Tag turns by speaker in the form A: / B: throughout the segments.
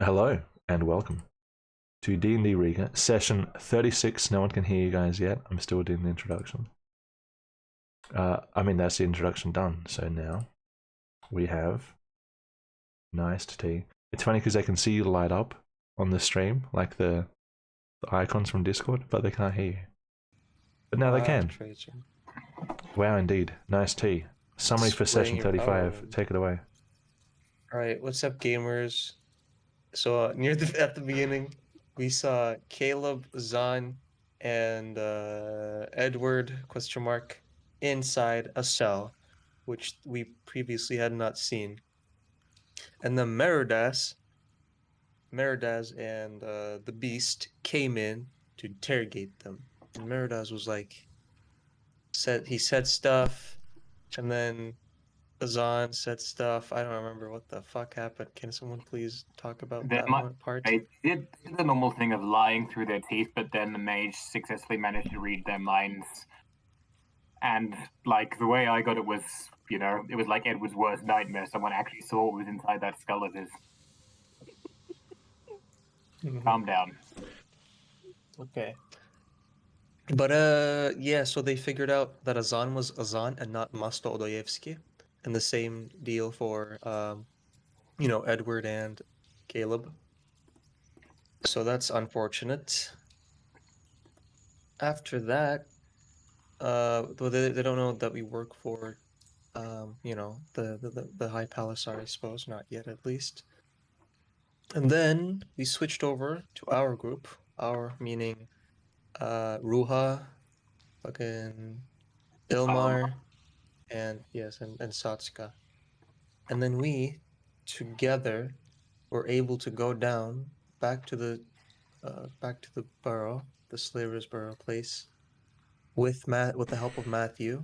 A: Hello and welcome to DnD Riiga, session 36. No one can hear you guys yet. I'm still doing the introduction. That's the introduction done. So now we have nice tea. It's funny because they can see you light up on the stream, like the icons from Discord, but they can't hear you. But now they can.
B: Crazy.
A: Wow, indeed. Nice tea. Summary for session 35. Take it away.
B: Alright, what's up, gamers? So at the beginning, we saw Caleb, Zahn, and Edward inside a cell, which we previously had not seen. And then Meridas and the Beast came in to interrogate them. And Meridas was like, he said stuff, and then Azan said stuff. I don't remember what the fuck happened. Can someone please talk about that one part?
C: They did the normal thing of lying through their teeth, but then the mage successfully managed to read their minds. And, like, the way I got it was, it was like Edward's worst nightmare. Someone actually saw what was inside that skull of his. Calm down.
B: Okay. But, yeah, so they figured out that Azan was Azan and not Masto Odoyevsky. And the same deal for, Edward and Caleb. So that's unfortunate. After that, they don't know that we work for, the High Palace, I suppose. Not yet, at least. And then we switched over to our group. Our meaning, Ruha, fucking Ilmar, and Satsuka. And then we together were able to go down back to the burrow, the Slaver's Burrow place, with the help of Matthew,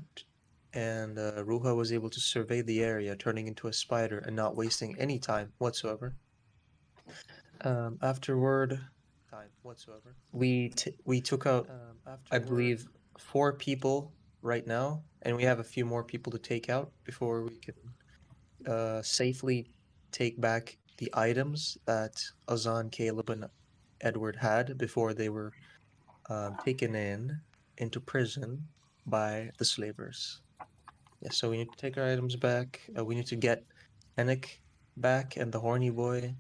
B: and Ruha was able to survey the area, turning into a spider and not wasting any time whatsoever. We took out, I believe, 4 people right now, and we have a few more people to take out before we can safely take back the items that Azan, Caleb, and Edward had before they were taken into prison by the slavers. Yeah, so we need to take our items back. We need to get Enoch back and the horny boy.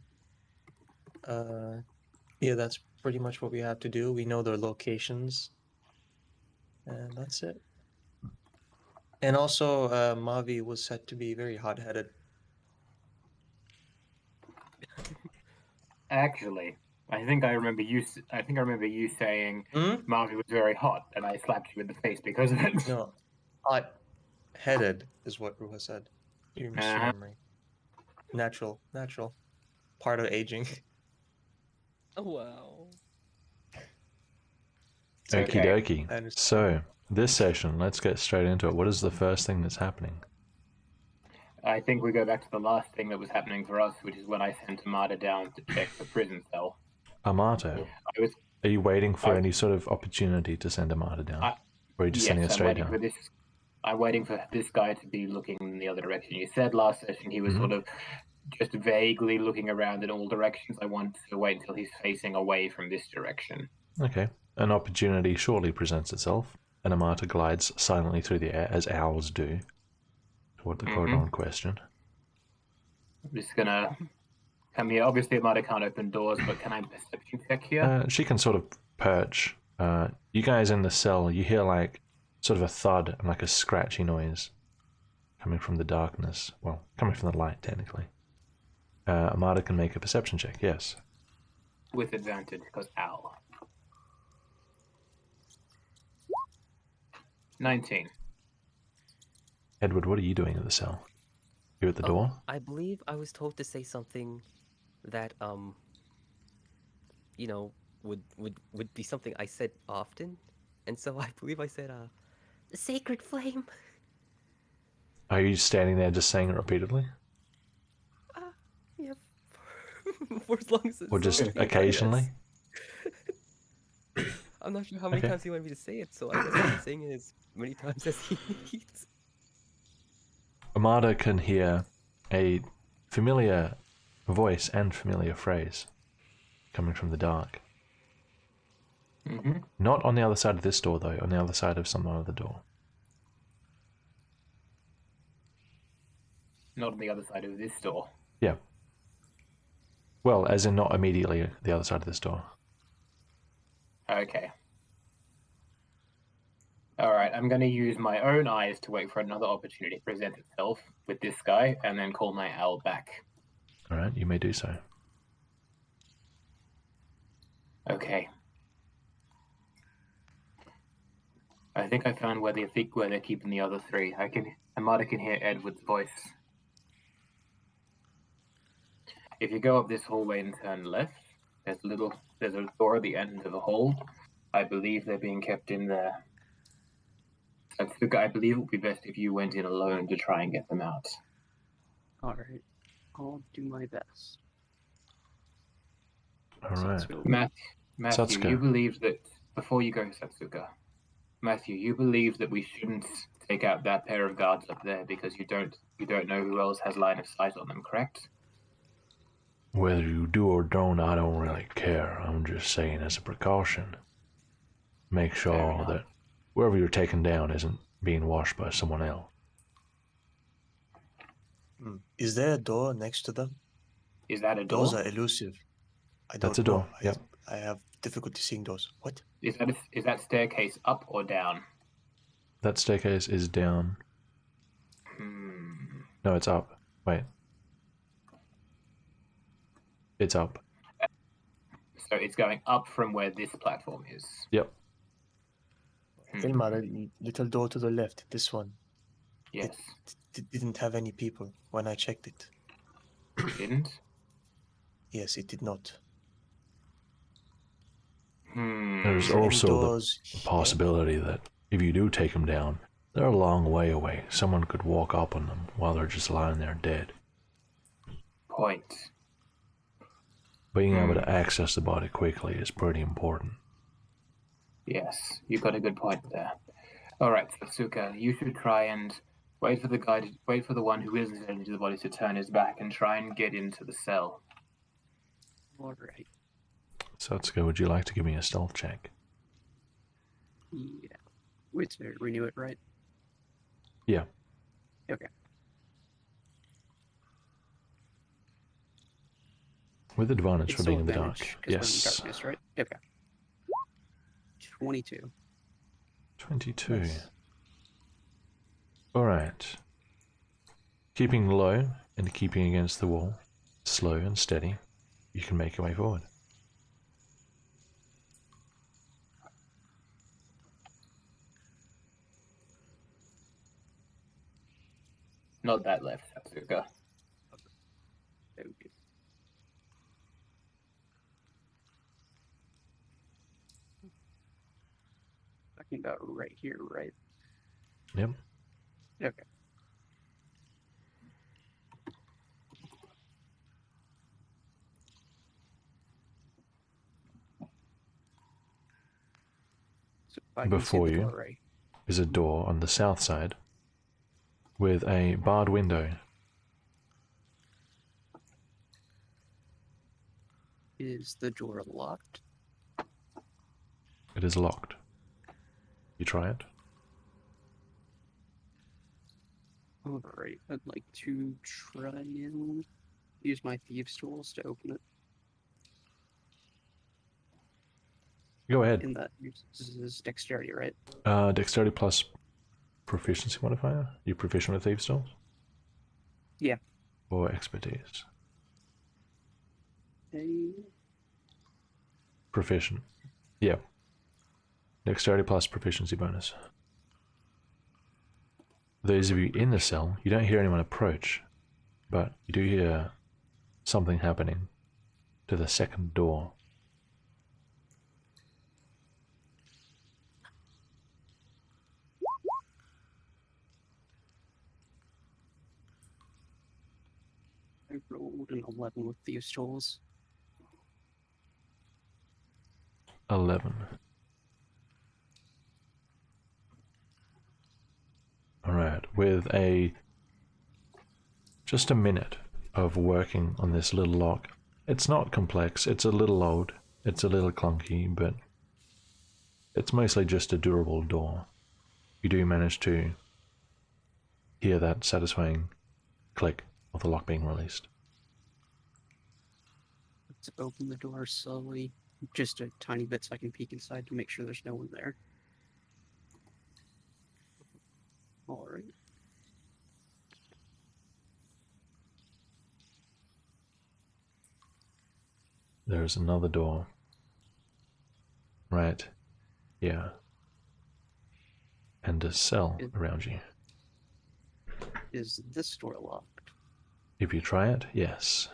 B: Yeah, that's pretty much what we have to do. We know their locations, and that's it. And also, Mavi was said to be very hot-headed.
C: Actually, I think I remember you saying Mavi was very hot, and I slapped you in the face because of it.
B: No, hot-headed is what Ruha said. You're misremembering. Natural. Part of aging.
D: Oh, wow.
A: Okie dokie. So, this session, let's get straight into it. What is the first thing that's happening?
C: I think we go back to the last thing that was happening for us, which is when I sent Amata down to check the prison cell.
A: Amato? Are you waiting for any sort of opportunity to send Amata down? Or are you just sending it straight down?
C: I'm waiting for this guy to be looking in the other direction. You said last session he was sort of just vaguely looking around in all directions. I want to wait until he's facing away from this direction.
A: Okay. An opportunity surely presents itself, and Amata glides silently through the air, as owls do, toward the corridor in question.
C: I'm just gonna come here. Obviously, Amata can't open doors, but can I perception check here?
A: She can sort of perch. You guys in the cell, you hear like sort of a thud and like a scratchy noise coming from the darkness. Well, coming from the light, technically. Amata can make a perception check, yes.
C: With advantage, because owl. 19.
A: Edward, what are you doing at the cell? You're at the door?
D: I believe I was told to say something that, would be something I said often. And so I believe I said, the sacred flame.
A: Are you standing there just saying it repeatedly?
D: Yeah. For as long as it's...
A: Or just occasionally?
D: I'm not sure how many times he wanted me to say it, so I guess I'm saying it as many times as he needs.
A: Amata can hear a familiar voice and familiar phrase. coming from the dark.
C: Mm-hmm.
A: Not on the other side of this door, though. On the other side of some other door.
C: Not on the other side of this door.
A: Yeah. Well, as in not immediately the other side of this door.
C: Okay. Alright, I'm going to use my own eyes to wait for another opportunity to present itself with this guy, and then call my owl back.
A: Alright, you may do so.
C: Okay. I think I found where they're keeping the other three. I might can hear Edward's voice. If you go up this hallway and turn left, there's a door at the end of the hall. I believe they're being kept in there. I believe it would be best if you went in alone to try and get them out.
E: Alright. I'll do my best.
A: Alright.
E: Satsuka.
C: Matthew,
A: Satsuka.
C: you believe that before you go, Satsuka. Matthew, you believe that we shouldn't take out that pair of guards up there because you don't know who else has line of sight on them, correct?
A: Whether you do or don't, I don't really care. I'm just saying as a precaution. Make
C: Fair
A: sure
C: enough.
A: that whoever you're taking down isn't being washed by someone else.
B: Is there a door next to them?
C: Is that a door?
B: Doors are elusive. I don't
A: That's a door,
B: know.
A: yep.
B: I have difficulty seeing doors. What?
C: Is that staircase up or down?
A: That staircase is down. No, it's up. Wait. It's up.
C: So it's going up from where this platform is.
A: Yep.
B: Vilma, the little door to the left, this one,
C: Yes.
B: didn't have any people when I checked it.
C: Didn't?
B: Yes, it did not.
A: There's
B: Any
A: also
B: doors
A: the
B: here?
A: possibility that if you do take them down, they're a long way away. Someone could walk up on them while they're just lying there dead.
C: Point.
A: Being able to access the body quickly is pretty important.
C: Yes, you got a good point there. All right, Satsuka, you should try and wait for the one who isn't into the body to turn his back and try and get into the cell.
E: Alright.
A: Satsuka, would you like to give me a stealth check?
E: Yeah. Wait, so renew it, right?
A: Yeah.
E: Okay.
A: With advantage
E: It's
A: for
E: still
A: being in the
E: advantage,
A: dark.
E: 'cause we're in
A: Yes.
E: darkness, right? Okay. 22.
A: 22.
B: Nice.
A: Alright. Keeping low and keeping against the wall, slow and steady, you can make your way forward.
C: Not that left, Satsuka.
E: Okay. Talking about right here, right?
A: Yep.
E: Okay. So I can see
A: Before
E: the
A: you.
E: door, right?
A: Is a door on the south side with a barred window.
E: Is the door locked?
A: It is locked. You try it?
E: Alright, I'd like to try and use my thieves' tools to open it.
A: Go ahead.
E: In that, this is dexterity, right?
A: Dexterity plus proficiency modifier? You proficient with thieves' tools?
E: Yeah.
A: Or expertise? Proficient. Yeah. Dexterity plus proficiency bonus. Those of you in the cell, you don't hear anyone approach, but you do hear something happening to the second door.
E: I rolled an 11 with thieves' tools.
A: 11. Alright, with just a minute of working on this little lock, It's not complex. It's a little old. It's a little clunky, but it's mostly just a durable door. You do manage to hear that satisfying click of the lock being released.
E: Let's open the door slowly, just a tiny bit so I can peek inside to make sure there's no one there. All right.
A: There's another door. Right here. And a cell around you.
E: Is this door locked?
A: If you try it, yes.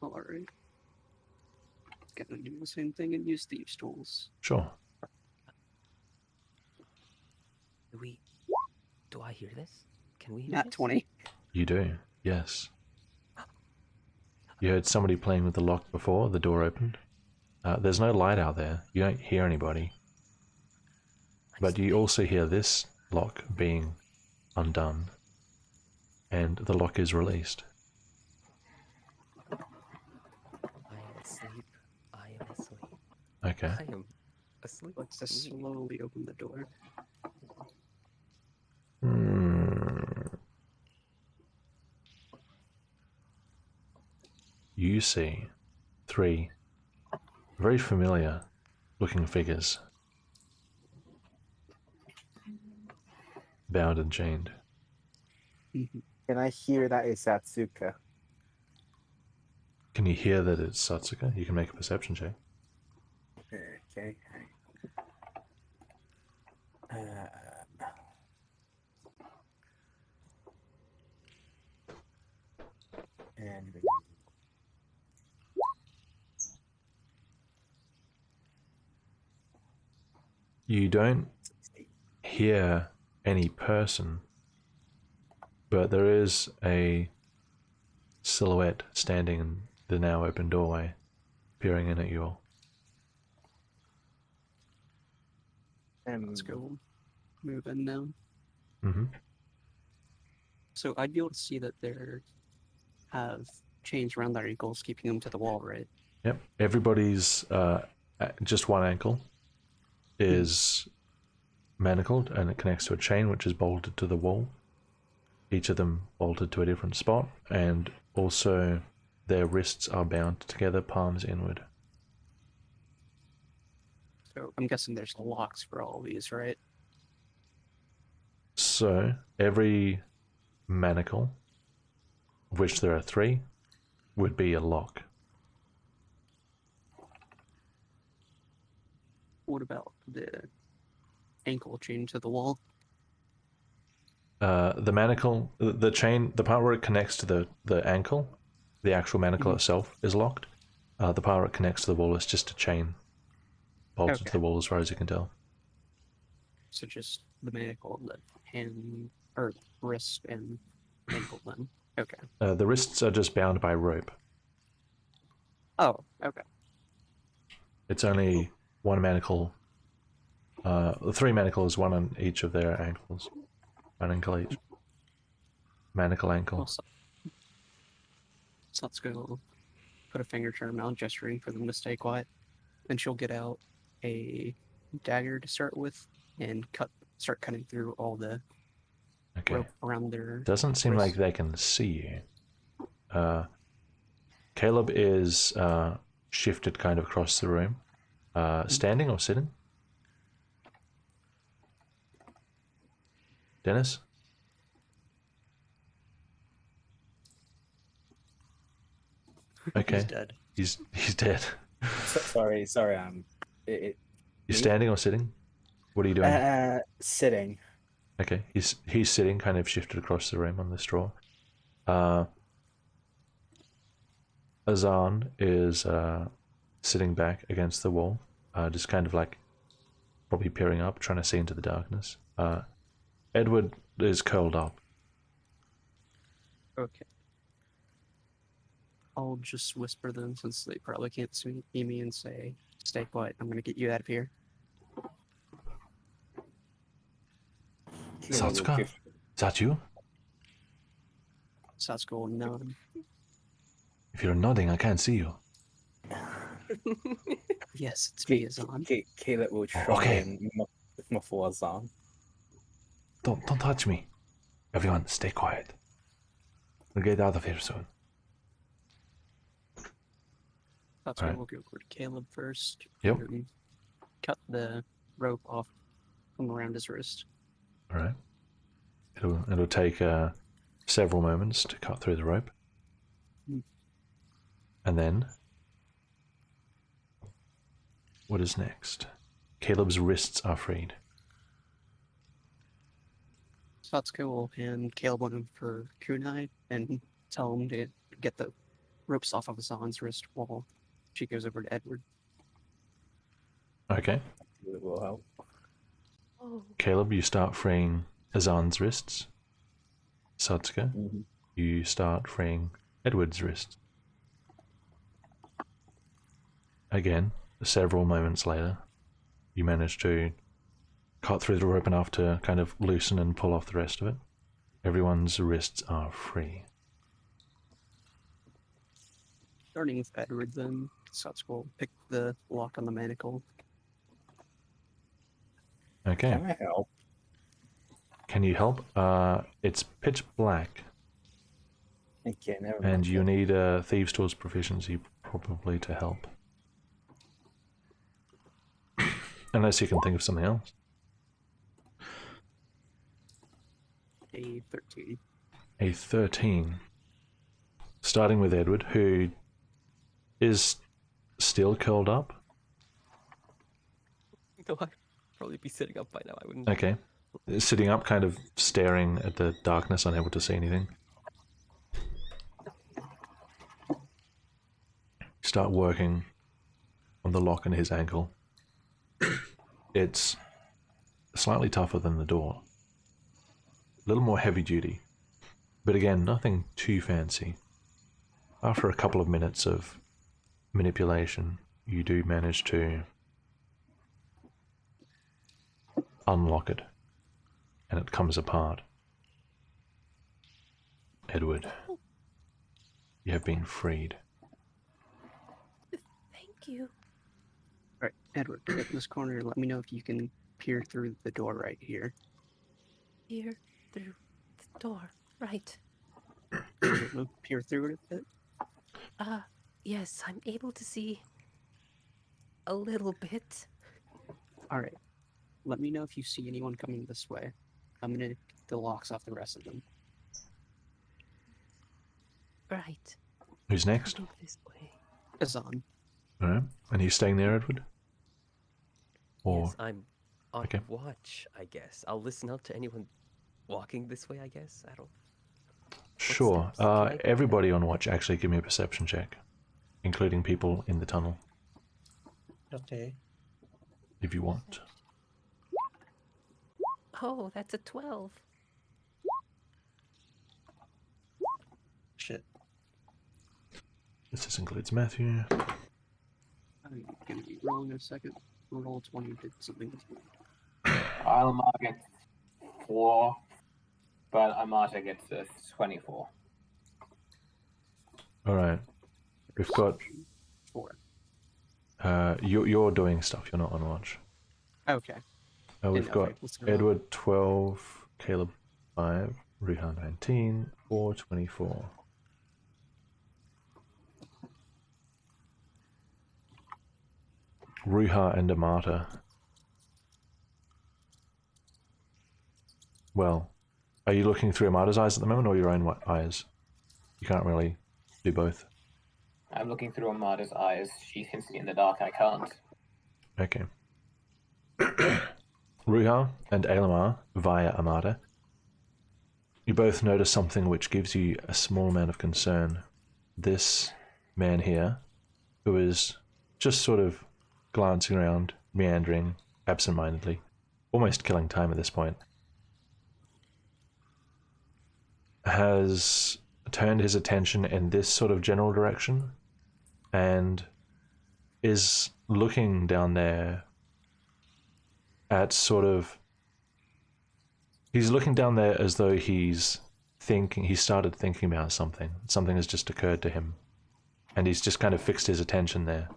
E: All right. Gonna do the same thing and use thieves' tools.
A: Sure.
D: Do I hear this? Can we hear
E: Nat
D: this?
E: 20.
A: You do, yes. You heard somebody playing with the lock before the door opened. There's no light out there. You don't hear anybody. But you also hear this lock being undone. And the lock is released.
D: I am asleep. I am asleep.
A: Okay.
D: I am asleep.
E: Let's just slowly open the door.
A: You see 3 very familiar looking figures. Bound and chained.
F: Can I hear that is Satsuka?
A: Can you hear that it's Satsuka? You can make a perception check.
F: Okay. And
A: You don't hear any person, but there is a silhouette standing in the now open doorway, peering in at you all.
E: Let's go move in now.
A: Mm-hmm.
E: So I'd be able to see that they have chains around their ankles, keeping them to the wall, right?
A: Yep. Everybody's just one ankle is manacled, and it connects to a chain which is bolted to the wall. Each of them bolted to a different spot, and also their wrists are bound together, palms inward.
E: So I'm guessing there's locks for all of these, right?
A: So every manacle, of which there are 3, would be a lock.
E: What about the ankle chain to the wall?
A: The manacle, the chain, the part where it connects to the ankle, the actual manacle itself is locked. The part where it connects to the wall is just a chain bolted to the wall as far as you can tell.
E: So just the manacle, the hand, or wrist and ankle then. Okay.
A: The wrists are just bound by rope.
E: Oh, okay.
A: It's only one manacle. 3 manacles, one on each of their ankles. One ankle each. Manacle ankle.
E: Well, so let's go put a finger to her mouth, gesturing for them to stay quiet. Then she'll get out a dagger to start with and start cutting through all the
A: Okay.
E: rope around their
A: Doesn't seem like
E: wrists.
A: they can see you. Caleb is shifted kind of across the room. Standing or sitting? Dennis? Okay.
B: He's dead.
A: He's dead.
F: sorry.
A: You're
F: Me?
A: standing or sitting? What are you doing?
F: Sitting.
A: Okay, he's sitting, kind of shifted across the room on the straw. Azan is sitting back against the wall, just kind of like probably peering up, trying to see into the darkness. Edward is curled up.
E: Okay. I'll just whisper them since they probably can't see me and say, "Stay quiet. I'm gonna get you out of here."
A: Satsuka? Is that you?
E: Satsuka will nod.
A: If you're nodding, I can't see you.
E: Yes, it's me, Azan.
F: Caleb will try
A: Okay.
F: and muffle Azan.
A: Don't touch me. Everyone, stay quiet. We'll get out of here soon.
E: That's why
A: Alright.
E: we'll go over to Caleb first.
A: Yep.
E: And cut the rope off from around his wrist.
A: All right. It'll take several moments to cut through the rope.
E: Mm.
A: And then, what is next? Caleb's wrists are freed.
E: Satsuko will hand Caleb one for kunai and tell him to get the ropes off of Azan's wrist while she goes over to Edward.
A: Okay.
F: It will help.
D: Oh,
A: Caleb, you start freeing Azan's wrists. Satsuka,
F: Mhm.
A: you start freeing Edward's wrists. Again, several moments later, you manage to cut through the rope enough to kind of loosen and pull off the rest of it. Everyone's wrists are free.
E: Starting with Edward, then Satsuko will pick the lock on the manacle.
A: Okay.
F: Can I help?
A: Can you help? It's pitch black,
F: Okay, never mind.
A: and you need a Thieves' Tools proficiency probably to help. Unless you can think of something else.
E: A 13.
A: A 13. Starting with Edward, who is still curled up.
D: no, I'd probably be sitting up by now. I wouldn't.
A: Okay. Sitting up, kind of staring at the darkness, unable to see anything. Start working on the lock in his ankle. It's slightly tougher than the door. A little more heavy duty. But again, nothing too fancy. After a couple of minutes of manipulation, you do manage to unlock it. And it comes apart. Edward, you have been freed.
G: Thank you.
E: Alright, Edward, get in this corner. Let me know if you can peer through the door right here.
G: Here through the door. Right.
E: Peer through it a bit.
G: Yes, I'm able to see a little bit.
E: Alright. Let me know if you see anyone coming this way. I'm gonna get the locks off the rest of them.
G: Right.
A: Who's next?
G: Coming this way.
E: Azan.
A: Alright. And he's staying there, Edward? Or
D: Yes, I'm on
A: Okay.
D: watch, I guess. I'll listen out to anyone walking this way, I guess. I don't.
A: sure.
D: steps? Can I do
A: Everybody on watch, actually give me a perception check. Including people in the tunnel,
B: Okay.
A: if you want.
G: Oh, that's a 12.
B: Shit.
A: This includes Matthew.
E: I'm gonna be rolling in a second. Roll 20 did something.
C: Almar gets 4, but Amata gets a 24.
A: Alright. We've got
E: 4.
A: you're doing stuff, you're not on watch.
E: Okay.
A: We've
E: Okay,
A: got
E: let's go.
A: Edward 12, Caleb 5, Ruha 19, 4 24. Ruha and Amata. Well, are you looking through Amata's eyes at the moment or your own eyes? You can't really do both.
C: I'm looking through Amata's eyes. She can see in the dark. I can't.
A: Okay. Ruha and Elamar via Amata. You both notice something which gives you a small amount of concern. This man here, who is just sort of glancing around, meandering absent-mindedly, almost killing time at this point, has turned his attention in this sort of general direction and is looking down there at sort of... He's looking down there as though he started thinking about something. Something has just occurred to him. and he's just kind of fixed his attention there.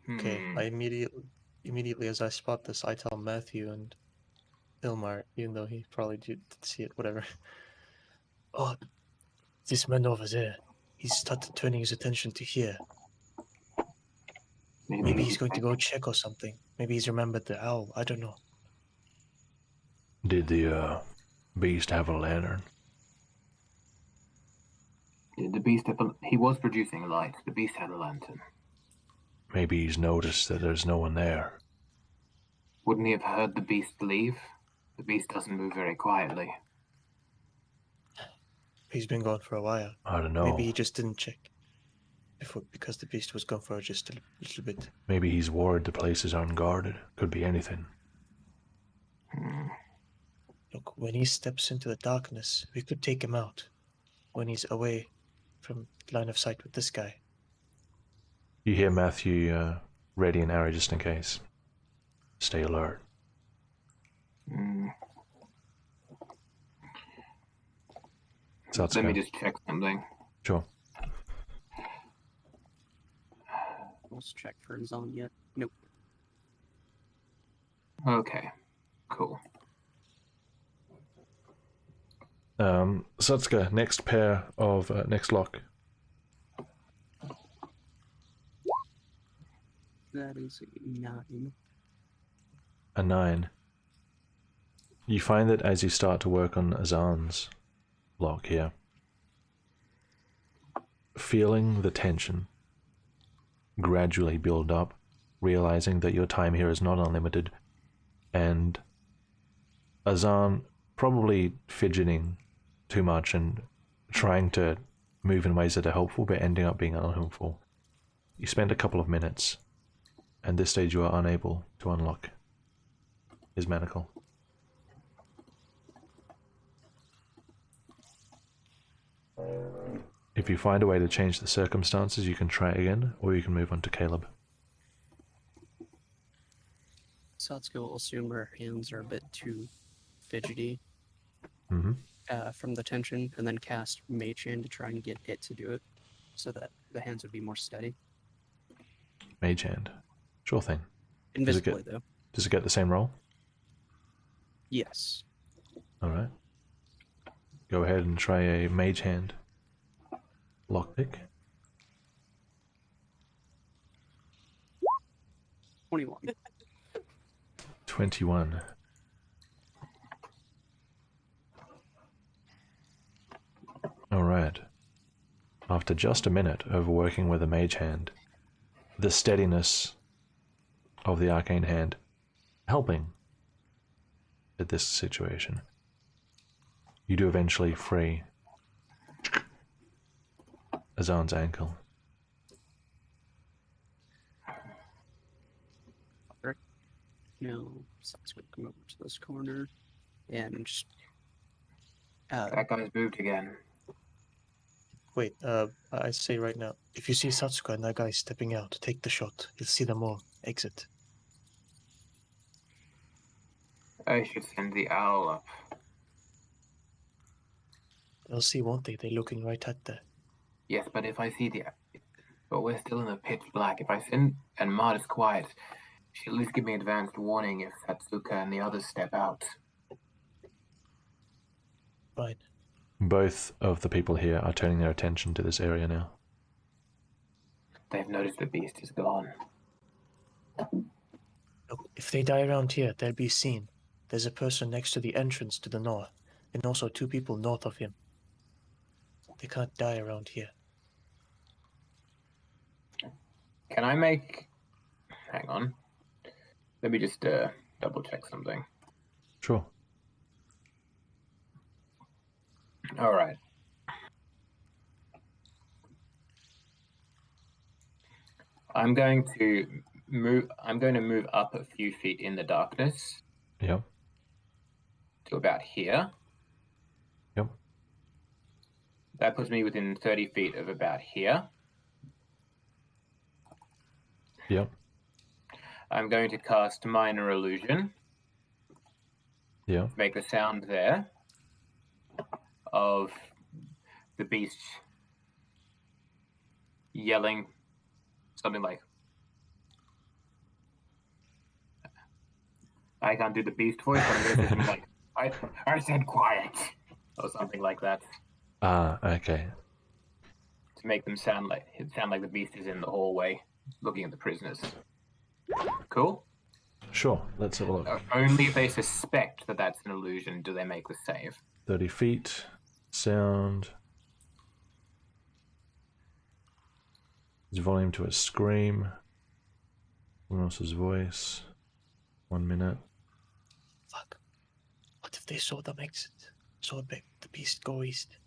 B: Okay,
C: Hmm.
B: I immediately as I spot this, I tell Matthew and Ilmar, even though he probably did see it, whatever. Oh, this man over there, he's started turning his attention to here. Maybe he's going to go check or something. Maybe he's remembered the owl. I don't know.
A: Did the beast have a lantern?
C: The beast. He was producing a light. The beast had a lantern.
A: Maybe he's noticed that there's no one there.
C: Wouldn't he have heard the beast leave? The beast doesn't move very quietly.
B: He's been gone for a while.
A: I don't know.
B: Maybe he just didn't check before because the beast was gone for just a little bit.
A: Maybe he's worried the place is unguarded. Could be anything.
B: Look, when he steps into the darkness, we could take him out. When he's away from line of sight with this guy.
A: You hear Matthew ready an arrow just in case. Stay alert.
C: Let me just check something.
A: Sure.
E: Let's check for his own yet. Nope.
C: Okay, cool.
A: Satsuka, next pair of next lock.
E: That is a 9.
A: A 9. You find that as you start to work on Azan's lock here, feeling the tension gradually build up, realizing that your time here is not unlimited, and Azan probably fidgeting too much and trying to move in ways that are helpful but ending up being unhelpful. You spend a couple of minutes, and at this stage you are unable to unlock his manacle. If you find a way to change the circumstances, you can try again, or you can move on to Caleb.
E: Satsuka will assume her hands are a bit too fidgety
A: Mm-hmm.
E: from the tension, and then cast Mage Hand to try and get it to do it, so that the hands would be more steady.
A: Mage Hand. Sure thing.
E: Invisibly, though.
A: Does it get the same roll?
E: Yes.
A: Alright. Go ahead and try a Mage Hand lockpick.
E: 21.
A: 21. Alright. After just a minute of working with a Mage Hand, the steadiness of the Arcane Hand helping at this situation, you do eventually free Azan's ankle.
E: Now, Satsuka will come over to this corner and just.
C: That guy's moved again.
B: Wait, I say right now, if you see Satsuka and that guy stepping out, take the shot. You'll see them all exit.
C: I should send the owl up.
B: They'll see, won't they? They're looking right at there.
C: Yes, but if I see the... But we're still in the pitch black. If I send and Mart is quiet, she'll at least give me advanced warning if Satsuka and the others step out.
B: Fine.
A: Both of the people here are turning their attention to this area now.
C: They've noticed the beast is gone.
B: Look, if they die around here, they'll be seen. There's a person next to the entrance to the north, and also 2 people north of him. They can't die around here.
C: Can I make... Hang on. Let me just double check something.
A: Sure.
C: All right. I'm going to move up a few feet in the darkness
A: Yep.
C: to about here.
A: Yep.
C: That puts me within 30 feet of about here.
A: Yep.
C: I'm going to cast Minor Illusion.
A: Yeah.
C: Make a sound there of the beast yelling something like, I can't do the beast voice, but I'm going to say something like, I said quiet, or something like that,
A: Ah, okay.
C: to make them sound like the beast is in the hallway, looking at the prisoners. Cool?
A: Sure, let's have a look.
C: Only if they suspect that that's an illusion do they make the save.
A: 30 feet. Sound. His volume to a scream. Someone else's voice. 1 minute.
B: Fuck. What if they saw them exit? Saw the beast go east.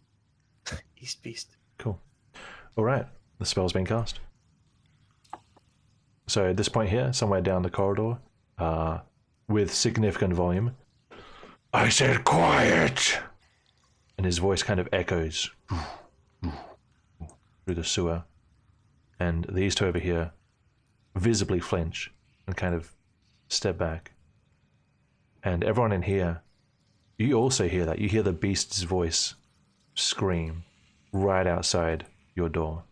B: East beast.
A: Cool. Alright, the spell's been cast. So at this point here, somewhere down the corridor, with significant volume, I said quiet! And his voice kind of echoes through the sewer. And these two over here visibly flinch and kind of step back. And everyone in here, you also hear that. You hear the beast's voice scream right outside your door.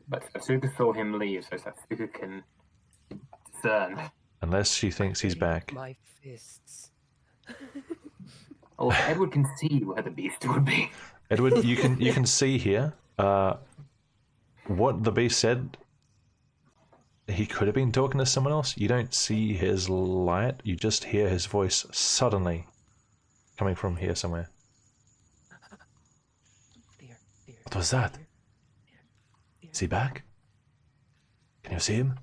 C: But Satsuka saw him leave, so Satsuka can discern.
A: Unless she thinks he's back.
D: My fists.
C: Oh, Edward can see where the beast would be.
A: Edward, you can see here what the beast said. He could have been talking to someone else. You don't see his light. You just hear his voice suddenly coming from here somewhere.
G: There, there.
A: What was that?
G: There.
A: Is he back? Can you see him?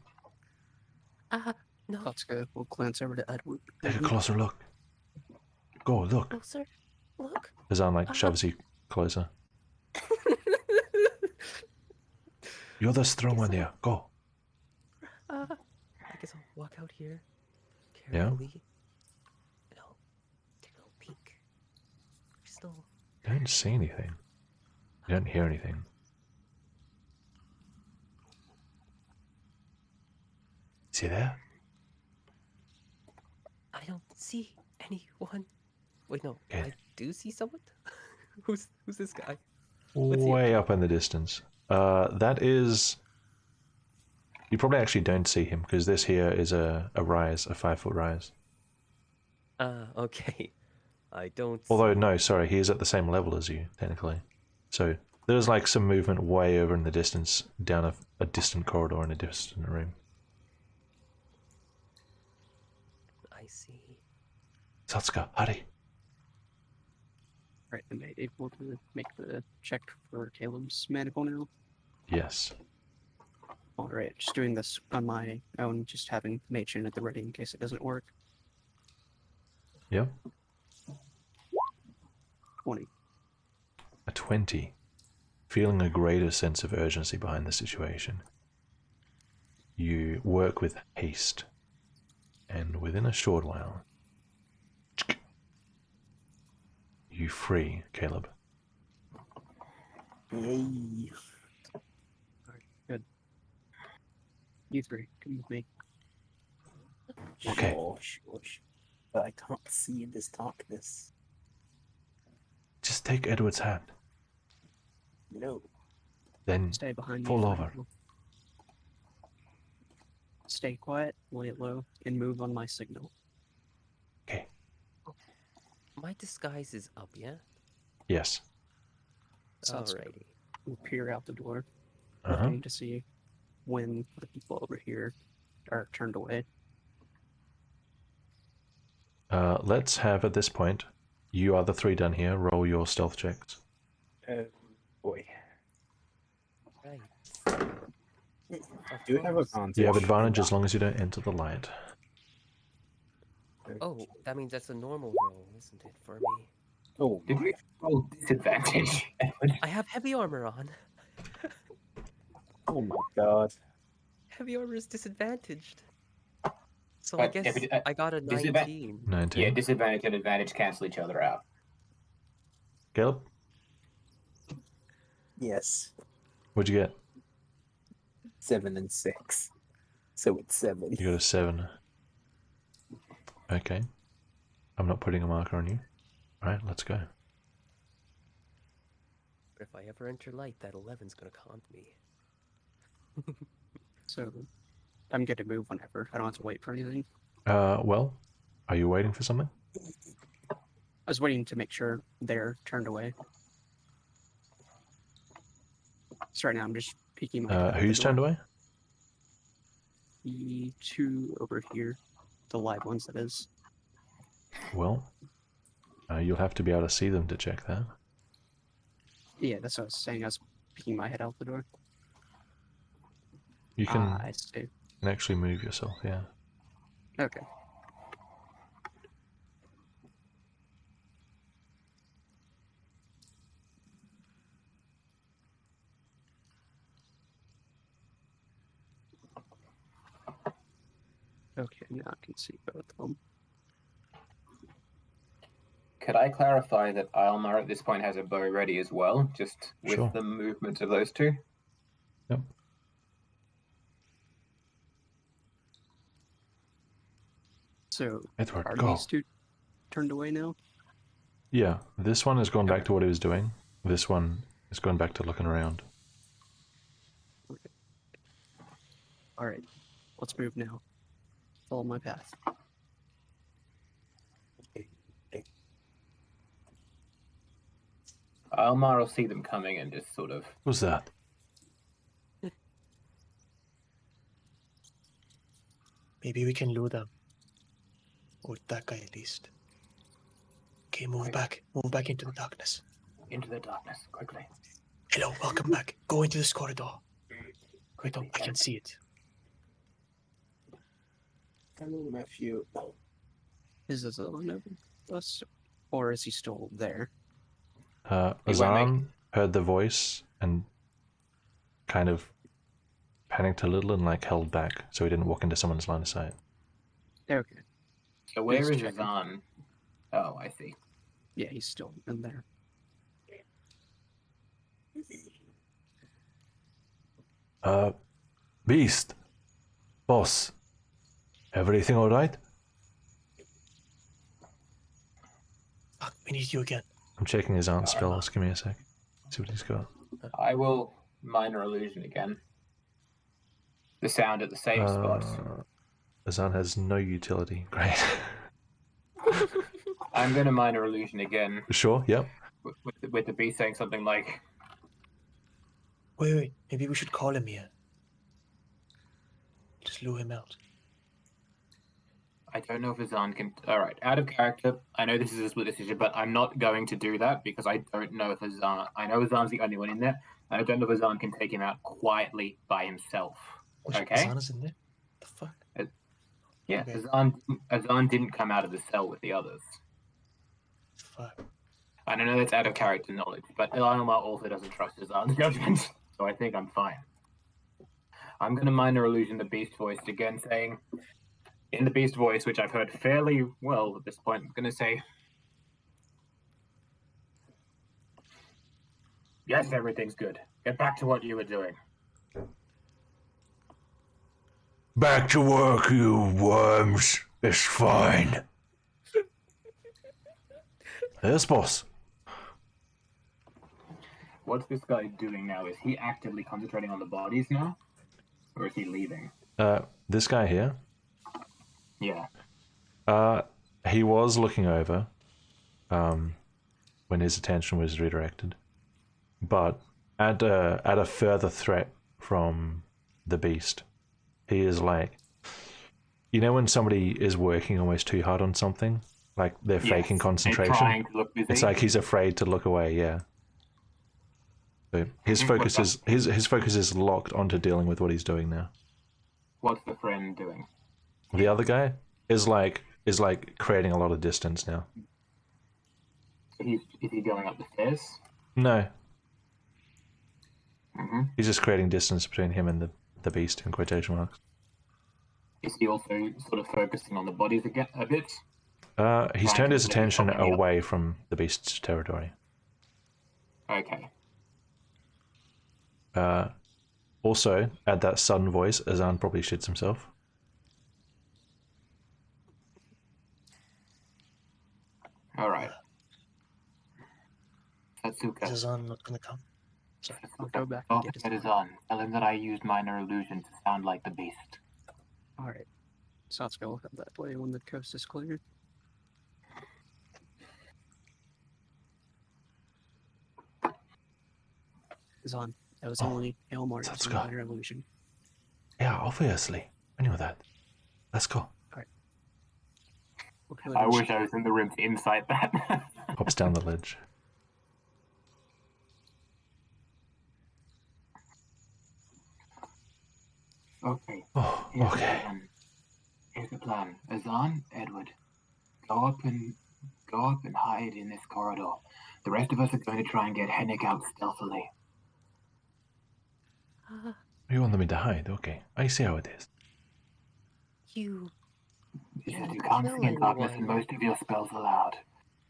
G: No.
E: Kotska will glance over to Edward.
A: Take a closer look. Go, look.
G: Closer. Look.
A: His arm like shoves you closer. You're the strong one there. Go.
G: Uh,
D: I guess I'll walk out here
A: Yeah?
D: carefully. And I'll take a little peek. Still.
A: You don't see anything. You don't hear anything. Is he there?
G: I don't see anyone.
D: Wait, no.
A: Okay.
D: I do see someone. Who's this guy? What's he-
A: Way up in the distance. That is... You probably actually don't see him, because this here is a rise, a 5-foot rise.
D: Okay. I don't.
A: Although, no, sorry, he is at the same level as you, technically. So, there's like some movement way over in the distance, down a distant corridor in a distant room.
D: I see.
A: Satsuka, hurry.
E: Right, am I able to make the check for Caleb's medical now?
A: Yes.
E: Alright, just doing this on my own, just having Machen at the ready in case it doesn't work.
A: Yep.
E: 20.
A: A 20. Feeling a greater sense of urgency behind the situation. You work with haste. And within a short while, you free Caleb.
F: Yay.
E: Good. You three, come with me.
A: Okay.
F: Sure. But I can't see in this darkness.
A: Just take Edward's hand.
F: No.
A: Then
E: Stay behind me.
A: fall
E: for
A: over.
E: now. Stay quiet, lay it low, and move on my signal.
A: Okay.
D: My disguise is up, yeah?
A: Yes.
E: Sounds good.
D: Alrighty.
E: We'll peer out the door,
A: Uh-huh.
E: looking to see when the people over here are turned away.
A: Let's have at this point, you are the three done here, roll your stealth checks.
F: Oh boy.
D: Right.
F: Do you have advantage?
A: You have advantage as long as you don't enter the light.
D: Oh, that means that's a normal roll, isn't it, for me?
F: Oh,
C: Did we roll disadvantage?
D: I have heavy armor on.
F: oh my god.
D: Heavy armor is disadvantaged. So I
C: But
D: guess
C: if it-
D: I got a
C: disadvan-
D: 19.
A: 19.
C: Yeah, disadvantage and advantage cancel each other out.
A: Caleb,
F: Yes.
A: what'd you get?
F: 7 and 6. So it's 7.
A: You got a 7. Okay. I'm not putting a marker on you. Alright, let's go.
D: if I ever enter light, that 11's gonna haunt me.
E: So I'm good to move whenever. I don't have to wait for anything.
A: Well, are you waiting for something?
E: I was waiting to make sure they're turned away. So right now I'm just peeking my head out
A: Who's
E: the
A: turned
E: door.
A: away?
E: The two over here, the live ones, that is.
A: Well, you'll have to be able to see them to check that.
E: Yeah, that's what I was saying. I was peeking my head out the door.
A: You can,
E: I see.
A: can actually move yourself, yeah.
E: Okay. Okay, now I can see both of them.
C: Could I clarify that Almar at this point has a bow ready as well, just with
A: Sure.
C: the movement of those two?
A: Yep.
E: So
A: Edward,
E: are
A: go.
E: these two turned away now?
A: Yeah, this one has gone back
E: Okay.
A: to what he was doing. This one has gone back to looking around.
E: All right, let's move now. Follow my path.
C: Almar will see them coming and just sort of...
A: What's that?
B: Maybe we can lure them. Or that guy at least. Okay, move back. Move back into the darkness.
C: into the darkness, quickly.
B: Hello, welcome back. Go into this corridor. Wait, I can see it.
F: Hello, nephew.
E: Is this one of us, or is he still there?
C: He won't
A: Azan heard the voice and kind of panicked a little and like held back so he didn't walk into someone's line of sight.
E: Okay.
C: So where
E: Just
C: is
E: checking.
C: Azan? Oh, I see.
E: Yeah, he's still in there.
A: Beast! Boss! Everything alright?
B: Fuck, we need you again.
A: I'm checking his aunt's spells. Give me a sec. See what he's got.
C: I will minor illusion again. The sound at the same spot.
A: Azan has no utility. Great.
C: I'm going to minor illusion again
A: Sure, yep.
C: with the beast saying something like,
B: Wait. Maybe we should call him here. Just lure him out.
C: I don't know if Azan can... Alright, out of character, I know this is a split decision, but I'm not going to do that because I don't know if Azan... I know Azan's the only one in there, and I don't know if Azan can take him out quietly by himself.
B: Oh, shit,
C: Okay?
B: Zana's in there? The fuck?
C: Yeah,
B: Okay.
C: Azan didn't come out of the cell with the others.
B: Fuck.
C: I don't know that's out of character knowledge, but Ilonoma also doesn't trust Azan's judgment, so I think I'm fine. I'm going to minor illusion the beast voice again, saying, in the beast voice, which I've heard fairly well at this point, I'm going to say, yes, everything's good. Get back to what you were doing.
A: Back to work, you worms. It's fine. Yes, boss.
C: What's this guy doing now? Is he actively concentrating on the bodies now? Or is he leaving?
A: This guy here,
C: Yeah.
A: he was looking over when his attention was redirected. But at a further threat from the beast, he is like, you know when somebody is working almost too hard on something? Like they're faking
C: Yes,
A: concentration?
C: and trying to look busy.
A: It's like he's afraid to look away, yeah. So his focus is his focus is locked onto dealing with what he's doing now.
C: What's the friend doing?
A: The other guy is like creating a lot of distance now.
C: Is he going up the stairs?
A: No,
C: Mm-hmm.
A: he's just creating distance between him and the beast in quotation marks.
C: Is he also sort of focusing on the bodies again a bit?
A: He's
C: Right,
A: turned his
C: so he's
A: attention
C: probably the
A: away from the beast's territory.
C: Okay.
A: Also, at that sudden voice, Azan probably shits himself.
C: All right.
B: Is
C: Satsuka.
B: Zan not gonna come? Sorry.
E: I'll go back
C: Oh,
E: and get his
C: it is
E: arm.
C: on. Tell him that I used minor illusion to sound like the beast.
E: All right. Satsuka will head that way when the coast is cleared. Zahn, that was
A: Oh,
E: only Elmar using
A: Satsuka.
E: minor illusion.
A: Yeah, obviously. I knew that. Let's go.
E: We'll head
C: I
E: and
C: wish I was in the room to insight that.
A: Hops down the ledge.
C: Okay.
A: Oh,
C: Here's the
A: okay.
C: plan. Here's the plan. Azan, Edward, go up and hide in this corridor. The rest of us are going to try and get Hennig out stealthily.
A: You want me to hide? Okay. I see how it is.
G: You
C: He says
G: didn't
C: you can't
G: kill
C: see in darkness and
G: anyone.
C: most of your spells are loud.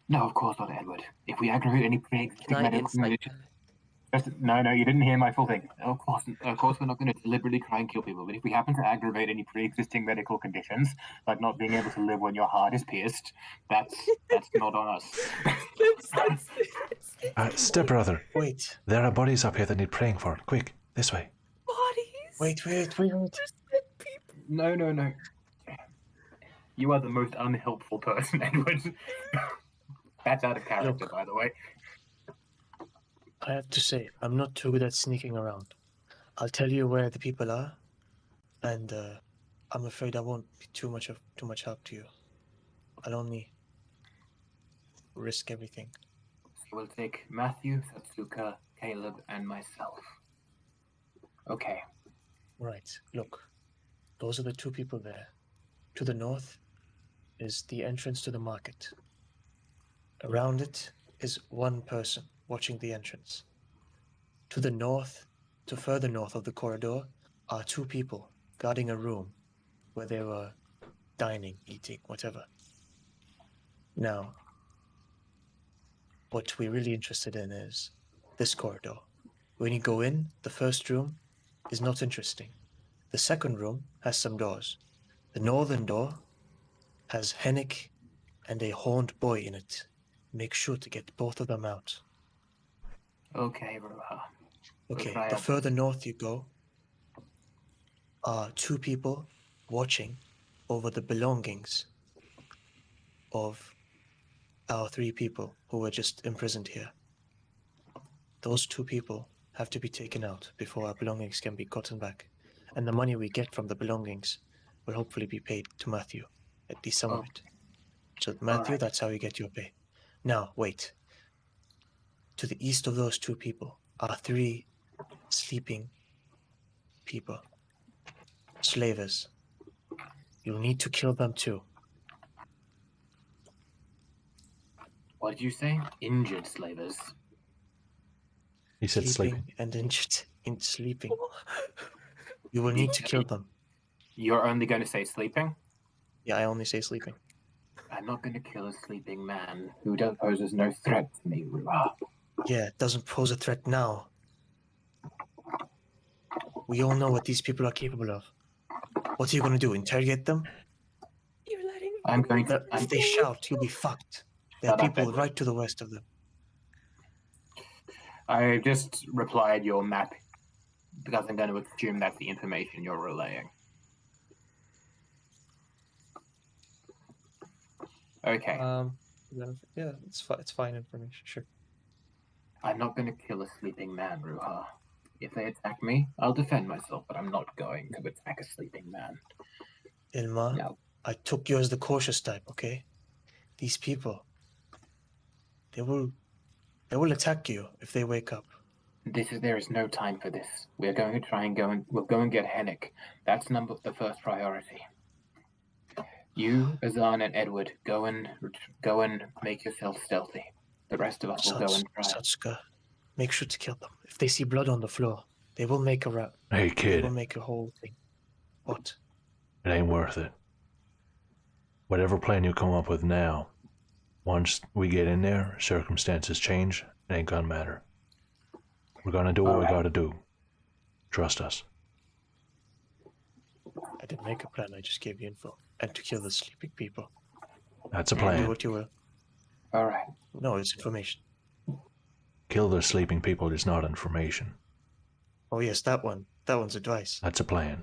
C: No, of course not, Edward. If we aggravate any
D: Can
C: pre-existing
D: I
C: medical
D: insight
C: condition...
D: that?
C: No, you didn't hear my full thing. Of course we're not going to deliberately try and kill people, but if we happen to aggravate any pre-existing medical conditions, like not being able to live when your heart is pierced, that's not on us.
A: Stepbrother,
B: Wait,
A: there are bodies up here that need praying for. Quick, this way.
G: Bodies.
B: wait.
C: No. You are the most unhelpful person, Edward. That's out of character,
B: Look.
C: by the way.
B: I have to say, I'm not too good at sneaking around. I'll tell you where the people are, and I'm afraid I won't be too much help to you. I'll only risk everything.
C: So we'll take Matthew, Satsuka, Caleb, and myself. Okay.
B: Right. Look, those are the two people there. To the north is the entrance to the market. Around it is one person watching the entrance. To the north, to further north of the corridor, are two people guarding a room where they were dining, eating, whatever. Now, what we're really interested in is this corridor. When you go in, the first room is not interesting. The second room has some doors. The northern door has Hennig and a horned boy in it. Make sure to get both of them out.
C: Okay, Ruha.
B: Okay,
C: try
B: the
C: our
B: further north you go are two people watching over the belongings of our three people who were just imprisoned here. Those two people have to be taken out before our belongings can be gotten back. And the money we get from the belongings will hopefully be paid to Matthew, at least some of it. So, Matthew,
C: Alright.
B: that's how you get your pay. Now, wait. To the east of those two people are three sleeping people. Slavers. You'll need to kill them too.
C: What did you say? Injured slavers.
A: He said sleeping.
B: And injured in sleeping. You will need to kill them.
C: You're only going to say sleeping?
B: Yeah, I only say sleeping.
C: I'm not going to kill a sleeping man who poses no threat to me, Ruha.
B: Yeah, it doesn't pose a threat now. We all know what these people are capable of. What are you going to do? Interrogate them?
G: You're letting me
C: I'm going to...
B: If they shout, you'll be fucked. There are
C: Shut up,
B: people
C: Edward.
B: right to the west of them.
C: I just replied your map because I'm going to assume that's the information you're relaying. Okay.
B: Yeah, it's fine information, sure.
C: I'm not going to kill a sleeping man, Ruha. If they attack me, I'll defend myself, but I'm not going to attack a sleeping man.
B: Ilma,
C: No.
B: I took you as the cautious type, okay? These people, they will attack you if they wake up.
C: There is no time for this. We're going to try and we'll go and get Hennig. That's the first priority. You, Azan, and Edward, go and make yourself stealthy. The rest of us will go and try.
B: Satsuka, make sure to kill them. If they see blood on the floor, they will make a rap.
A: Hey,
B: They
A: kid,
B: will make a whole thing. What?
A: it ain't worth it. Whatever plan you come up with now, once we get in there, circumstances change, it ain't gonna matter. We're gonna do what we gotta do. Trust us.
B: I didn't make a plan, I just gave you info. And to kill the sleeping people.
A: That's a
B: Do
A: plan.
B: what you will.
C: All right.
B: No, it's information.
A: kill the sleeping people is not information.
B: Oh yes, that one. That one's advice.
A: That's a plan.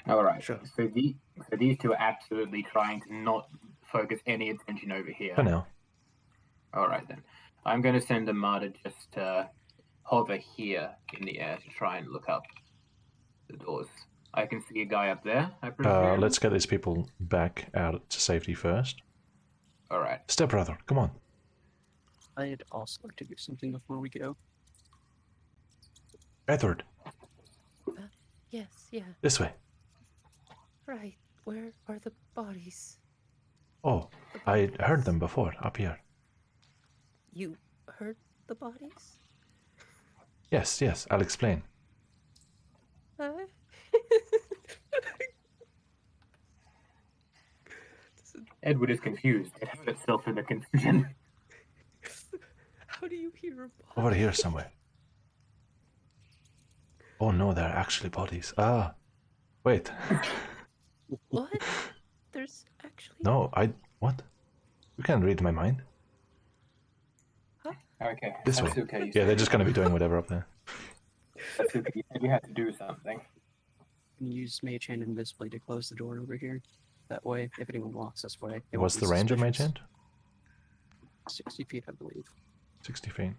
C: All right.
B: Sure.
C: So these two are absolutely trying to not focus any attention over here.
A: For now.
C: All right then. I'm going to send Amada just hover here in the air to try and look up the doors. I can see a guy up there, I presume.
A: Let's get these people back out to safety first.
C: All right.
A: Stepbrother, come on.
E: I'd also like to do something before we go.
A: Edward,
G: Yes, yeah.
A: this way.
G: Right. Where are the bodies?
A: Oh,
G: The
A: I heard
G: bodies.
A: them before, up here.
G: You heard the bodies?
A: Yes, I'll explain.
G: Huh?
C: Edward is confused. It hurt itself in the confusion.
G: How do you hear a body?
A: Over here somewhere. Oh no, they're actually bodies. Ah, wait.
G: What? There's actually...
A: No, what? You can't read my mind.
C: Okay.
A: This way.
C: Satsuka, you
A: Yeah,
C: said-
A: they're just going to be doing whatever up there.
C: Satsuka, you said you had to do something.
E: And use Mage Hand invisibly to close the door over here. That way, if anyone walks this way, it
A: What's
E: won't
A: the
E: be
A: range of Mage
E: suspicious.
A: Hand?
E: 60 feet, I believe.
A: 60 feet.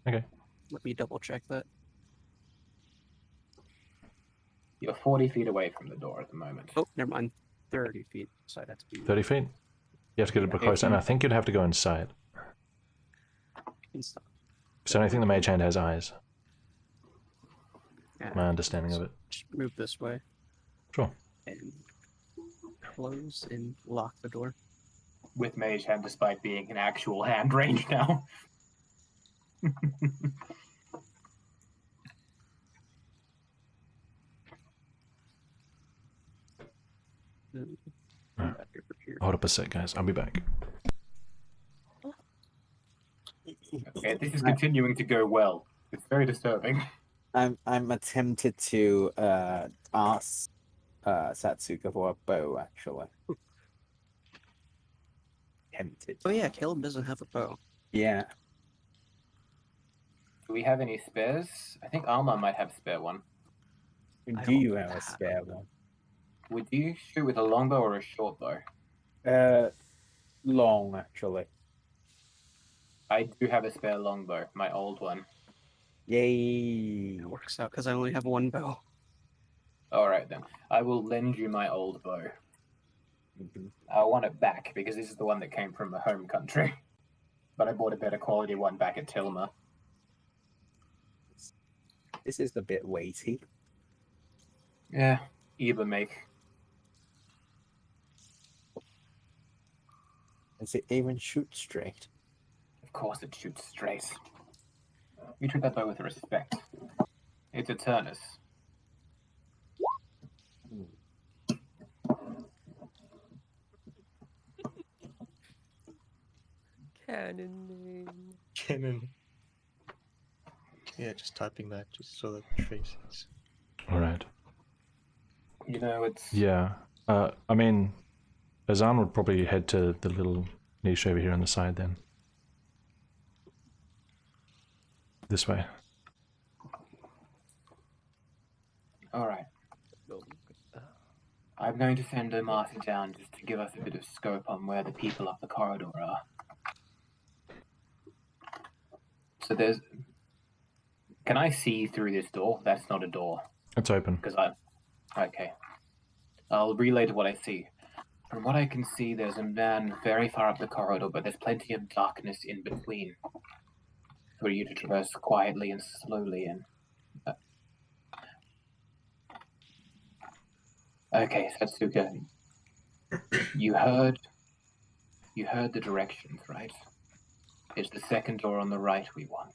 A: Okay.
E: Let me double check that.
C: You're 40 feet away from the door at the moment.
E: Oh, never mind. 30 feet. So I'd have to be
A: 30 feet? You have to get a bit
C: Yeah.
A: closer, and I think you'd have to go inside.
E: in stop.
A: So I think the Mage Hand has eyes.
E: Yeah,
A: My understanding of it.
E: just move this way
A: Sure.
E: and close and lock the door.
C: With Mage Hand, despite being an actual hand range now.
E: And
A: Alright.
E: back over here.
A: Hold up a sec, guys. I'll be back.
C: Okay, this is continuing to go well. It's very disturbing.
F: I'm tempted to ask Satsuka for a bow, actually. Tempted.
E: Oh yeah, Caleb doesn't have a bow.
F: Yeah.
C: Do we have any spares? I think Alma might have a spare one.
E: I
F: Do you
E: don't
F: have a
E: have
F: spare one?
C: Would you shoot with a longbow or a short bow?
F: Long, actually.
C: I do have a spare longbow, my old one.
F: Yay.
E: It works out because I only have one bow.
C: Alright then. I will lend you my old bow.
F: Mhm.
C: I want it back because this is the one that came from my home country. But I bought a better quality one back at Tilma.
F: This is a bit weighty.
C: Yeah, either make.
F: Does it even shoot straight?
C: Of course it shoots straight. We treat that bow with respect. It's a Turnus.
G: Cannon name.
B: Cannon. Yeah, just typing that just so that the traces.
A: Alright.
C: You know, it's...
A: Yeah. I mean, Azan would probably head to the little niche over here on the side then. This way.
C: Alright. I'm going to send Martin down just to give us a bit of scope on where the people up the corridor are. So there's... Can I see through this door? That's not a door.
A: It's open.
C: Because Okay. I'll relay to what I see. From what I can see, there's a man very far up the corridor, but there's plenty of darkness in between for you to traverse quietly and slowly in. Okay, Satsuka. You heard the directions, right? It's the second door on the right we want.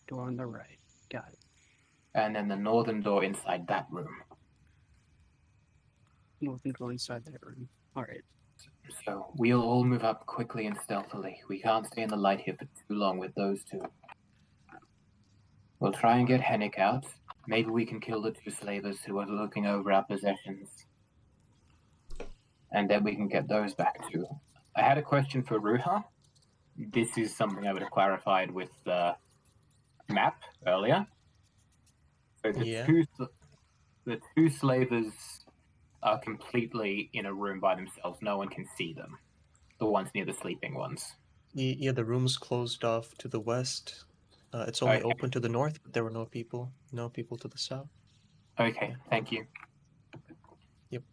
E: Door on the right. Got it.
C: And then the northern door inside that room.
E: Northern door inside that room. Alright.
C: So we'll all move up quickly and stealthily. We can't stay in the light here for too long with those two. We'll try and get Hennick out. Maybe we can kill the two slavers who are looking over our possessions. And then we can get those back too. I had a question for Ruha. this is something I would have clarified with the map earlier. So
B: Yeah.
C: the two slavers are completely in a room by themselves. No one can see them. The ones near the sleeping ones.
B: Yeah, the room's closed off to the west. It's only
C: Okay.
B: open to the north, but there were no people. No people to the south.
C: Okay,
B: Yeah.
C: thank you.
B: Yep.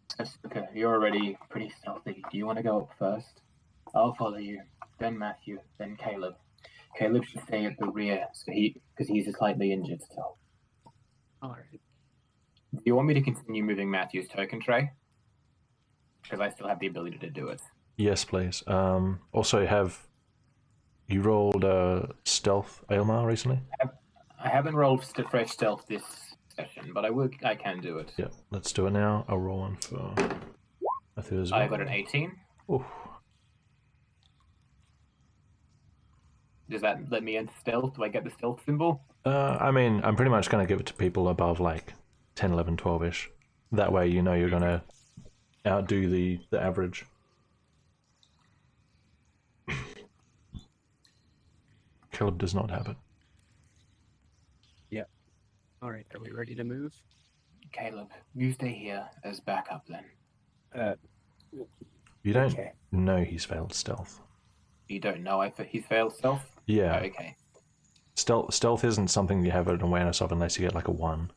C: Okay, you're already pretty stealthy. Do you want to go up first? I'll follow you. Then Matthew. Then Caleb. Caleb should stay at the rear, because he's slightly injured still.
E: All right.
C: Do you want me to continue moving Matthew's token tray? Because I still have the ability to do it.
A: Yes, please. Also, have you rolled stealth Ailmar recently?
C: I haven't rolled fresh stealth this session, but I can do it.
A: Yeah, let's do it now. I'll roll one for Matthew as well.
C: I got an 18.
A: Oof.
C: Does that let me into stealth? Do I get the stealth symbol?
A: I mean, I'm pretty much going to give it to people above like 10, 11, 12-ish. That way you know you're going to outdo the average. Caleb does not have it.
E: All right. Are we ready to move?
C: Caleb, you stay here as backup then.
A: You don't
F: Okay.
A: know he's failed stealth.
C: You don't know if he's failed stealth?
A: Yeah.
C: Oh, okay.
A: Stealth isn't something you have an awareness of unless you get like a 1.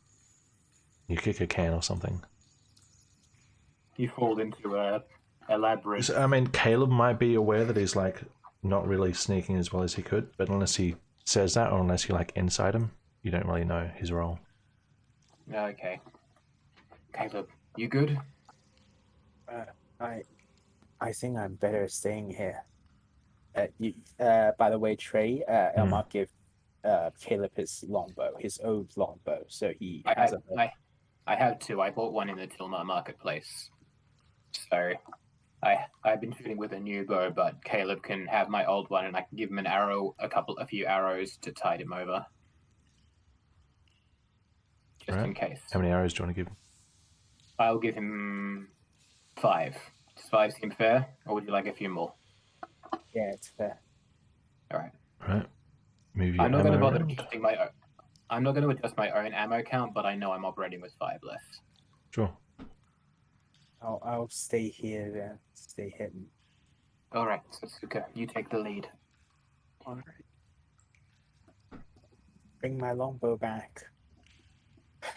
A: You kick a can or something.
C: You fall into a elaborate...
A: So, I mean, Caleb might be aware that he's like not really sneaking as well as he could, but unless he says that or unless you like inside him, you don't really know his role.
C: Okay. Caleb, you good?
F: I think I'm better staying here. By the way, Trey, Elmar give Caleb his longbow, his old longbow, so he has
C: I have two. I bought one in the Tilmar marketplace. So I've been shooting with a new bow, but Caleb can have my old one, and I can give him a few arrows to tide him over, just in case.
A: How many arrows do you want to give him?
C: I'll give him 5. Does 5 seem fair, or would you like a few more?
F: Yeah, it's fair.
C: All right.
A: Right. Move your
C: I'm not going to
A: ammo
C: bother
A: around.
C: adjusting my own. I'm not going to adjust my own ammo count, but I know I'm operating with 5 less.
A: Sure.
F: I'll stay here then. Stay hidden.
C: All right, Satsuka, you take the lead.
E: All right.
F: Bring my longbow back.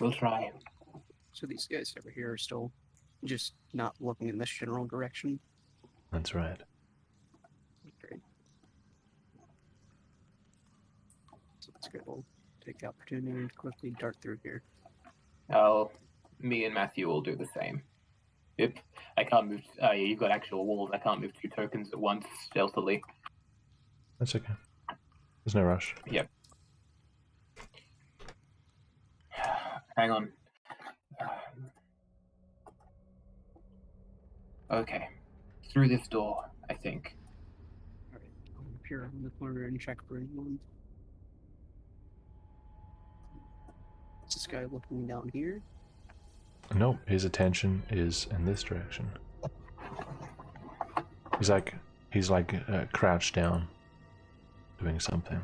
C: We'll try.
E: So these guys over here are still just not looking in this general direction.
A: That's right.
E: Great. So that's good. We'll take the opportunity and quickly dart through here.
C: Me and Matthew will do the same. Yep. I can't move. Yeah, you've got actual walls. I can't move 2 tokens at once stealthily.
A: That's okay. There's no rush.
C: Yep. Hang on. Okay. Through this door, I think.
E: All right. I'll appear on the corner and check for anyone. Is this guy looking down here?
A: Nope, his attention is in this direction. He's like crouched down, doing something.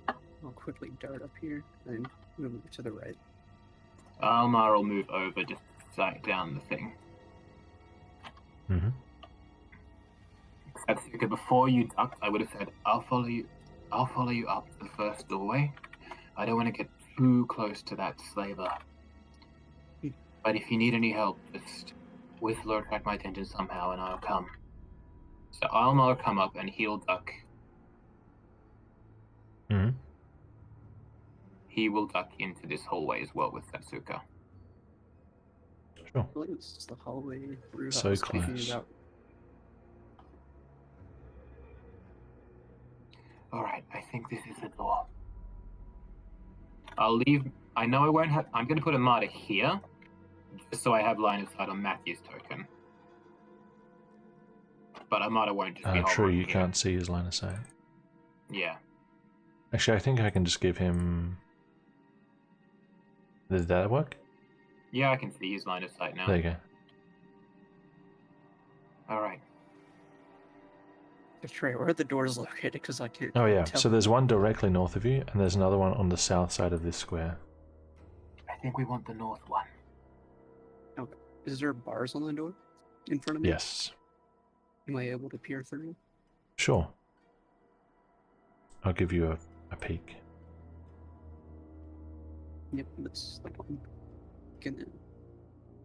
E: I'll quickly dart up here and move to the right.
C: Almar will move over just to sight down the thing.
A: Mm-hmm.
C: Satsuka, before you ducked, I would have said, I'll follow you up to the first doorway. I don't want to get too close to that slaver. But if you need any help, just whistle or attract my attention somehow and I'll come. So Almar will come up and he'll duck.
A: Mm-hmm.
C: He will duck into this hallway as well with Satsuka.
A: Sure.
E: I believe this is the hallway Ruha
A: So
E: was speaking
A: close.
E: about.
C: Alright, I think this is the door. I know I won't have, I'm going to put a martyr here, just so I have line of sight on Matthew's token. But a martyr won't just be
A: True,
C: hovering
A: you
C: here.
A: can't see his line of sight.
C: Yeah.
A: Actually, I think I can just give him... Did that work?
C: Yeah, I can see his line of sight now.
A: There you go.
C: Alright.
E: Trey, where are the doors located? Because I can't.
A: Oh yeah,
E: tell.
A: so there's one directly north of you, and there's another one on the south side of this square.
C: I think we want the north one.
E: Is there bars on the door in front of me?
A: Yes.
E: Am I able to peer through?
A: Sure. I'll give you a peek.
E: Yep, that's the one. Gonna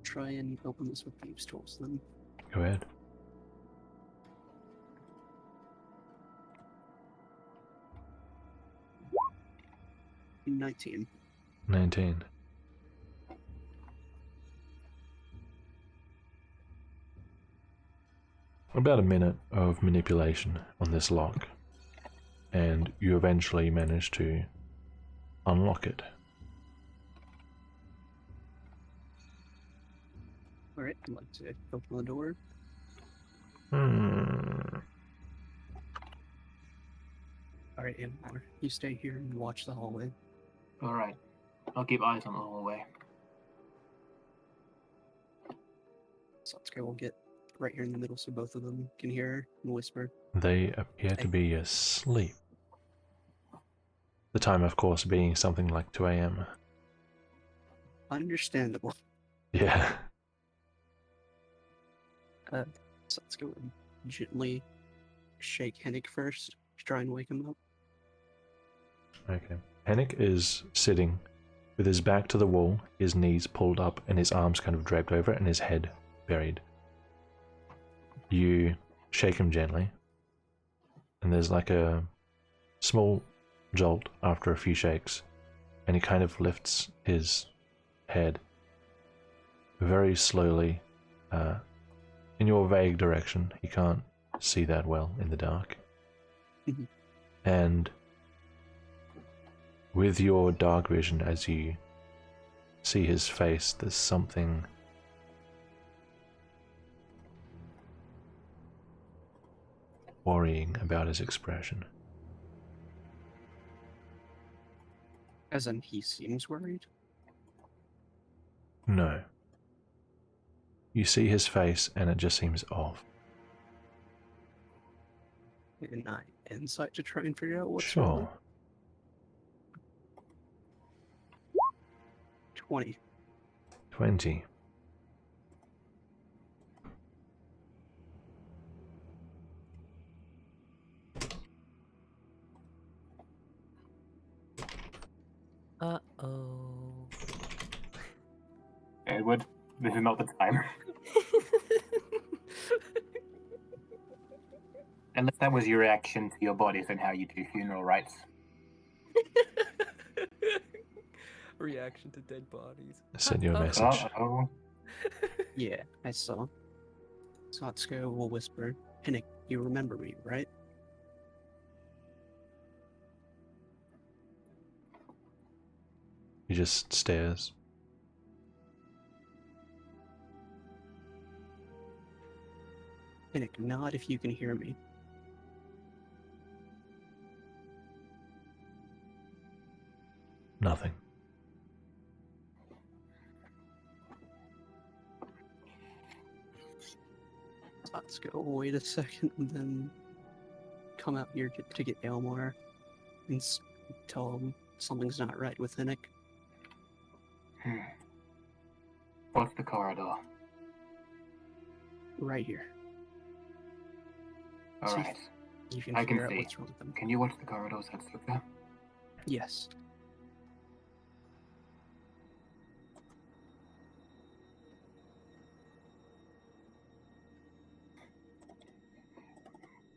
E: try and open this with thieves' tools then.
A: Go ahead.
E: In 19.
A: 19. About a minute of manipulation on this lock, and you eventually manage to unlock it.
E: Alright, I'd like to open the door. Alright, Amor, you stay here and watch the hallway.
C: Alright. I'll keep eyes on the hallway.
E: So let's go, we'll get right here in the middle so both of them can hear her and whisper.
A: They appear to be asleep. The time, of course, being something like 2 a.m.
E: Understandable.
A: Yeah.
E: So let's go and gently shake Hennig first to try and wake him up.
A: Okay. Hennig is sitting with his back to the wall, his knees pulled up, and his arms kind of draped over it, and his head buried. You shake him gently, and there's like a small jolt after a few shakes, and he kind of lifts his head very slowly in your vague direction. He can't see that well in the dark.
E: Mhm.
A: And with your dark vision, as you see his face, there's something worrying about his expression.
E: As in, he seems worried.
A: No. You see his face and it just seems off.
E: And I insight to try and figure out what's
A: Sure.
E: wrong. 20.
A: 20.
D: Uh-oh.
C: Edward, this is not the time. Unless that was your reaction to your bodies and how you do funeral rites.
D: Reaction to dead bodies.
A: Send you a message.
C: Uh-oh.
E: Yeah, I saw. Satsuko will whisper, Hennig, you remember me, right?
A: He just stares.
E: Hennig, nod if you can hear me.
A: Nothing.
E: Satsuko will wait a second and then come out here to get Elmar and tell him something's not right with Hennig.
C: What's the corridor?
E: Right here. See if
C: Alright.
E: You can
C: I can
E: figure out
C: see.
E: what's wrong with them.
C: Can you watch the corridors, Satsuka?
E: Yes.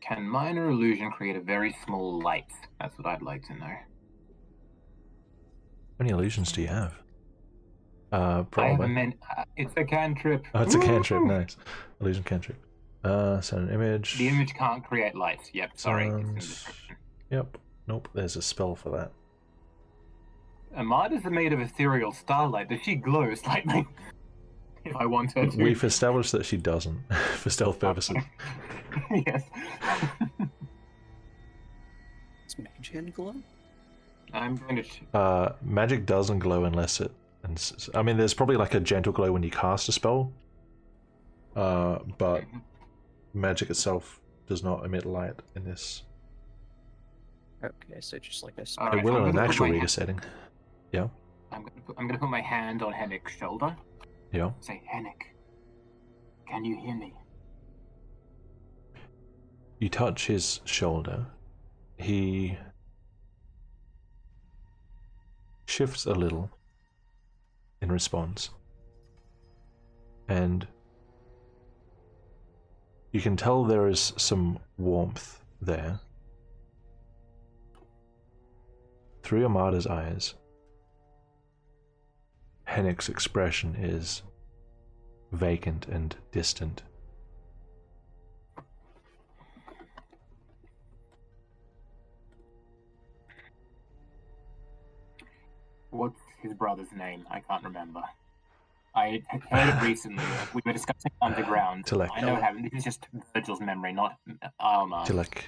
C: Can minor illusion create a very small light? That's what I'd like to know.
A: How many illusions do you have?
C: I have
A: Probably.
C: it's a cantrip.
A: Oh, it's a cantrip,
C: Woo!
A: nice. Illusion cantrip. Send an image.
C: The image can't create light. Yep, sorry. It's in the
A: Sounds-
C: description.
A: Yep. Nope, there's a spell for that.
C: Armadas are made of ethereal starlight. Does she glow slightly? If I want her to.
A: We've established that she doesn't, for stealth purposes.
C: Yes.
E: Does Mage Hand glow?
C: I'm going to.
A: Magic doesn't glow unless it... I mean, there's probably like a gentle glow when you cast a spell. But magic itself does not emit light in this.
E: Okay, so just like a
C: All
E: spell.
A: It
C: right,
A: will
C: I'm
A: in an
C: gonna put
A: actual
C: my
A: Riiga
C: hand-
A: setting. Yeah,
C: I'm gonna put my hand on Hennik's shoulder.
A: yeah.
C: Say, Hennik, can you hear me?
A: You touch his shoulder. He shifts a little in response. And you can tell there is some warmth there. Through Amada's eyes, Hennik's expression is vacant and distant.
C: What's his brother's name? I can't remember. I heard it recently. We were discussing underground.
A: Tilek.
C: I know I haven't. This is just Virgil's memory, not Almar's.
A: Tilek.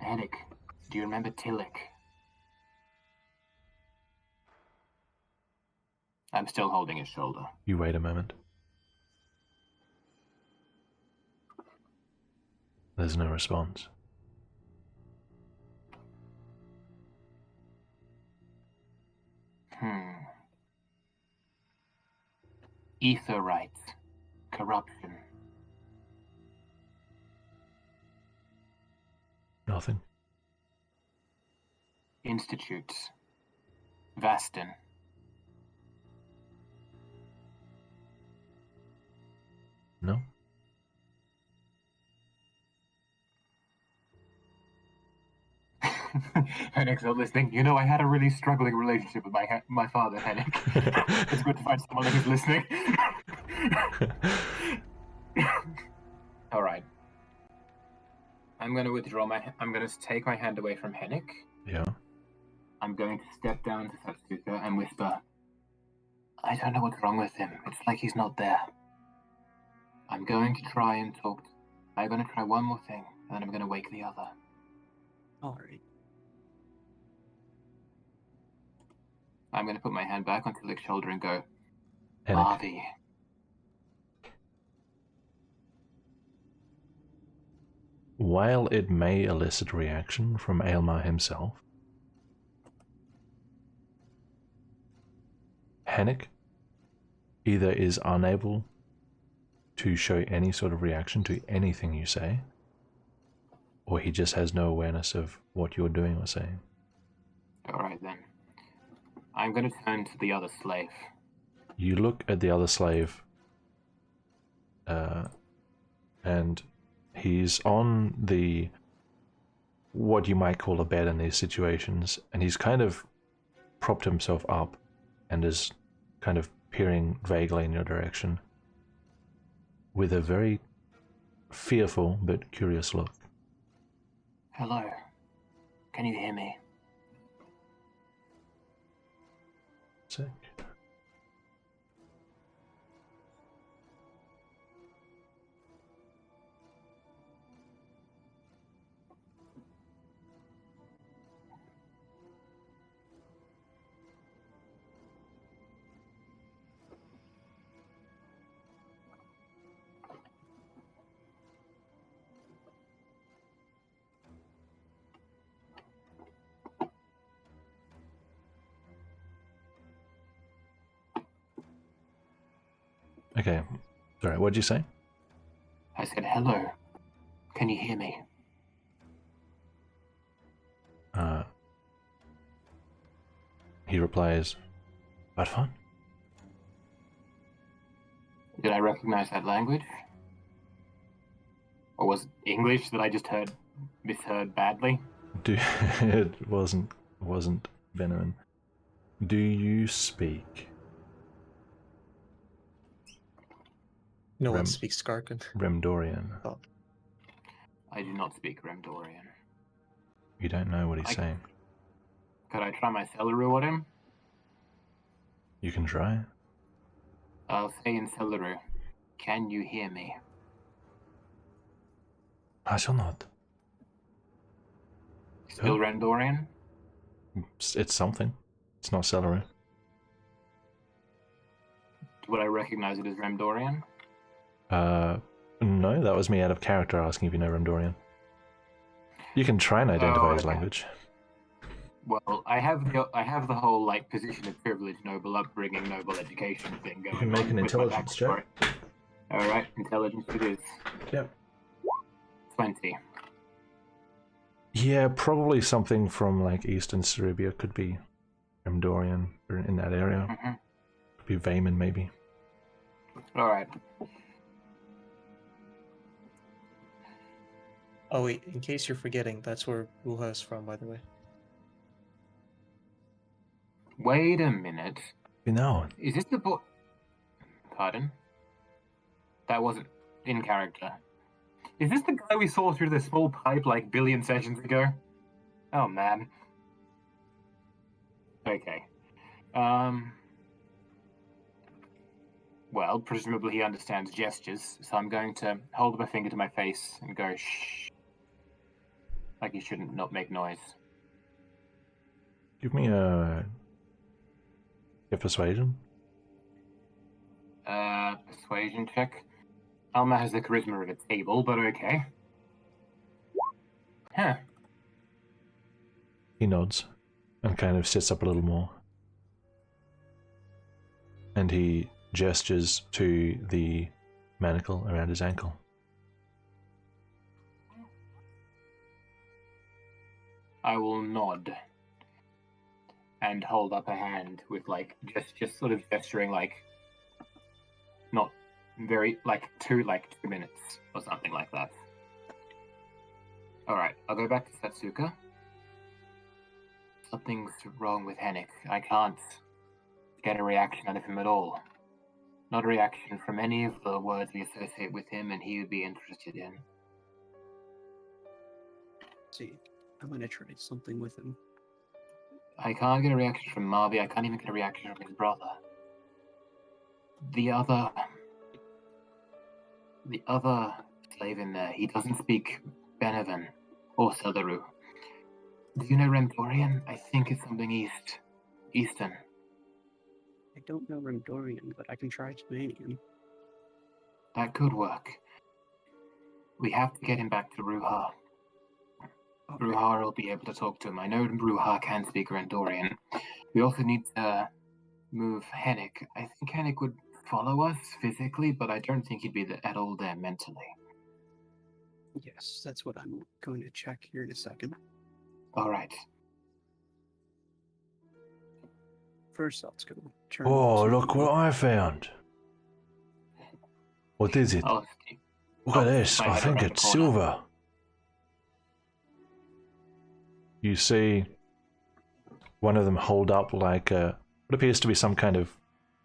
C: Hennik, do you remember Tilek? I'm still holding his shoulder.
A: You wait a moment. There's no response.
C: Aetherites. Corruption.
A: Nothing.
C: Institutes. Vastin.
A: No?
C: Hennik's not listening. You know, I had a really struggling relationship with my father, Hennik. It's good to find someone who's listening. All right. I'm going to withdraw I'm going to take my hand away from Hennik.
A: Yeah.
C: I'm going to step down to Satsuka and whisper, I don't know what's wrong with him. It's like he's not there. I'm going to try and talk. I'm going to try one more thing, and then I'm going to wake the other.
E: Alright.
C: I'm going to put my hand back on Tilik's shoulder and go,
A: Hennik.
C: Marty.
A: While it may elicit reaction from Aelmar himself, Hennik either is unable to show any sort of reaction to anything you say, or he just has no awareness of what you're doing or saying.
C: Alright then. I'm going to turn to the other slave.
A: You look at the other slave, and he's on what you might call a bed in these situations, and he's kind of propped himself up and is kind of peering vaguely in your direction with a very fearful but curious look.
C: Hello. Can you hear me?
A: Sick. Okay. Sorry, what'd you say?
C: I said, hello. Can you hear me?
A: He replies, "But fun."
C: Did I recognize that language? Or was it English that I just misheard badly?
A: It wasn't Venom. Do you speak
B: No one
A: Rem-
B: speaks Skarkan.
A: Remdorian?
C: I do not speak Remdorian.
A: You don't know what he's saying.
C: Could I try my Celeru on him?
A: You can try.
C: I'll say in Celeru, can you hear me?
A: I shall not.
C: Still
A: Oh.
C: Remdorian?
A: It's something. It's not celery.
C: Would I recognize it as Remdorian?
A: No, that was me out of character asking if you know Remdorian. You can try and identify his
C: okay.
A: language.
C: Well, I have the whole like position of privilege, noble upbringing, noble education thing going
A: You can make
C: on
A: an
C: with my
A: intelligence check.
C: backstory. All right, intelligence it is.
A: Yep.
C: 20.
A: Yeah, probably something from like Eastern Cerebia could be Remdorian or in that area.
C: Mm-hmm.
A: Could be Vayman maybe.
C: All right.
B: Oh wait, in case you're forgetting, that's where Ruha is from, by the way.
C: Wait a minute.
A: You know.
C: Is this the boy? Pardon? That wasn't in character. Is this the guy we saw through the small pipe like billion sessions ago? Oh man. Okay. Well, presumably he understands gestures, so I'm going to hold my finger to my face and go shh. Like he shouldn't not make noise.
A: Give me a persuasion.
C: Persuasion check. Alma has the charisma of a table, but okay. Huh.
A: He nods and kind of sits up a little more. And he gestures to the manacle around his ankle.
C: I will nod and hold up a hand with like just sort of gesturing like not very like 2 minutes or something like that. All right, I'll go back to Satsuka. Something's wrong with Henrik. I can't get a reaction out of him at all. Not a reaction from any of the words we associate with him and he would be interested in.
E: See, I'm gonna try something with him.
C: I can't get a reaction from Marby. I can't even get a reaction from his brother. The other slave in there, he doesn't speak Benevan or Southaru. Do you know Remdorian? I think it's something Eastern.
E: I don't know Remdorian, but I can try Tamanian.
C: That could work. We have to get him back to Ruha.
E: Okay.
C: Ruha will be able to talk to him. I know Ruha can speak Remdorian. We also need to move Henrik. I think Henrik would follow us physically, but I don't think he'd be at all there mentally.
E: Yes, that's what I'm going to check here in a second.
C: All right.
E: First, let's go turn.
A: Oh,
E: to-
A: look what I found. What is it?
C: Oh,
A: Look at this.
C: my
A: I
C: head
A: think
C: around the
A: it's
C: corner.
A: silver. You see one of them hold up like what appears to be some kind of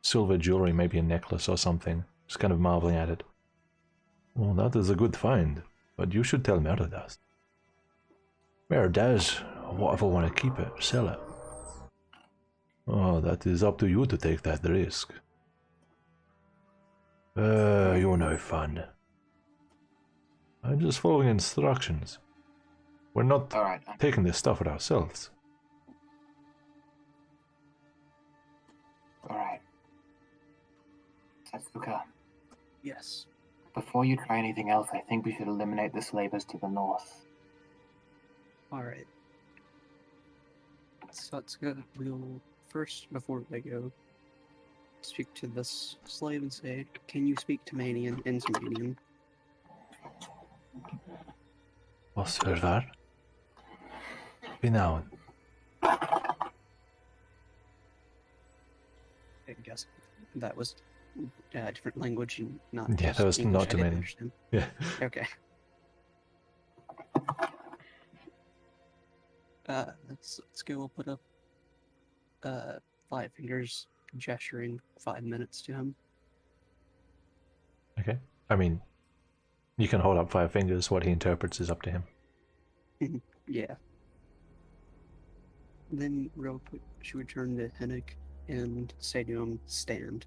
A: silver jewelry, maybe a necklace or something. Just kind of marveling at it. Well, that is a good find, but you should tell Meridas. Meridas, whatever want to keep it, sell it. Oh, that is up to you to take that risk. You're no fun. I'm just following instructions. We're not
C: All right.
A: taking this stuff for ourselves.
C: All right. Satsuka,
E: Yes.
C: before you try anything else, I think we should eliminate the slavers to the north.
E: All right. So let's go. We'll first, before they go, speak to this slave and say, "Can you speak Tamanian and Tamanian?"
A: What's for that? Be now.
E: I guess that was a different language and not.
A: Yeah,
E: just
A: that was
E: English.
A: not
E: I didn't
A: Tamanian.
E: understand.
A: Yeah.
E: Okay. Let's go. We'll put up 5 fingers gesturing 5 minutes to him.
A: Okay. I mean, you can hold up 5 fingers. What he interprets is up to him.
E: Yeah. Then, real quick, she would turn to Henrik and say to him, "Stand."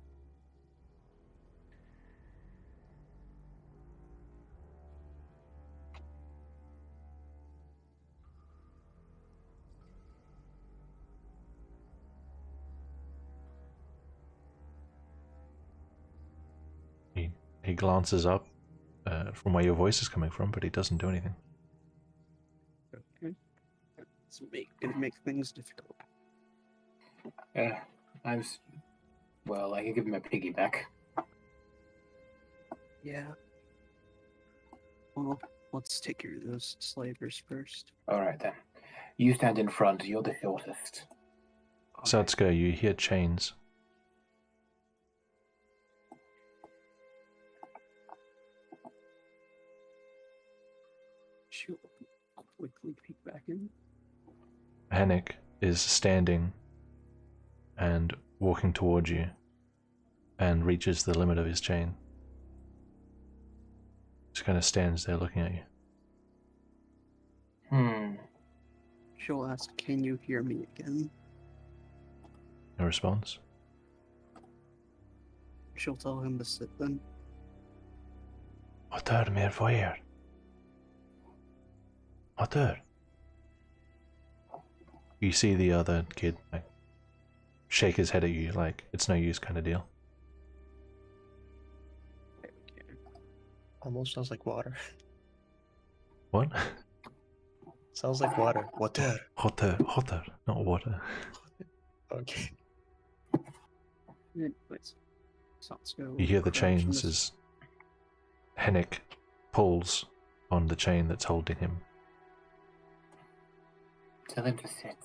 A: He glances up from where your voice is coming from, but he doesn't do anything.
E: Okay. It's gonna make things difficult.
C: Well, I can give him a piggyback.
E: Yeah. Well, let's take care of those slavers first.
C: All right then. You stand in front. You're the shortest.
A: Satsuko, you hear chains.
E: She'll quickly peek back in.
A: Hennick is standing and walking towards you and reaches the limit of his chain. Just kind of stands there looking at you.
E: She'll ask, "Can you hear me again?"
A: No response.
E: She'll tell him to sit then.
A: Otur mer foyer. Otur. You see the other kid like shake his head at you like it's no use kind of deal.
B: Almost sounds like water.
A: What?
B: Sounds like water. Water.
A: Hotter, not water.
B: Okay.
E: Anyways, Satsuko
A: You hear the
E: crouch in
A: chains as Hennick pulls on the chain that's holding him.
C: Tell him to sit.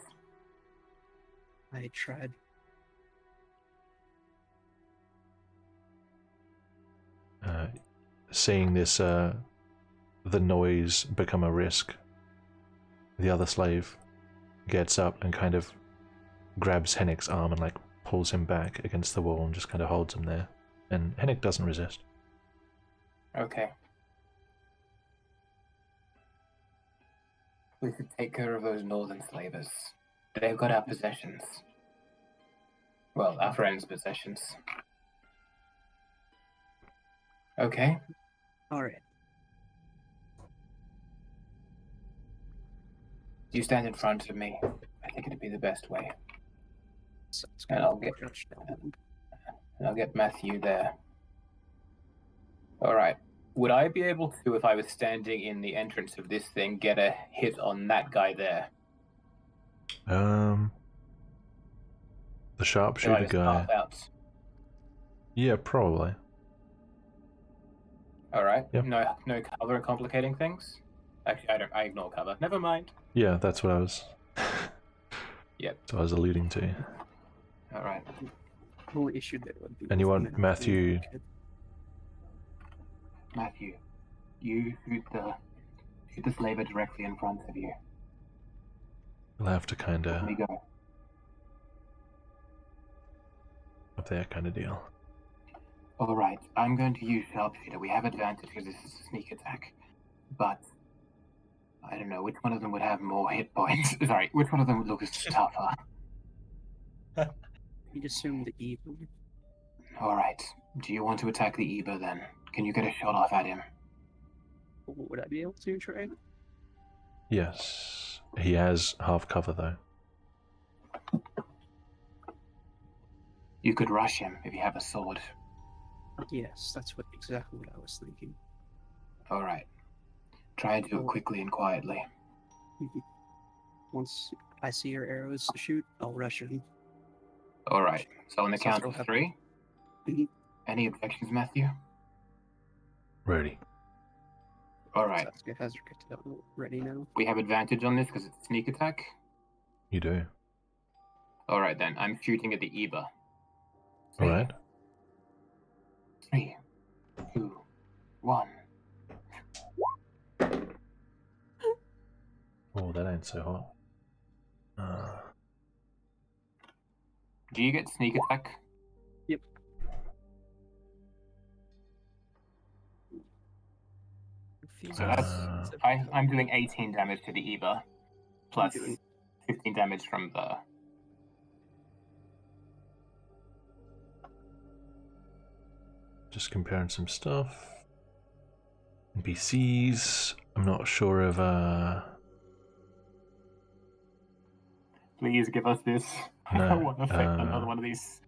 E: I tried.
A: Seeing this, the noise become a risk, the other slave gets up and kind of grabs Hennick's arm and like pulls him back against the wall and just kind of holds him there. And Hennick doesn't resist.
C: Okay. We should take care of those northern slavers. They've got our possessions. Well, our friends' possessions. Okay.
E: All right.
C: You stand in front of me. I think it'd be the best way.
E: Satsuko
C: And I'll get-
E: crouched down.
C: And I'll get Matthew there. Alright. Would I be able to, if I was standing in the entrance of this thing, get a hit on that guy there?
A: The sharpshooter
C: just
A: guy.
C: pass out.
A: Yeah, probably.
C: Alright.
A: Yep.
C: No cover complicating things? Actually, I ignore cover. Never mind.
A: Yeah, that's what I was.
C: Yep.
A: That's what I was alluding to.
C: Alright.
E: The only issue there would be.
A: And you
E: with
A: want Matthew-
E: kid.
C: Matthew, you shoot the slaver directly in front of you.
A: We'll have to kind
C: Let
A: of
C: me go.
A: up there kind of deal.
C: Alright, I'm going to use sharpshooter. We have advantage because this is a sneak attack. But I don't know which one of them would have more hit points. Sorry, which one of them would look tougher?
E: You'd assume the evil.
C: Alright, do you want to attack the Eba then? Can you get a shot off at him?
E: Would I be able to try?
A: Yes. He has half cover though.
C: You could rush him if you have a sword.
E: Yes, that's exactly what I was thinking.
C: Alright. Try and do it quickly and quietly.
E: Once I see your arrows shoot, I'll rush him.
C: Alright, so on the
E: So
C: count
E: throw
C: of
E: have-
C: 3.
E: Mhm.
C: Any objections, Matthew?
A: Ready.
C: Alright,
E: Satsuko has her katana ready now.
C: we have advantage on this because it's a sneak attack.
A: You do.
C: Alright then, I'm shooting at the Eba.
A: Alright.
C: 3, 2, 1.
A: Oh, that ain't so hot.
C: Do you get sneak attack? So that's I'm doing 18 damage to the Eba, plus
E: doing-
C: 15 damage from the.
A: Just comparing some stuff. NPCs. I'm not sure of
C: Please give us this. I
A: No,
C: don't want to fight another one of these.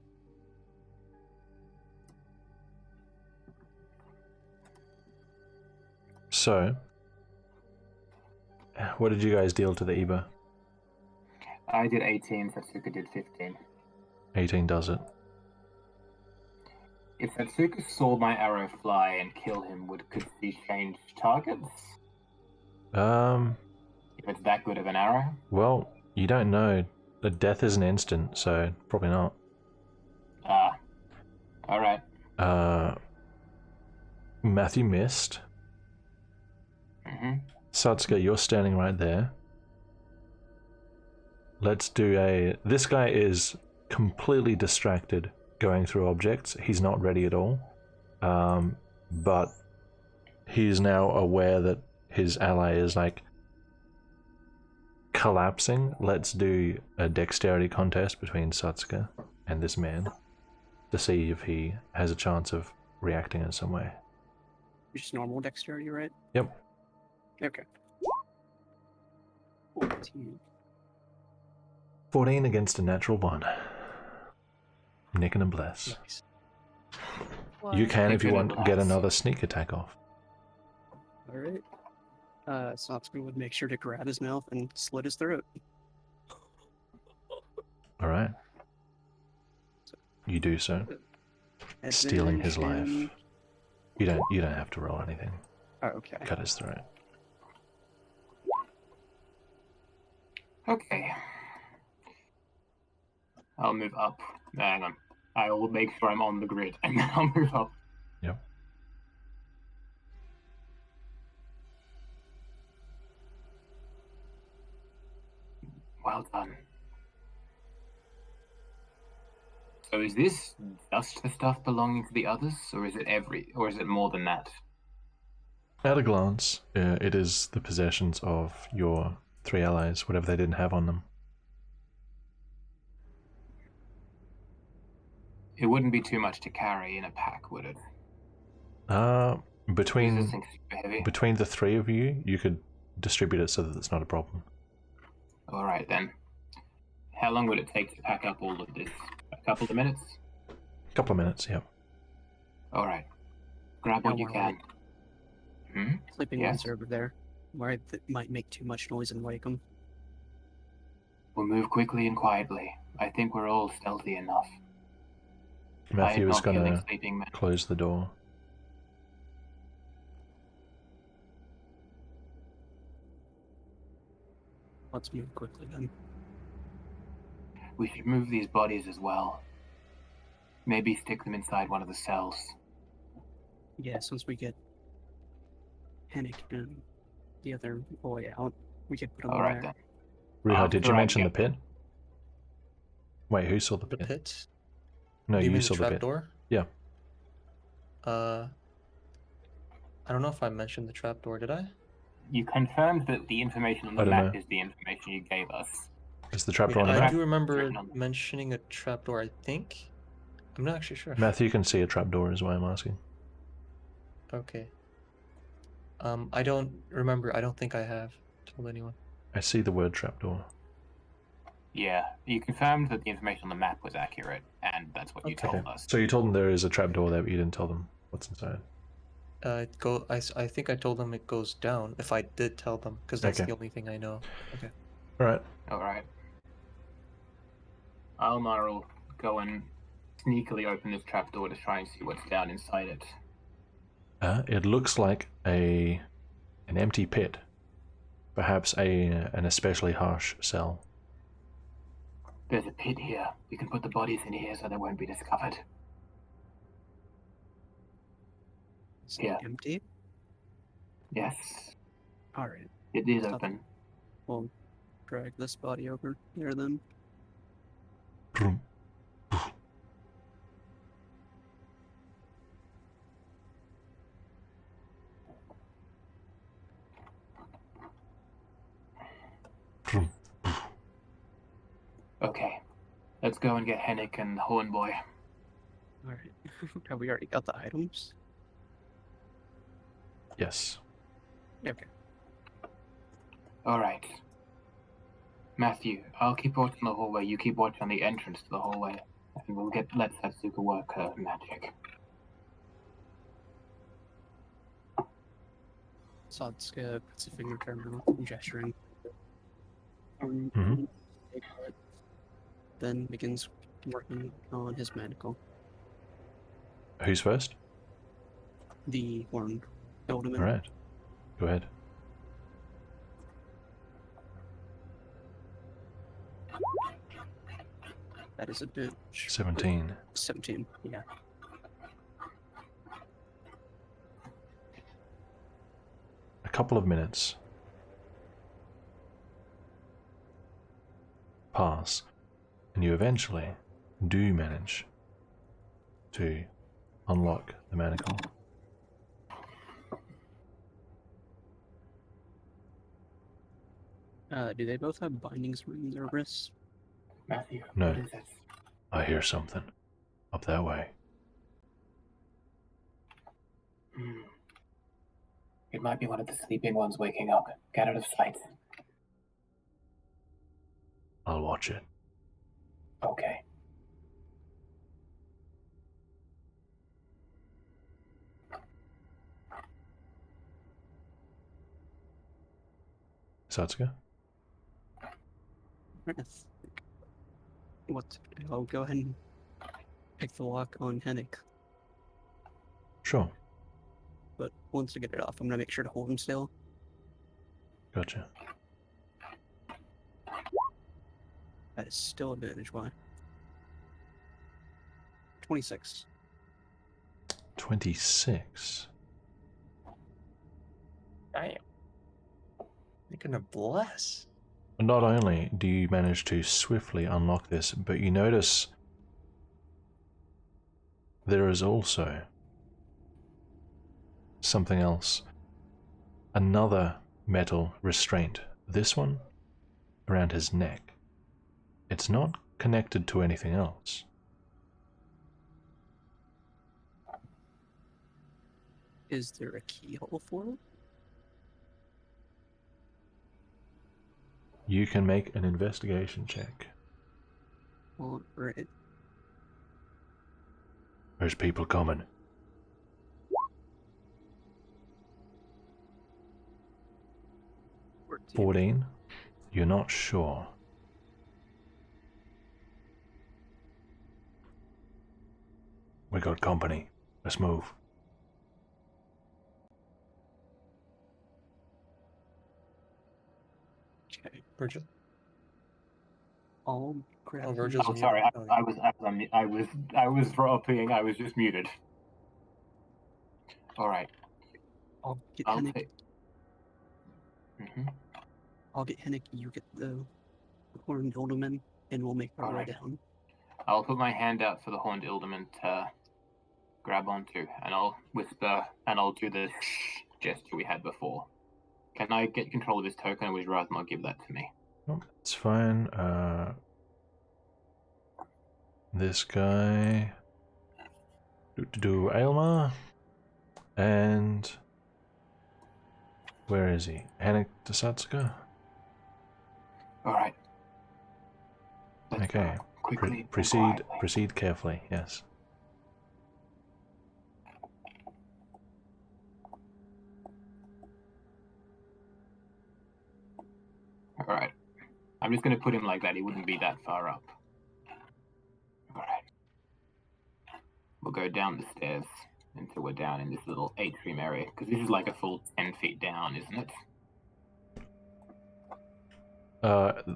A: So, what did you guys deal to the Eba?
C: I did 18, Satsuka did 15.
A: 18 does it.
C: If Satsuka saw my arrow fly and kill him, could he change targets? If it's that good of an arrow?
A: Well, you don't know. The death is an instant, so probably not.
C: Ah. Alright.
A: Matthew missed.
C: Mm-hmm.
A: Satsuka, you're standing right there. Let's do a... This guy is completely distracted going through objects. He's not ready at all. But he's now aware that his ally is, like, collapsing. Let's do a dexterity contest between Satsuka and this man to see if he has a chance of reacting in some way.
E: Just normal dexterity, right?
A: Yep.
E: Okay. 14.
A: 14 against a natural 1. Nick and bless.
B: Nice.
A: You can, if you
C: Nick
A: want,
C: and
A: get
C: bless.
A: another sneak attack off.
E: All right. Satsuka would make sure to grab his mouth and slit his throat.
A: Alright. You do so. Stealing his life.
E: Advantage
A: You don't have to roll anything.
E: Oh, okay.
A: Cut his throat.
C: Okay. I'll move up. Hang on. I will make sure I'm on the grid, and then I'll move up.
A: Yep.
C: Well done. So is this just the stuff belonging to the others, or is it more than that?
A: At a glance, it is the possessions of your 3 allies, whatever they didn't have on them.
C: It wouldn't be too much to carry in a pack, would it? Is this
A: Between
C: thing super heavy?
A: between the 3 of you, you could distribute it so that it's not a problem.
C: All right then. How long would it take to pack up all of this? A couple of minutes?
A: A couple of minutes, yep.
C: All right. Grab what
E: Don't
C: you
E: worry.
C: can. Hmm?
E: Sleeping
C: Yes.
E: ones are over there. Worried that might make too much noise and wake them.
C: We'll move quickly and quietly. I think we're all stealthy enough.
A: Matthew
C: I am
A: is
C: not
A: going
C: killing
A: to
C: sleeping men.
A: close the door.
E: Let's move quickly then.
C: We should move these bodies as well. Maybe stick them inside one of the cells.
E: Yes, once we get Hennick and the other boy out, we could put them
C: All
E: in
C: right
E: there.
C: then.
A: Riiga, did you
C: After I
A: mention the
C: get-
A: pit? Wait, who saw the
B: The
A: pit?
B: pit?
A: No,
B: Do
A: you
B: mean
A: saw
B: the
A: the
B: trap
A: pit.
B: door?
A: Yeah.
B: I don't know if I mentioned the trapdoor, did I?
C: You confirmed that the information on
A: I
C: the
A: don't
C: map
A: know.
C: is the information you gave us.
A: Is the trapdoor on the
B: I
A: map?
B: do remember
C: Written on the-
B: mentioning a trapdoor, I think. I'm not actually sure.
A: Matthew can see a trapdoor is why I'm asking.
B: Okay. I don't remember. I don't think I have told anyone.
A: I see the word trapdoor.
C: Yeah, you confirmed that the information on the map was accurate, and that's what you
B: Okay.
C: told us.
A: So you told them there is a trapdoor there, but you didn't tell them what's inside.
B: I think I told them it goes down. If I did tell them, because that's
A: Okay.
B: the only thing I know. Okay.
A: Alright.
C: All right. Almar will go and sneakily open this trapdoor to try and see what's down inside it.
A: It looks like an empty pit. Perhaps an especially harsh cell.
C: There's a pit here. We can put the bodies in here so they won't be discovered.
E: Is
C: Yeah.
E: it empty?
C: Yes,
E: Alright,
C: it is
E: Stop.
C: open.
E: we'll drag this body over there then.
A: Vroom. Vroom.
C: Okay, let's go and get Hennick and Hornboy.
E: Alright. Have we already got the items?
A: Yes.
E: Okay.
C: All right. Matthew, I'll keep watch on the hallway. You keep watch on the entrance to the hallway, and we'll let Satsuka work her magic.
E: Satsuka puts a finger to her mouth and gesturing.
A: Mhm.
E: Then begins working on his medical.
A: Who's first?
E: The horned Elderman.
A: All right. Go ahead.
E: That is a bitch.
A: 17.
E: 17, yeah.
A: A couple of minutes pass, and you eventually do manage to unlock the manacle.
E: Do they both have bindings around their wrists?
C: Matthew,
A: No.
C: what is this?
A: I hear something up that way.
C: It might be one of the sleeping ones waking up. Get out of sight.
A: I'll watch it.
C: Okay.
A: Satsuka?
E: Yes. What? I'll go ahead and pick the lock on Hennick.
A: Sure.
E: But once I get it off, I'm gonna make sure to hold him still.
A: Gotcha.
E: That is still advantage. Why? 26.
A: 26.
B: Damn. You're gonna bless.
A: Not only do you manage to swiftly unlock this, but you notice there is also something else. Another metal restraint. This one around his neck. It's not connected to anything else.
E: Is there a keyhole for it?
A: You can make an investigation check.
E: Alright.
A: There's people coming. 14. You're not sure. We got company. Let's move.
E: Okay.
B: Virgil.
E: I'll grab.
B: Oh, Virgil's
C: Oh,
B: on
C: sorry.
B: mute.
C: I was dropping. I was just muted. All right.
E: I'll get
C: I'll
E: Hennick.
C: take.
E: I'll get Hennick. You get the horned Elderman, and we'll make our way
C: Alright.
E: down.
C: I'll put my hand out for the horned Ilderman to grab onto, and I'll whisper, and I'll do the gesture we had before. Can I get control of this token, or would you rather not give that to me?
A: Oh, it's fine. This guy. Do Aylmer. And where is he? Hennick to Satsuka?
C: All right.
A: Okay.
C: Quickly. and
A: Proceed.
C: quietly.
A: Proceed carefully. Yes.
C: All right. I'm just going to put him like that. He wouldn't be that far up. All right. We'll go down the stairs until we're down in this little atrium area, because this is like a full 10 feet down, isn't it?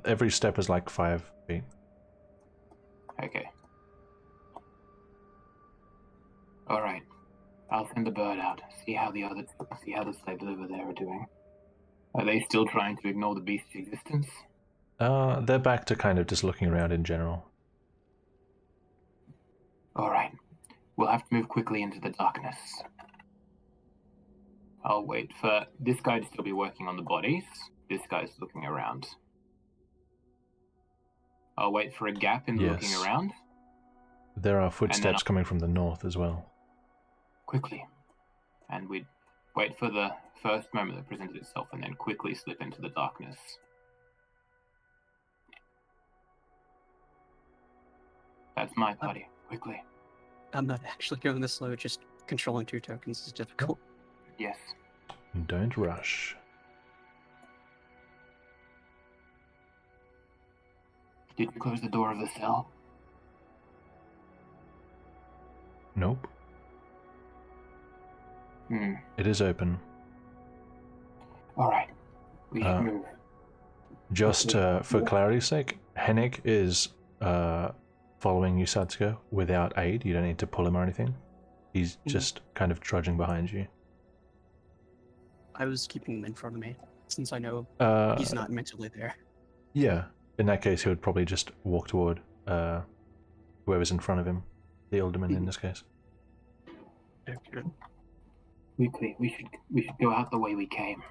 A: Every step is like 5 feet.
C: Okay. All right. I'll send the bird out. See how the slaves over there are doing. Are they still trying to ignore the beast's existence?
A: They're back to kind of just looking around in general.
C: All right. We'll have to move quickly into the darkness. I'll wait for this guy to still be working on the bodies. This guy's looking around. I'll wait for a gap in the looking
A: Yes.
C: around.
A: There are footsteps coming from the north as well.
C: Quickly. And we'd wait for the first moment that presented itself and then quickly slip into the darkness. That's my party. Quickly.
E: I'm not actually going this slow, just controlling 2 tokens is difficult.
C: Yes.
A: Don't rush.
C: Did you close the door of the cell?
A: Nope. It is open.
C: Alright. We should move.
A: Just for clarity's sake, Hennig is following you, Satsuko, without aid. You don't need to pull him or anything. He's just kind of trudging behind you.
E: I was keeping him in front of me, since I know he's not mentally there.
A: Yeah. In that case, he would probably just walk toward whoever's in front of him. The alderman in this case.
C: Quickly, we should go out the way we came.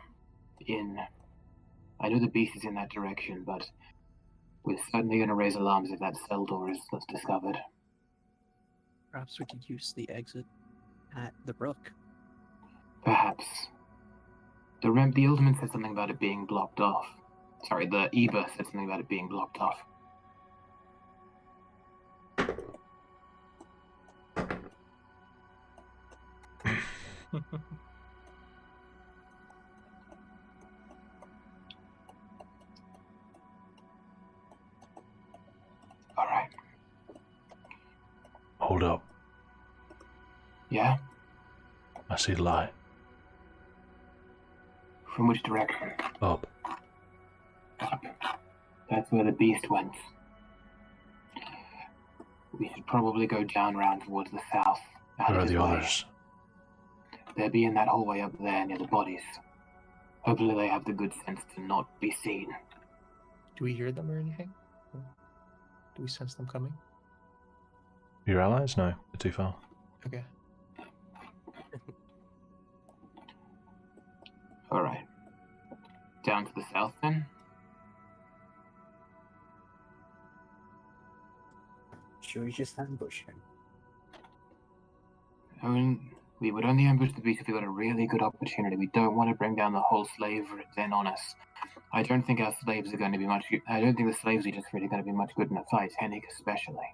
C: I know the beast is in that direction, but we're certainly going to raise alarms if that cell door is discovered.
E: Perhaps we could use the exit at the brook.
C: Perhaps. The alderman said something about it being blocked off. Sorry, the Eba said something about it being blocked off. Alright.
A: Hold up.
C: Yeah?
A: I see light.
C: From which direction?
A: Up.
C: Up. That's where the beast went. We should probably go down round towards the south.
A: Where are the others?
C: They'll be in that hallway up there near the bodies. Hopefully they have the good sense to not be seen.
B: Do we hear them or anything? Do we sense them coming?
A: Your allies? No, they're too far.
B: Okay.
C: Alright. Down to the south then?
F: Should we just ambush him?
C: We would only ambush the beast if we got a really good opportunity. We don't want to bring down the whole slave den on us. I don't think our slaves are going to be much. I don't think the slaves are just really going to be much good in a fight, Hennig especially.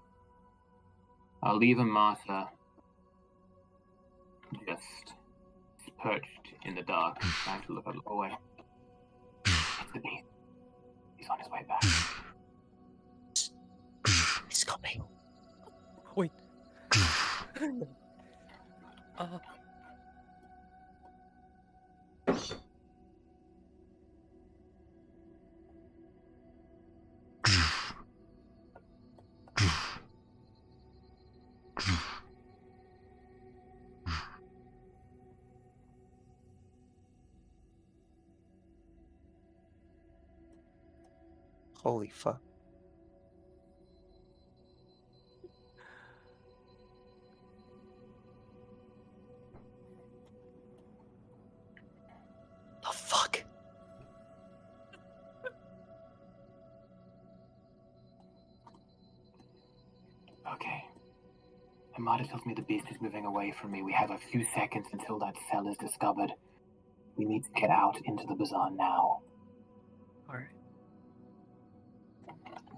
C: I'll leave a martyr just perched in the dark, trying to look away. It's the beast. He's on his way back.
B: He's coming.
D: Wait.
B: Holy fuck. The fuck?
C: Okay. Amada tells me the beast is moving away from me. We have a few seconds until that cell is discovered. We need to get out into the bazaar now.
E: Alright.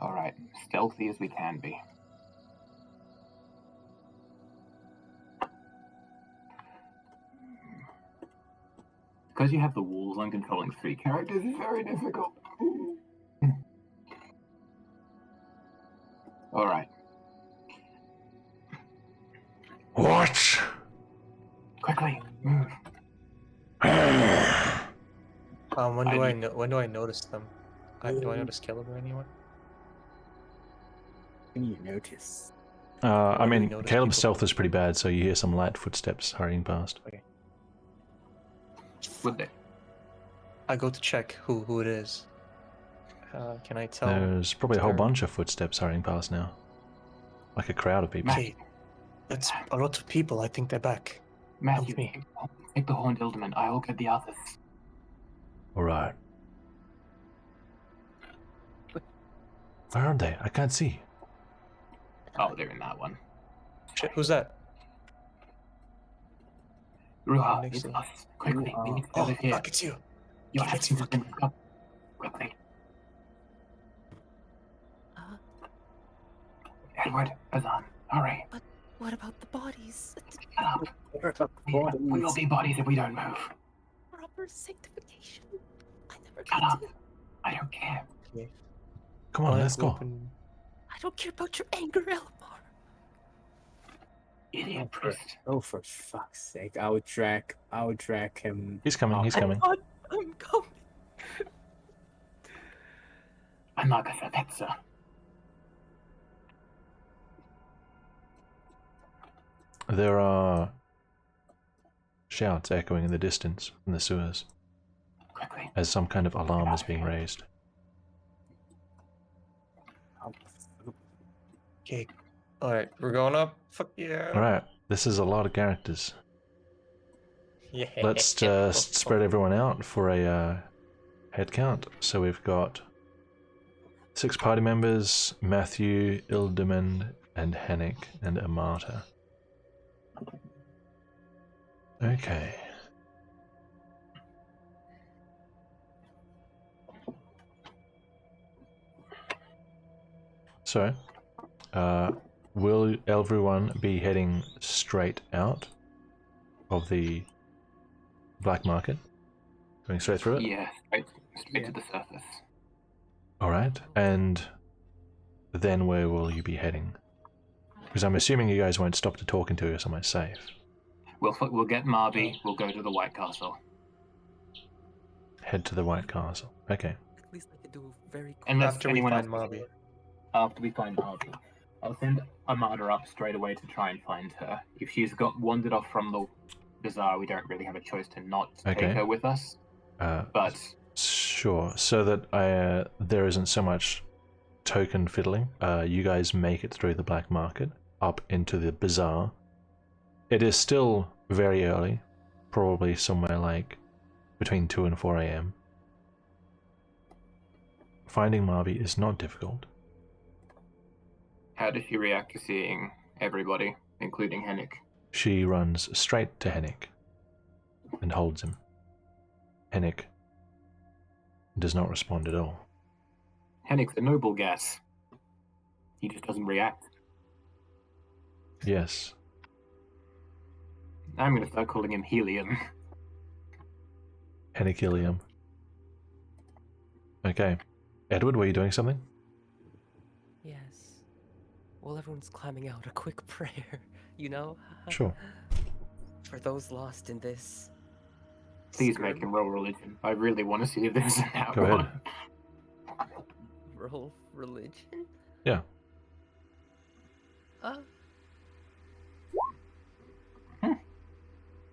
C: Alright, stealthy as we can be. Because you have the walls on controlling 3 characters is very difficult. Alright.
A: What?
C: Quickly, move.
B: When do I notice them? Do I notice Caleb or anyone?
F: Can you notice?
A: I mean,
B: notice
A: Caleb's
B: people.
A: stealth is pretty bad, so you hear some light footsteps hurrying past.
B: Okay.
C: Would they?
B: I go to check who it is. Can I tell?
A: There's probably a whole
B: Sure.
A: bunch of footsteps hurrying past now. Like a crowd of people.
B: Okay, that's a lot of people. I think they're back.
C: Matthew,
B: Help me.
C: take the horned Ilderman. I will get the others.
A: Alright. Where are they? I can't see.
C: Oh, they're in that one.
B: Shit, who's that?
C: Ruha,
B: Next
C: it's
B: to-
C: us. Quickly, we need to get
B: Oh,
C: out of here.
B: fuck, it's you.
C: You
B: Fuck,
C: have
B: it's
C: to
B: you.
C: fucking come. Quickly. Edward, Azan, hurry.
G: What about the bodies?
C: Shut up. We will be bodies if we don't move.
G: Proper for sanctification. I never
C: Shut
G: got
C: up.
G: to.
C: I don't care.
B: Okay.
A: Come on,
B: I'll
A: let's go.
B: open-
G: I don't care about your anger, Elmar.
C: Idiot
F: for,
C: priest.
F: for fuck's sake! I would drag him.
A: He's coming, he's
F: up.
A: coming.
G: I'm coming.
C: I'm not gonna that, sir.
A: There are shouts echoing in the distance from the sewers
C: Quickly.
A: as some kind of alarm is being raised.
B: Okay. Alright, we're going up. Fuck yeah.
A: Alright, this is a lot of characters.
B: Yeah.
A: Let's just spread everyone out for a head count. So we've got 6 party members: Matthew, Ildemund, and Hennick, and Amata. Okay. So, will everyone be heading straight out of the black market? Going straight through it?
C: Yeah, straight to the surface.
A: Alright, and then where will you be heading? Because I'm assuming you guys won't stop to talk until you're somewhere safe.
C: We'll get Marby. We'll go to the White Castle.
A: Head to the White Castle. Okay.
D: At least I could do a very quick.
C: Unless
B: After we
C: anyone
B: find
C: else.
B: Marby.
C: After we find Marby, I'll send Amada up straight away to try and find her. If she's got wandered off from the bazaar, we don't really have a choice to not
A: Okay.
C: take her with us. But
A: Sure. So that there isn't so much token fiddling. You guys make it through the black market up into the bazaar. It is still very early, probably somewhere like between 2 and 4 a.m. Finding Marby is not difficult.
C: how does she react to seeing everybody, including Hennick?
A: She runs straight to Hennick and holds him. Hennick does not respond at all.
C: Hennick's a noble guess. He just doesn't react.
A: Yes.
C: I'm gonna start calling him Helium.
A: Hennickilium. Okay. Edward, were you doing something?
D: Yes. While everyone's climbing out, a quick prayer, you know?
A: Sure.
D: For those lost in this.
C: Please make him roll religion. I really want to see if there's an
A: Go ahead.
C: outcome.
D: Roll religion?
A: Yeah.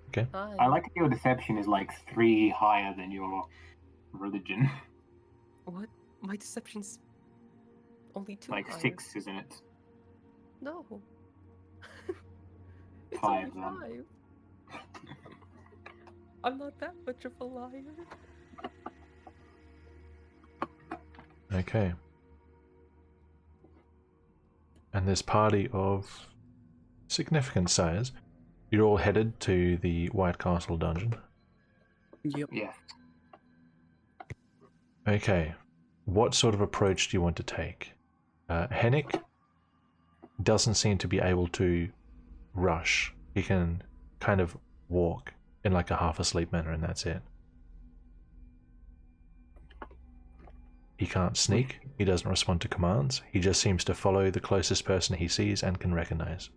A: Okay.
C: I like that your deception is like 3 higher than your religion.
D: What? My deception's only 2
C: Like
D: higher.
C: 6, isn't it?
D: No. It's
C: 5
D: only
C: then.
D: 5. I'm not that much of a liar.
A: Okay. And this party of significant size, you're all headed to the White Castle dungeon.
E: Yep.
C: Yes.
A: Okay. What sort of approach do you want to take? Hennick doesn't seem to be able to rush. He can kind of walk in like a half asleep manner and that's it. He can't sneak. He doesn't respond to commands. He just seems to follow the closest person he sees and can recognize.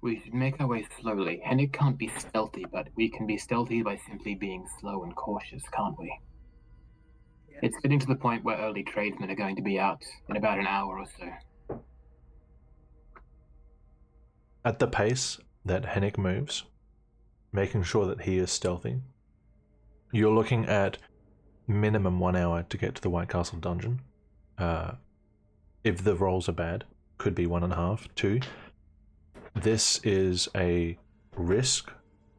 C: We should make our way slowly. Hennick can't be stealthy, but we can be stealthy by simply being slow and cautious, can't we?
E: Yeah.
C: It's getting to the point where early tradesmen are going to be out in about an hour or so.
A: At the pace that Hennick moves, making sure that he is stealthy, you're looking at minimum 1 hour to get to the White Castle dungeon. If the rolls are bad, could be 1.5, 2. This is a risk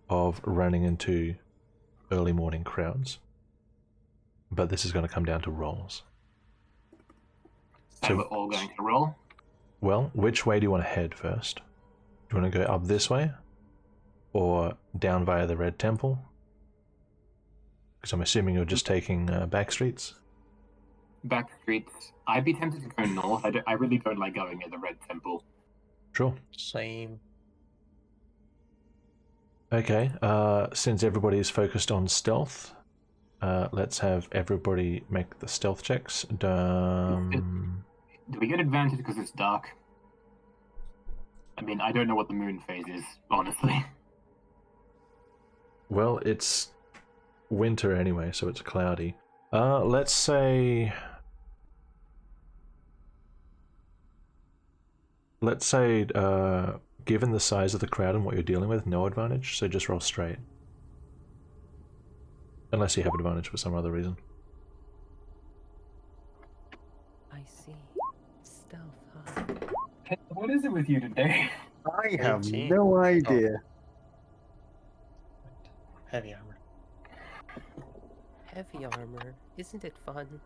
A: of running into early morning crowds, but this is going to come down to rolls.
C: So we're all going to roll.
A: Well, which way do you want to head first? Do you want to go up this way or down via the Red Temple? Because I'm assuming you're just taking back streets.
C: Back streets. I'd be tempted to go north. I really don't like going near the Red Temple.
A: Sure.
B: Same.
A: Okay, since everybody is focused on stealth, let's have everybody make the stealth checks.
C: Do we get advantage because it's dark? I mean, I don't know what the moon phase is, honestly.
A: Well, it's winter anyway, so it's cloudy. Let's say... given the size of the crowd and what you're dealing with, no advantage, so just roll straight. Unless you have advantage for some other reason.
G: I see. Stealth, huh?
C: What is it with you today?
H: I have
B: 18.
H: no idea.
B: Heavy armor.
G: Heavy armor. Isn't it fun?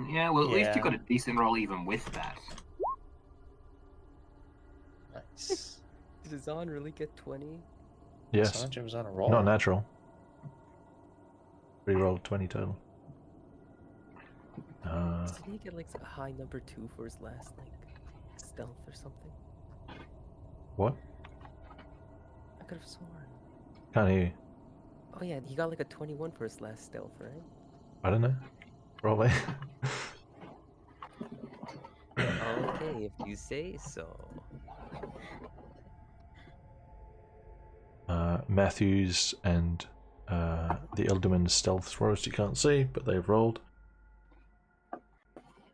C: Yeah, well, at least you
B: Yeah.
C: got a decent roll even with that.
B: Nice.
G: Did Zahn really get 20?
A: Yes.
B: Sanjay was on a roll.
A: Not natural. Rerolled 20 total.
G: Didn't he get like a high number 2 for his last like stealth or something?
A: What?
G: I could have sworn.
A: Can't hear you.
G: Oh yeah, he got like a 21 for his last stealth, right?
A: I don't know. Probably.
G: Okay, if you say so.
A: Matthews and the Elderman's stealth throws you can't see, but they've rolled.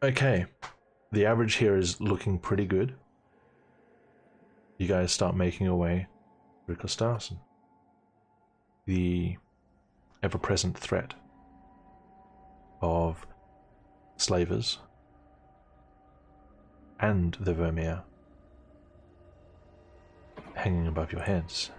A: Okay, the average here is looking pretty good. You guys start making your way through Costassen. The ever-present threat of slavers and the Vermeer hanging above your heads.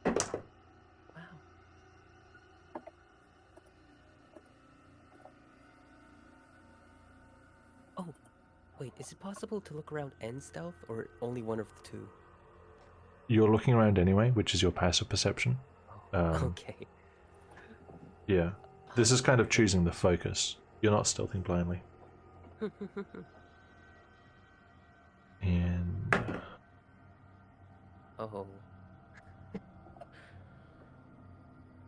G: Wow. Oh, wait, is it possible to look around and stealth, or only one of the two?
A: You're looking around anyway, which is your passive perception.
G: Okay.
A: Yeah. This is kind of choosing the focus. You're not stealthing blindly. And...
G: Oh.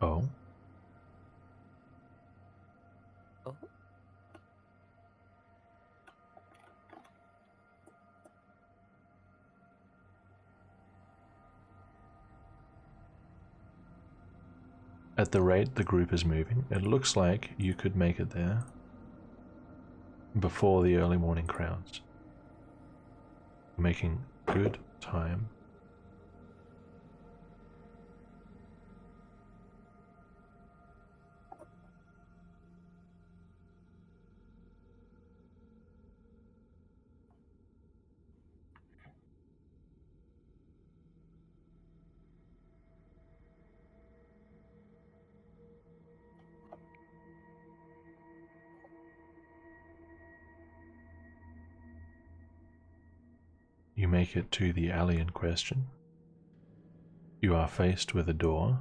A: oh.
G: Oh.
A: At the rate the group is moving, it looks like you could make it there before the early morning crowds. Making good time. You make it to the alley in question. You are faced with a door.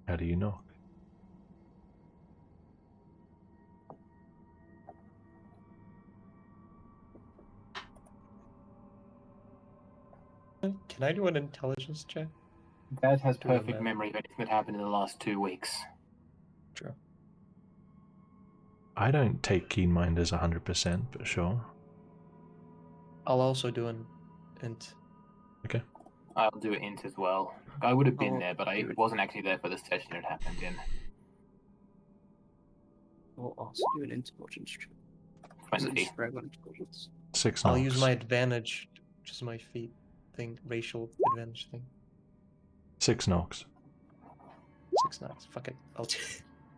A: How do you knock?
B: Can I do an intelligence check?
C: That has
B: Do you
C: perfect
B: remember?
C: memory of anything that happened in the last 2 weeks.
B: True.
A: I don't take keen mind as 100%, but sure.
B: I'll also do an int.
A: Okay.
C: I'll do it int as well. I would have been
E: I'll
C: there, but I
E: do it.
C: wasn't actually there for the session it happened in.
E: We'll also do an intelligence check. Is it
C: 20.
E: just regular intelligence?
A: 6
B: I'll
A: knocks.
B: use my advantage, which is my feet thing, racial advantage thing.
A: 6 knocks.
B: 6 knocks. Fuck it.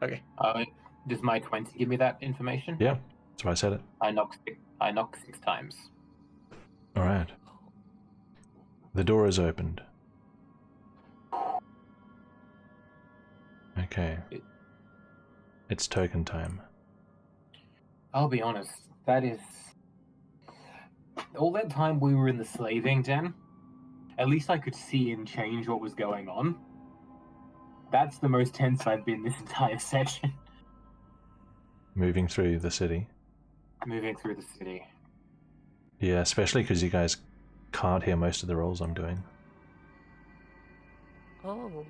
B: Okay.
C: Does my 20 give me that information?
A: Yeah, that's why I said it.
C: I knocked 6 times.
A: Alright. The door is opened. Okay. Okay. It's token time.
C: I'll be honest, that is... All that time we were in the slaving den, at least I could see and change what was going on. That's the most tense I've been this entire session.
A: Moving through the city.
C: Moving through the city.
A: Yeah, especially because you guys can't hear most of the rolls I'm doing.
G: Oh,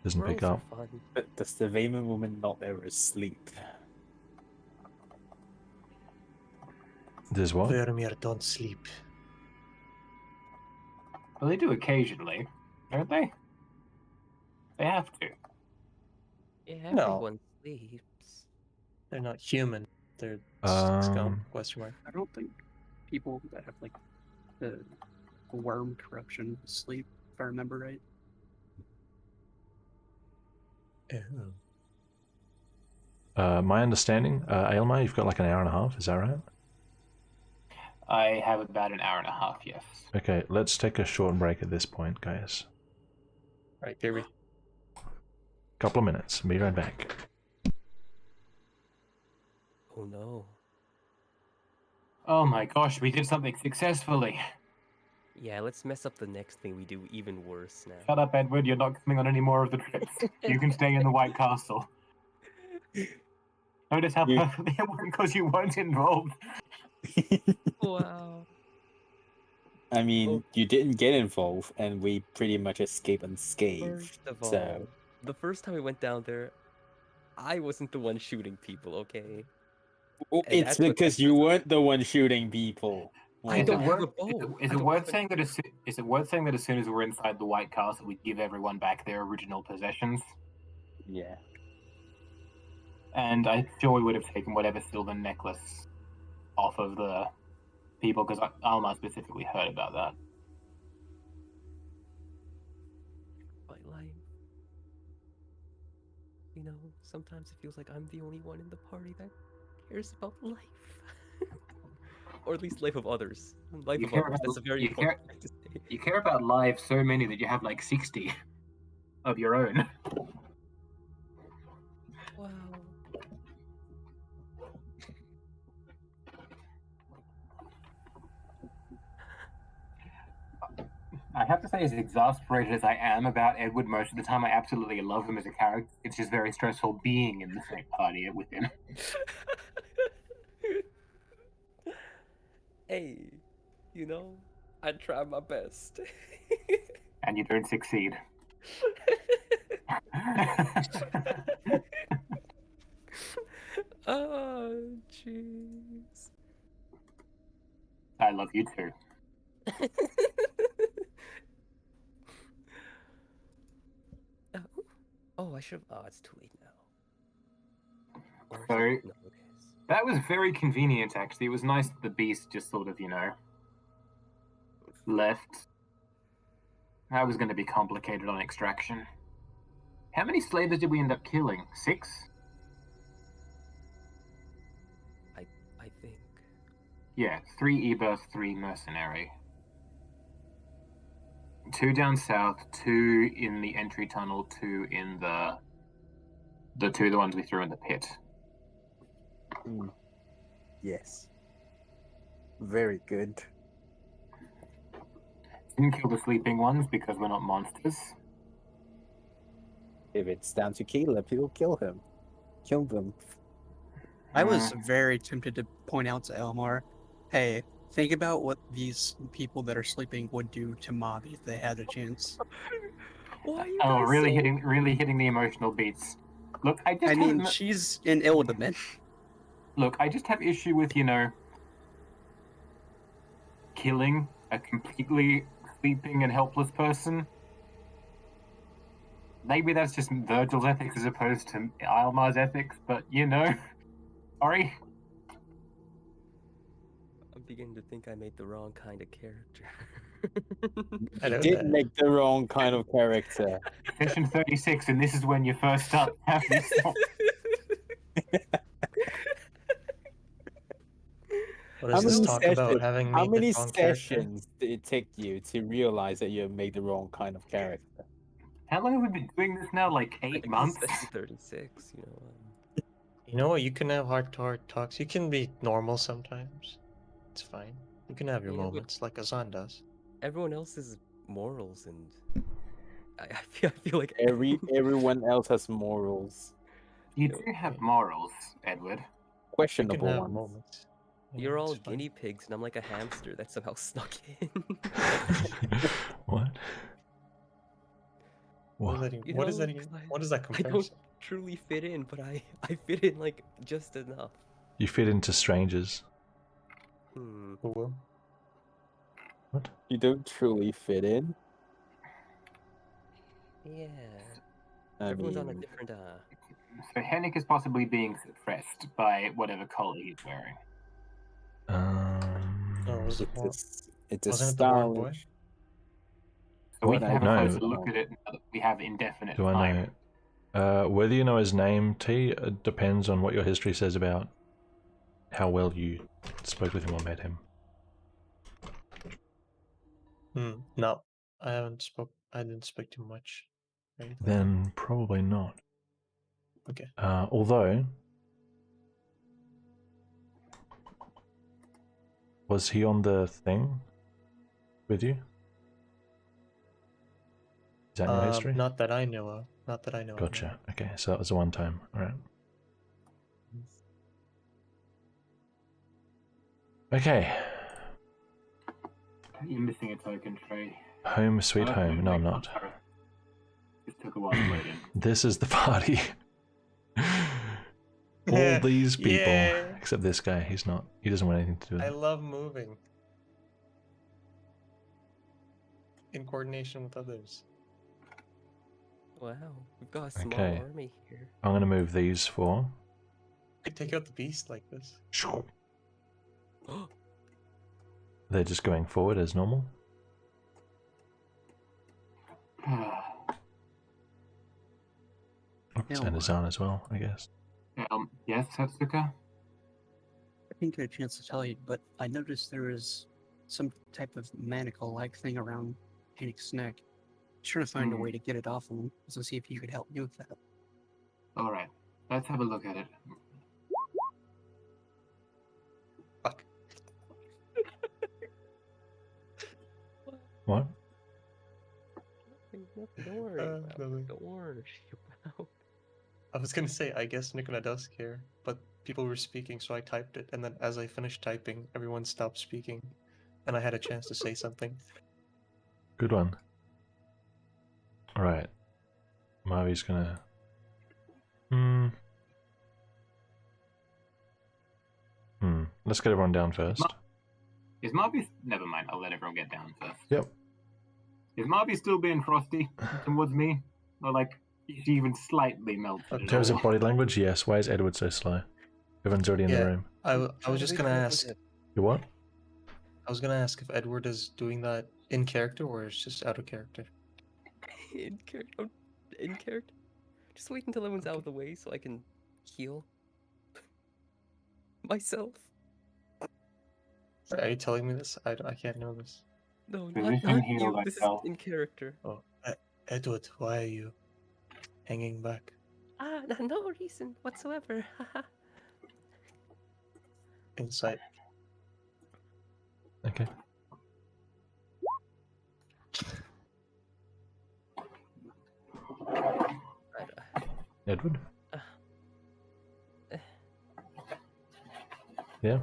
A: Doesn't pick
G: rolls
A: up.
G: are fun.
F: But does the Vayman woman not ever sleep?
A: There's what?
B: Vermeer don't sleep.
C: Well, they do occasionally, don't they? They have to.
G: Yeah,
B: No.
G: everyone sleeps.
B: They're not human. They're
A: Um,
B: scum? Question mark.
E: I don't think people that have like the worm corruption sleep, if I remember right.
A: My understanding, Aylmar, you've got like an hour and a half, is that right?
C: I have about an hour and a half, yes.
A: Okay, let's take a short break at this point, guys.
B: Right, Kirby.
A: Couple of minutes, be right back.
D: Oh no.
C: Oh my gosh, we did something successfully.
D: Yeah, let's mess up the next thing we do even worse now.
C: Shut up, Edward, you're not coming on any more of the trips. You can stay in the White Castle. Notice how
F: You-
C: perfectly it went because you weren't involved.
G: Wow.
F: I mean,
D: Oh.
F: you didn't get involved, and we pretty much escaped unscathed.
D: First of all,
F: So
D: the first time we went down there, I wasn't the one shooting people, okay?
F: Well,
D: And
F: it's
D: that's what
F: because you weren't the one shooting people.
D: I
C: Is
D: don't
C: it
D: have
C: worth,
D: a bow.
C: Is
D: I
C: it
D: don't
C: worth
D: have
C: saying that is it worth saying that as soon as we're inside the White Castle, we give everyone back their original possessions?
F: Yeah.
C: And I'm sure we would have taken whatever silver necklace off of the people because Alma specifically heard about that.
D: my life. You know, sometimes it feels like I'm the only one in the party that cares about life. Or at least life of others. Life
C: You
D: of
C: care
D: others.
C: about-
D: That's a very
C: you
D: important thing to say.
C: You care about lives so many that you have like 60 of your own.
G: Wow.
C: I have to say, as exasperated as I am about Edward most of the time, I absolutely love him as a character. It's just very stressful being in the same party with him.
D: Hey, you know, I try my best.
C: And you don't succeed.
D: Oh, jeez.
C: I love you too.
D: Oh, I should have. Oh, it's too late now. Or is it?
C: Sorry.
D: No, it is.
C: That was very convenient, actually. It was nice that the beast just sort of, left. That was going to be complicated on extraction. How many slavers did we end up killing? 6?
D: I think.
C: Yeah, 3 Ebirth, 3 mercenary. 2 down south, 2 in the entry tunnel, 2 in the 2 the ones we threw in the pit.
F: Yes. Very good.
C: Didn't kill the sleeping ones because we're not monsters.
F: If it's down to Caleb, he'll kill him. Kill them.
E: I was very tempted to point out to Elmar, hey, think about what these people that are sleeping would do to Mavi if they had a chance.
D: Why are you
C: Oh,
D: guys
C: really
D: so...
C: hitting the emotional beats. Look, I just
E: I mean,
C: have,
E: she's an Illidan.
C: look, I just have issue with killing a completely sleeping and helpless person. Maybe that's just Virgil's ethics as opposed to Almar's ethics, but sorry.
D: I'm beginning to think I made the wrong kind of character.
B: I know
F: You did
B: that.
F: make the wrong kind of character.
C: Session 36, and this is when you first start having this.
B: What
F: How
B: does this
F: many
B: talk about?
F: sessions-
B: Having
F: How
B: made
F: many
B: the wrong character?
F: sessions did it take you to realize that you made the wrong kind of character?
C: How long have we been doing this now? Like
D: I
C: 8
D: think this is
C: months?
D: session 36, you know.
B: You know what? You can have heart-to-heart talks. You can be normal sometimes. It's fine. You can have your
D: Yeah, but-
B: moments like Azan does.
D: Everyone else's morals and I feel like
F: Everyone else has morals,
C: You
D: Yo,
C: do have
B: yeah.
C: morals, Edward.
B: You can
F: questionable
B: have
F: ones.
B: moments. You
D: you're
B: know,
D: all
B: it's fine.
D: guinea pigs and I'm like a hamster that somehow snuck in.
A: What?
B: What
A: What?
B: is that?
D: You
B: What is
D: know,
B: that?
D: 'cause
B: What is that
D: I don't
B: comparison?
D: truly fit in, but I fit in like just enough.
A: You fit into strangers.
D: Hmm.
B: Who will?
A: What?
F: You don't truly fit in.
D: Yeah.
F: I
D: Everyone's on a
F: mean,
D: different
C: So Henrik is possibly being suppressed by whatever color he's wearing.
B: Oh, was it?
F: it's a
B: Wasn't it the horn boy?
F: stylish.
C: So we
A: What?
C: can have a
A: No.
C: closer look at it now that we have indefinite
A: Do I
C: time.
A: know? Whether you know his name, T, depends on what your history says about how well you spoke with him or met him.
B: No, I haven't spoke. I didn't speak too much. Right?
A: Then probably not.
B: Okay.
A: Although, was he on the thing with you? Is that in your history?
B: Not that I know of. Not that I know of. no.
A: Gotcha. Okay, so that was a one time. All right. Okay.
C: You're missing a token, Trey.
A: Home sweet
C: Okay,
A: home. No, I'm
C: I'm
A: not.
C: sorry. This took a while to load in.
A: This is the party. All these people,
B: Yay!
A: except this guy. He's not. He doesn't want anything to do with
B: I
A: it.
B: love moving in coordination with others.
D: Wow, we've got a small
A: Okay.
D: army here.
A: I'm gonna move these four.
B: I could take out the beast like this.
A: They're just going forward as normal. Oops, and Azan as well, I guess.
C: Yes, Satsuka?
E: I didn't get a chance to tell you, but I noticed there is some type of manacle-like thing around Phoenix's neck. Just trying to find a way to get it off him, so see if you could help me with that.
C: Alright, let's have a look at it.
B: Fuck.
A: What?
D: Nothing, don't worry about
B: nothing.
D: it. Don't worry about
B: I was gonna say, I guess Nicola does care, but people were speaking, so I typed it, and then as I finished typing, everyone stopped speaking, and I had a chance to say something.
A: Good one. Alright. Marvy's gonna... Let's get everyone down first.
C: Is Marby... Never mind, I'll let everyone get down first.
A: Yep.
C: Is Marby still being frosty towards me? Or like, is she even slightly melted?
A: In terms
C: at
A: of
C: all?
A: body language, yes. Why is Edward so slow? Everyone's already in the
B: Yeah.
A: room.
B: I was just gonna ask.
A: You what?
B: I was gonna ask if Edward is doing that in character or it's just out of character.
D: in character. In character. Just wait until everyone's out of the way so I can heal myself.
B: Are you telling me this? I can't know this.
D: No,
C: Physician
D: not
C: heal
D: you. This is
C: thyself.
D: in character.
B: Oh, Edward, why are you hanging back?
G: No reason whatsoever.
B: Insight.
A: Okay. Edward? Yeah.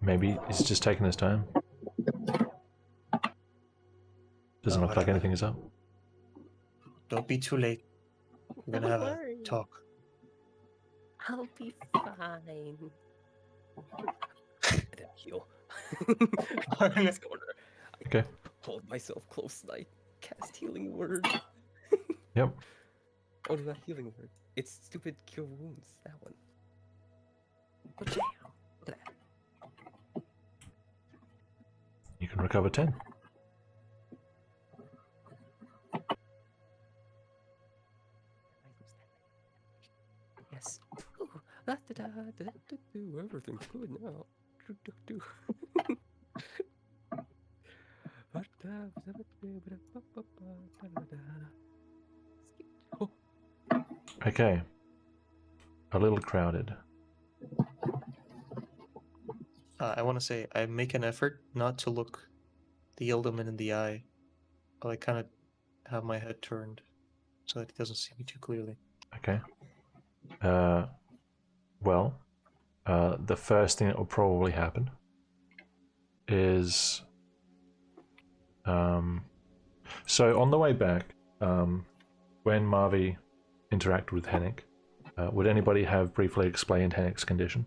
A: Maybe he's just taking his time. Doesn't look like
B: whatever.
A: anything is up.
B: Don't be too late. We're gonna
G: Don't
B: have
G: worry.
B: a talk.
G: I'll be fine.
D: Then heal. This corner. I
A: Okay.
D: hold myself close and I cast healing word.
A: Yep.
D: Oh, no, not healing word. It's stupid cure wounds. That one.
G: Jam. Look at that.
A: You can recover 10.
G: Yes.
D: Ooh, everything's good now.
A: Okay. A little crowded.
B: I want to say I make an effort not to look the Ealdorman in the eye. But I kind of have my head turned so that he doesn't see me too clearly.
A: Okay. Well, the first thing that will probably happen is, so on the way back, when Marvi interacted with Hennick, would anybody have briefly explained Hennick's condition?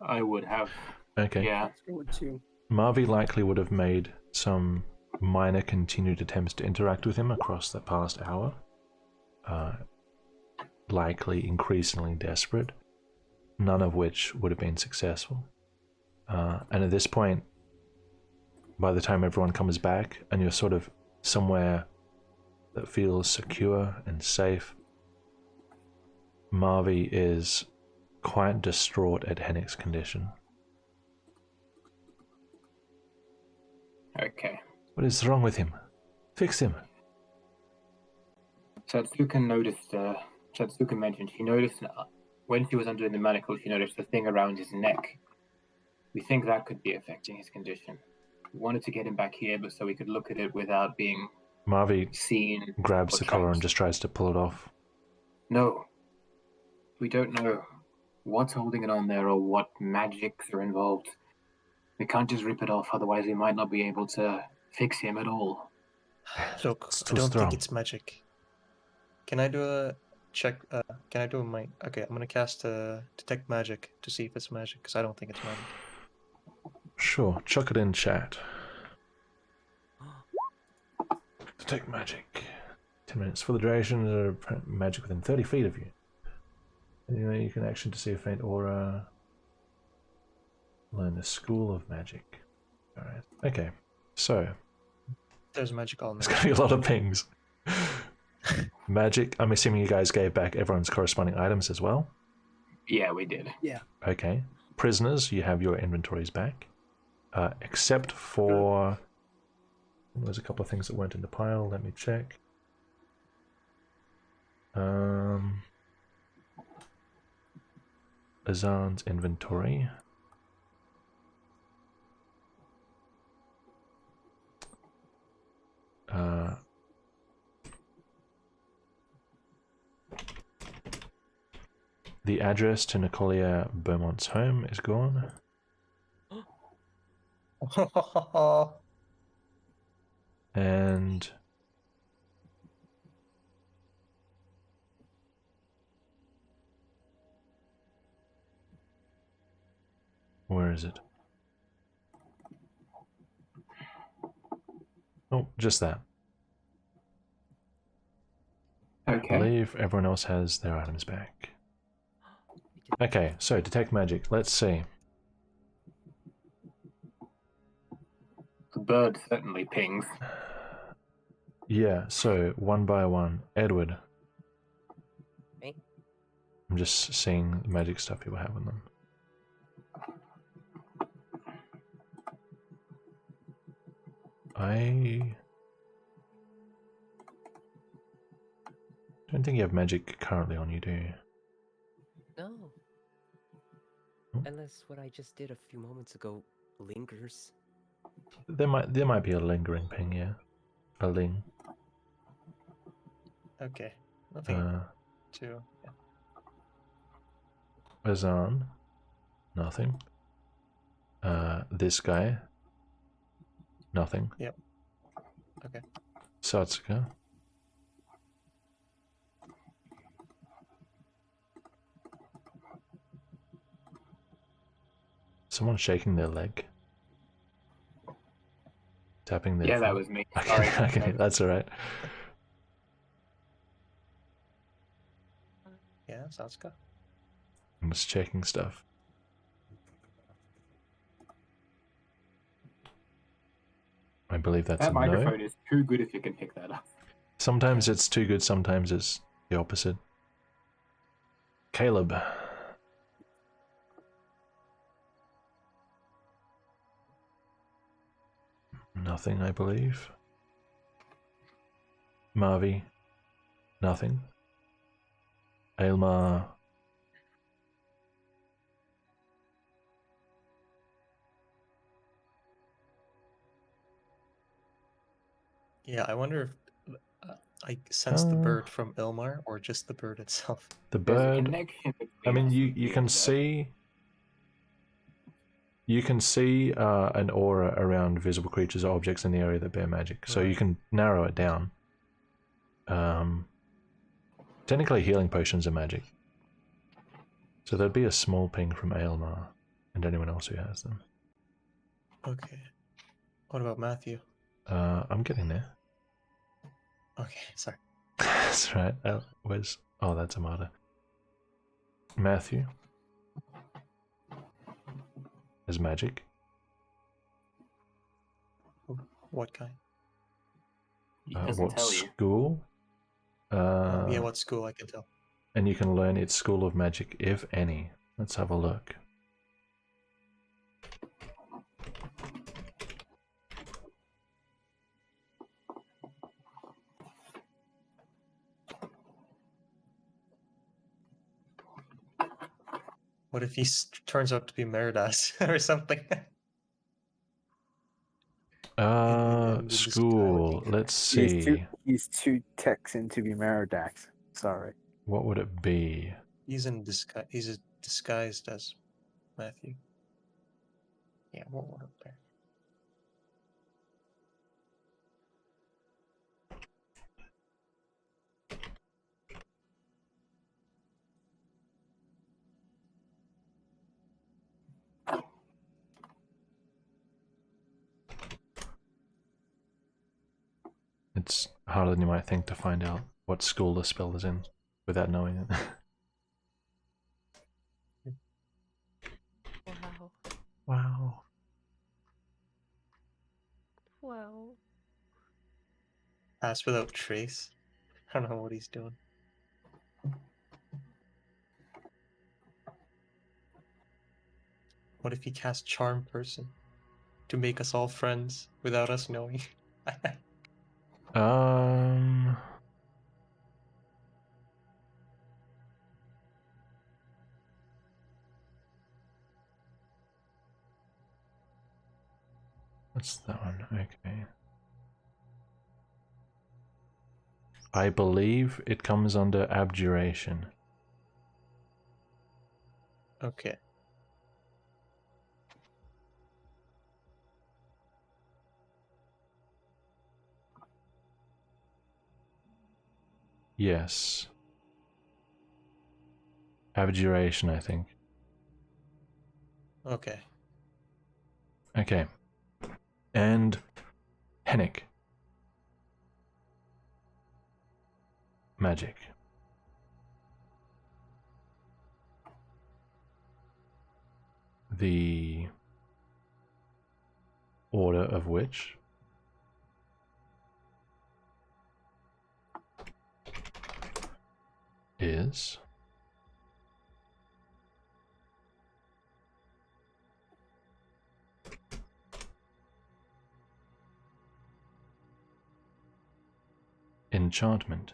C: I would have.
A: Okay.
C: Yeah.
E: Let's go with 2.
A: Marvi likely would have made some minor continued attempts to interact with him across the past hour, likely increasingly desperate, none of which would have been successful. And at this point, by the time everyone comes back and you're sort of somewhere that feels secure and safe, Marvi is quite distraught at Hennick's condition.
C: Okay.
A: What is wrong with him? Fix him.
C: Satsuka mentioned she noticed when she was under the manacle, she noticed the thing around his neck. We think that could be affecting his condition. We wanted to get him back here, but so we could look at it without being
A: Marvi
C: seen.
A: grabs
C: or
A: the collar and
C: tracked.
A: just tries to pull it off.
C: No. We don't know what's holding it on there or what magics are involved. We can't just rip it off, otherwise we might not be able to fix him at all.
B: Look,
A: It's
B: I
A: too
B: don't
A: strong.
B: think it's magic. Can I do a check? Can I do my? Okay, I'm gonna cast detect magic to see if it's magic, because I don't think it's magic.
A: Sure, chuck it in chat. Detect magic. 10 minutes. For the duration, magic within 30 feet of you. Anyway, you can action to see a faint aura. Learn the school of magic. Alright. Okay. So,
B: There's magic on
A: there's
B: there.
A: going to be a lot of pings. Magic. I'm assuming you guys gave back everyone's corresponding items as well.
C: Yeah, we did.
A: Okay. Prisoners, you have your inventories back. Except for... There's a couple of things that weren't in the pile. Let me check. Azan's inventory. The address to Nicolia Beaumont's home is gone. And where is it? Oh, just that. I
C: Okay.
A: believe everyone else has their items back. Okay, so detect magic. Let's see.
C: The bird certainly pings.
A: Yeah, so one by one. Edward.
D: Me?
A: I'm just seeing the magic stuff people have on them. I don't think you have magic currently on you, do you?
D: No.
A: Hmm?
D: Unless what I just did a few moments ago lingers.
A: There might be a lingering ping, yeah. A ling.
B: Okay, nothing to. Yeah.
A: Azan. Nothing. This guy. Nothing.
B: Yep. Okay.
A: Satsuka. Someone shaking their leg. Tapping their
C: Yeah, that
A: foot.
C: was me.
A: Okay,
C: Sorry.
A: okay, that's alright.
B: Yeah, sounds good.
A: I'm just checking stuff. I believe that's
C: That
A: a
C: microphone
A: no.
C: is too good if you can pick that up.
A: Sometimes it's too good, sometimes it's the opposite. Caleb. Nothing, I believe. Marvi. Nothing. Aylmar.
B: Yeah, I wonder if I sense the
A: Uh,
B: bird from Ilmar or just the bird itself.
A: The
C: There's a
A: bird.
C: connection between
A: I mean,
C: us
A: you
C: and
A: you
C: the
A: can
C: other.
A: see. You can see an aura around visible creatures or objects in the area that bear magic, so you
B: Right.
A: can narrow it down. Technically, healing potions are magic, so there'd be a small ping from Aylmar and anyone else who has them.
B: Okay. What about Matthew?
A: I'm getting there.
B: Okay, sorry.
A: That's right. Where's? Oh, that's Amada. Matthew has magic.
B: What kind?
C: He doesn't
A: What
C: tell you.
A: school?
B: Yeah, what school I can tell.
A: And you can learn its school of magic, if any. Let's have a look.
B: What if he turns out to be Meridas or something? in the
A: School.
B: disguise.
A: Let's
F: He's
A: see.
F: he's too Texan to be Meridax. Sorry.
A: What would it be?
B: He's in disguise. He's disguised as Matthew. Yeah, what would it be?
A: It's harder than you might think to find out what school the spell is in without knowing it.
G: Wow.
A: Wow.
G: Wow.
B: Pass without trace. I don't know what he's doing. What if he casts Charm Person to make us all friends without us knowing?
A: Um. What's that one? Okay. I believe it comes under abjuration.
B: Okay.
A: Yes. Abjuration, I think.
B: Okay.
A: Okay. And Hennick. Magic. The order of which is enchantment.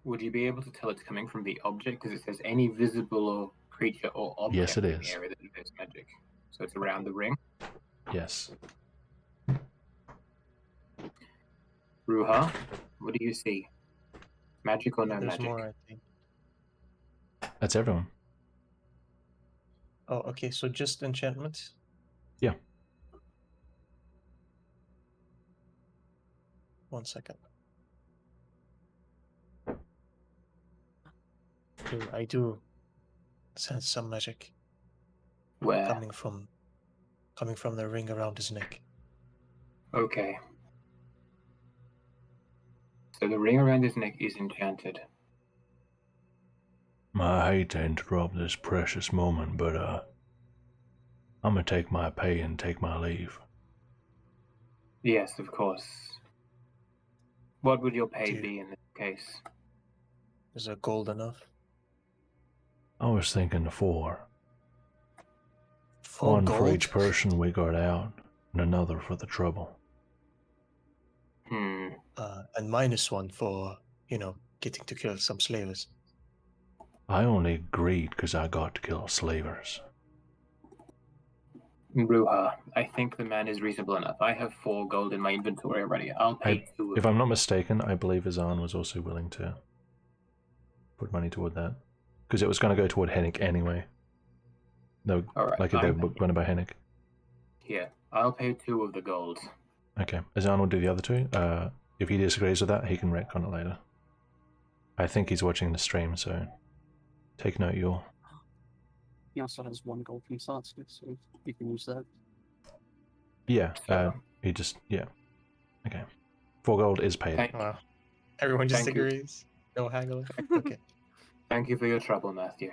C: Would you be able to tell it's coming from the object? Because it says any visible or creature or object
A: Yes, it
C: in
A: is.
C: the area that emits magic. So it's around the ring.
A: Yes.
C: Ruha, what do you see? Magic or no
B: There's
C: magic?
B: more, I think.
A: That's everyone.
B: Oh, okay. So just enchantments.
A: Yeah.
B: 1 second. I do sense some magic
C: Where?
B: coming from the ring around his neck.
C: Okay. So the ring around his neck is enchanted.
A: I hate to interrupt this precious moment, but I'm gonna take my pay and take my leave.
C: Yes, of course. What would your pay
B: Dude.
C: be in this case?
B: Is it gold enough?
A: I was thinking 4.
B: Full
A: One
B: gold?
A: for each person we got out, and another for the trouble.
C: Hmm.
B: And -1 for, getting to kill some slavers.
A: I only agreed because I got to kill slavers.
C: Ruha, I think the man is reasonable enough. I have 4 gold in my inventory already. I'll pay 2 of
A: If I'm not mistaken, I believe Azan was also willing to put money toward that. Because it was going to go toward Hennick anyway. No,
C: Alright,
A: like if they were going to buy Hennick.
C: Here, I'll pay 2 of the gold.
A: Okay, Azan will do the other 2. If he disagrees with that, he can retcon it later. I think he's watching the stream, so take note, y'all.
E: He also has 1 gold from Satsu, so you can use that.
A: Yeah,
C: So-
A: he just, yeah. Okay. 4 gold is paid.
C: Thank,
B: Wow. Everyone just
C: Thank you.
B: agrees. No haggling. Okay.
C: thank you for your trouble, Matthew.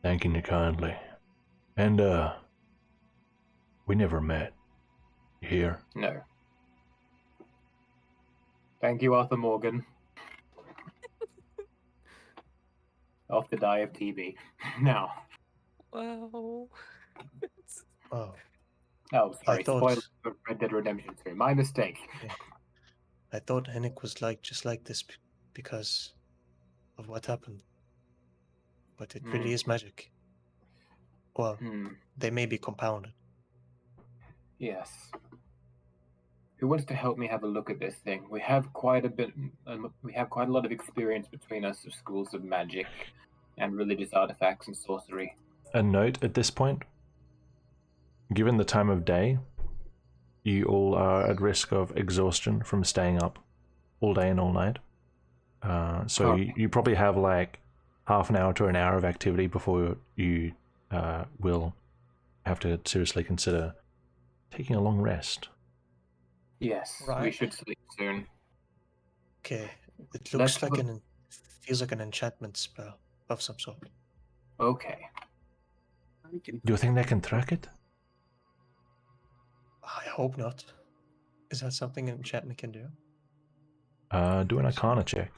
A: Thanking you kindly. And, we never met. You hear?
C: No. Thank you, Arthur Morgan. Off to die of TB. Now.
D: Wow.
B: Oh,
C: Oh, sorry.
B: thought-
C: Spoiler for Red Dead Redemption 3. My mistake.
B: I thought Hennick was just like this because of what happened. But it really is magic. Well, they may be compounded.
C: Yes. Who wants to help me have a look at this thing? We have quite a bit. We have quite a lot of experience between us of schools of magic and religious artifacts and sorcery.
A: A note at this point. Given the time of day, you all are at risk of exhaustion from staying up all day and all night. So you probably have like half an hour to an hour of activity before you will have to seriously consider taking a long rest.
C: Yes, we
B: Right.
C: should sleep soon.
B: Okay. It
C: Let's
B: looks like
C: look-
B: feels like an enchantment spell of some sort.
C: Okay.
E: You can
A: Do you think they can track it?
B: I hope not. Is that something an enchantment can do?
A: Do an Arcana check.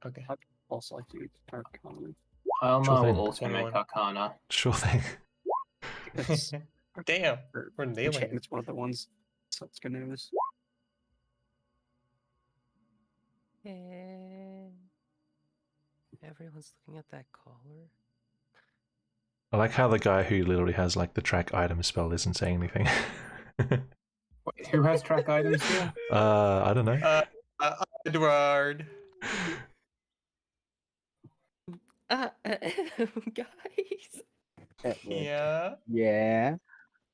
B: Okay.
E: also like to Arcana.
C: Alma
A: Sure thing.
C: will also make
B: 21.
C: Arcana.
A: Sure thing.
E: Because
B: Damn, we're nailing it.
E: enchantment's one of the ones. So it's good news.
D: And everyone's looking at that collar.
A: I like how the guy who literally has like the track item spell isn't saying anything.
C: Wait, who has track items here?
A: I don't know.
B: Edward.
D: Guys,
B: Yeah.
F: Yeah.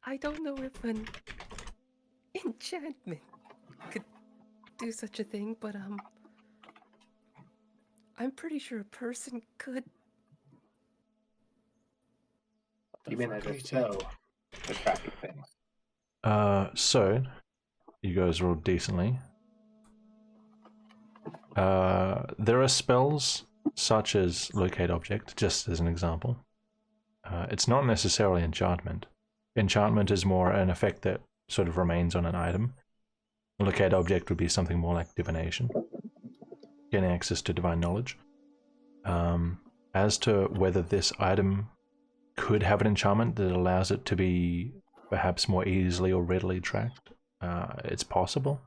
D: I don't know if an enchantment could do such a thing, but I'm pretty sure a person could.
C: You mean there's a spell for tracking things?
A: So you guys rolled decently. There are spells such as locate object, just as an example. It's not necessarily enchantment. Enchantment is more an effect that sort of remains on an item. Locate object would be something more like divination, getting access to divine knowledge. As to whether this item could have an enchantment that allows it to be perhaps more easily or readily tracked, it's possible.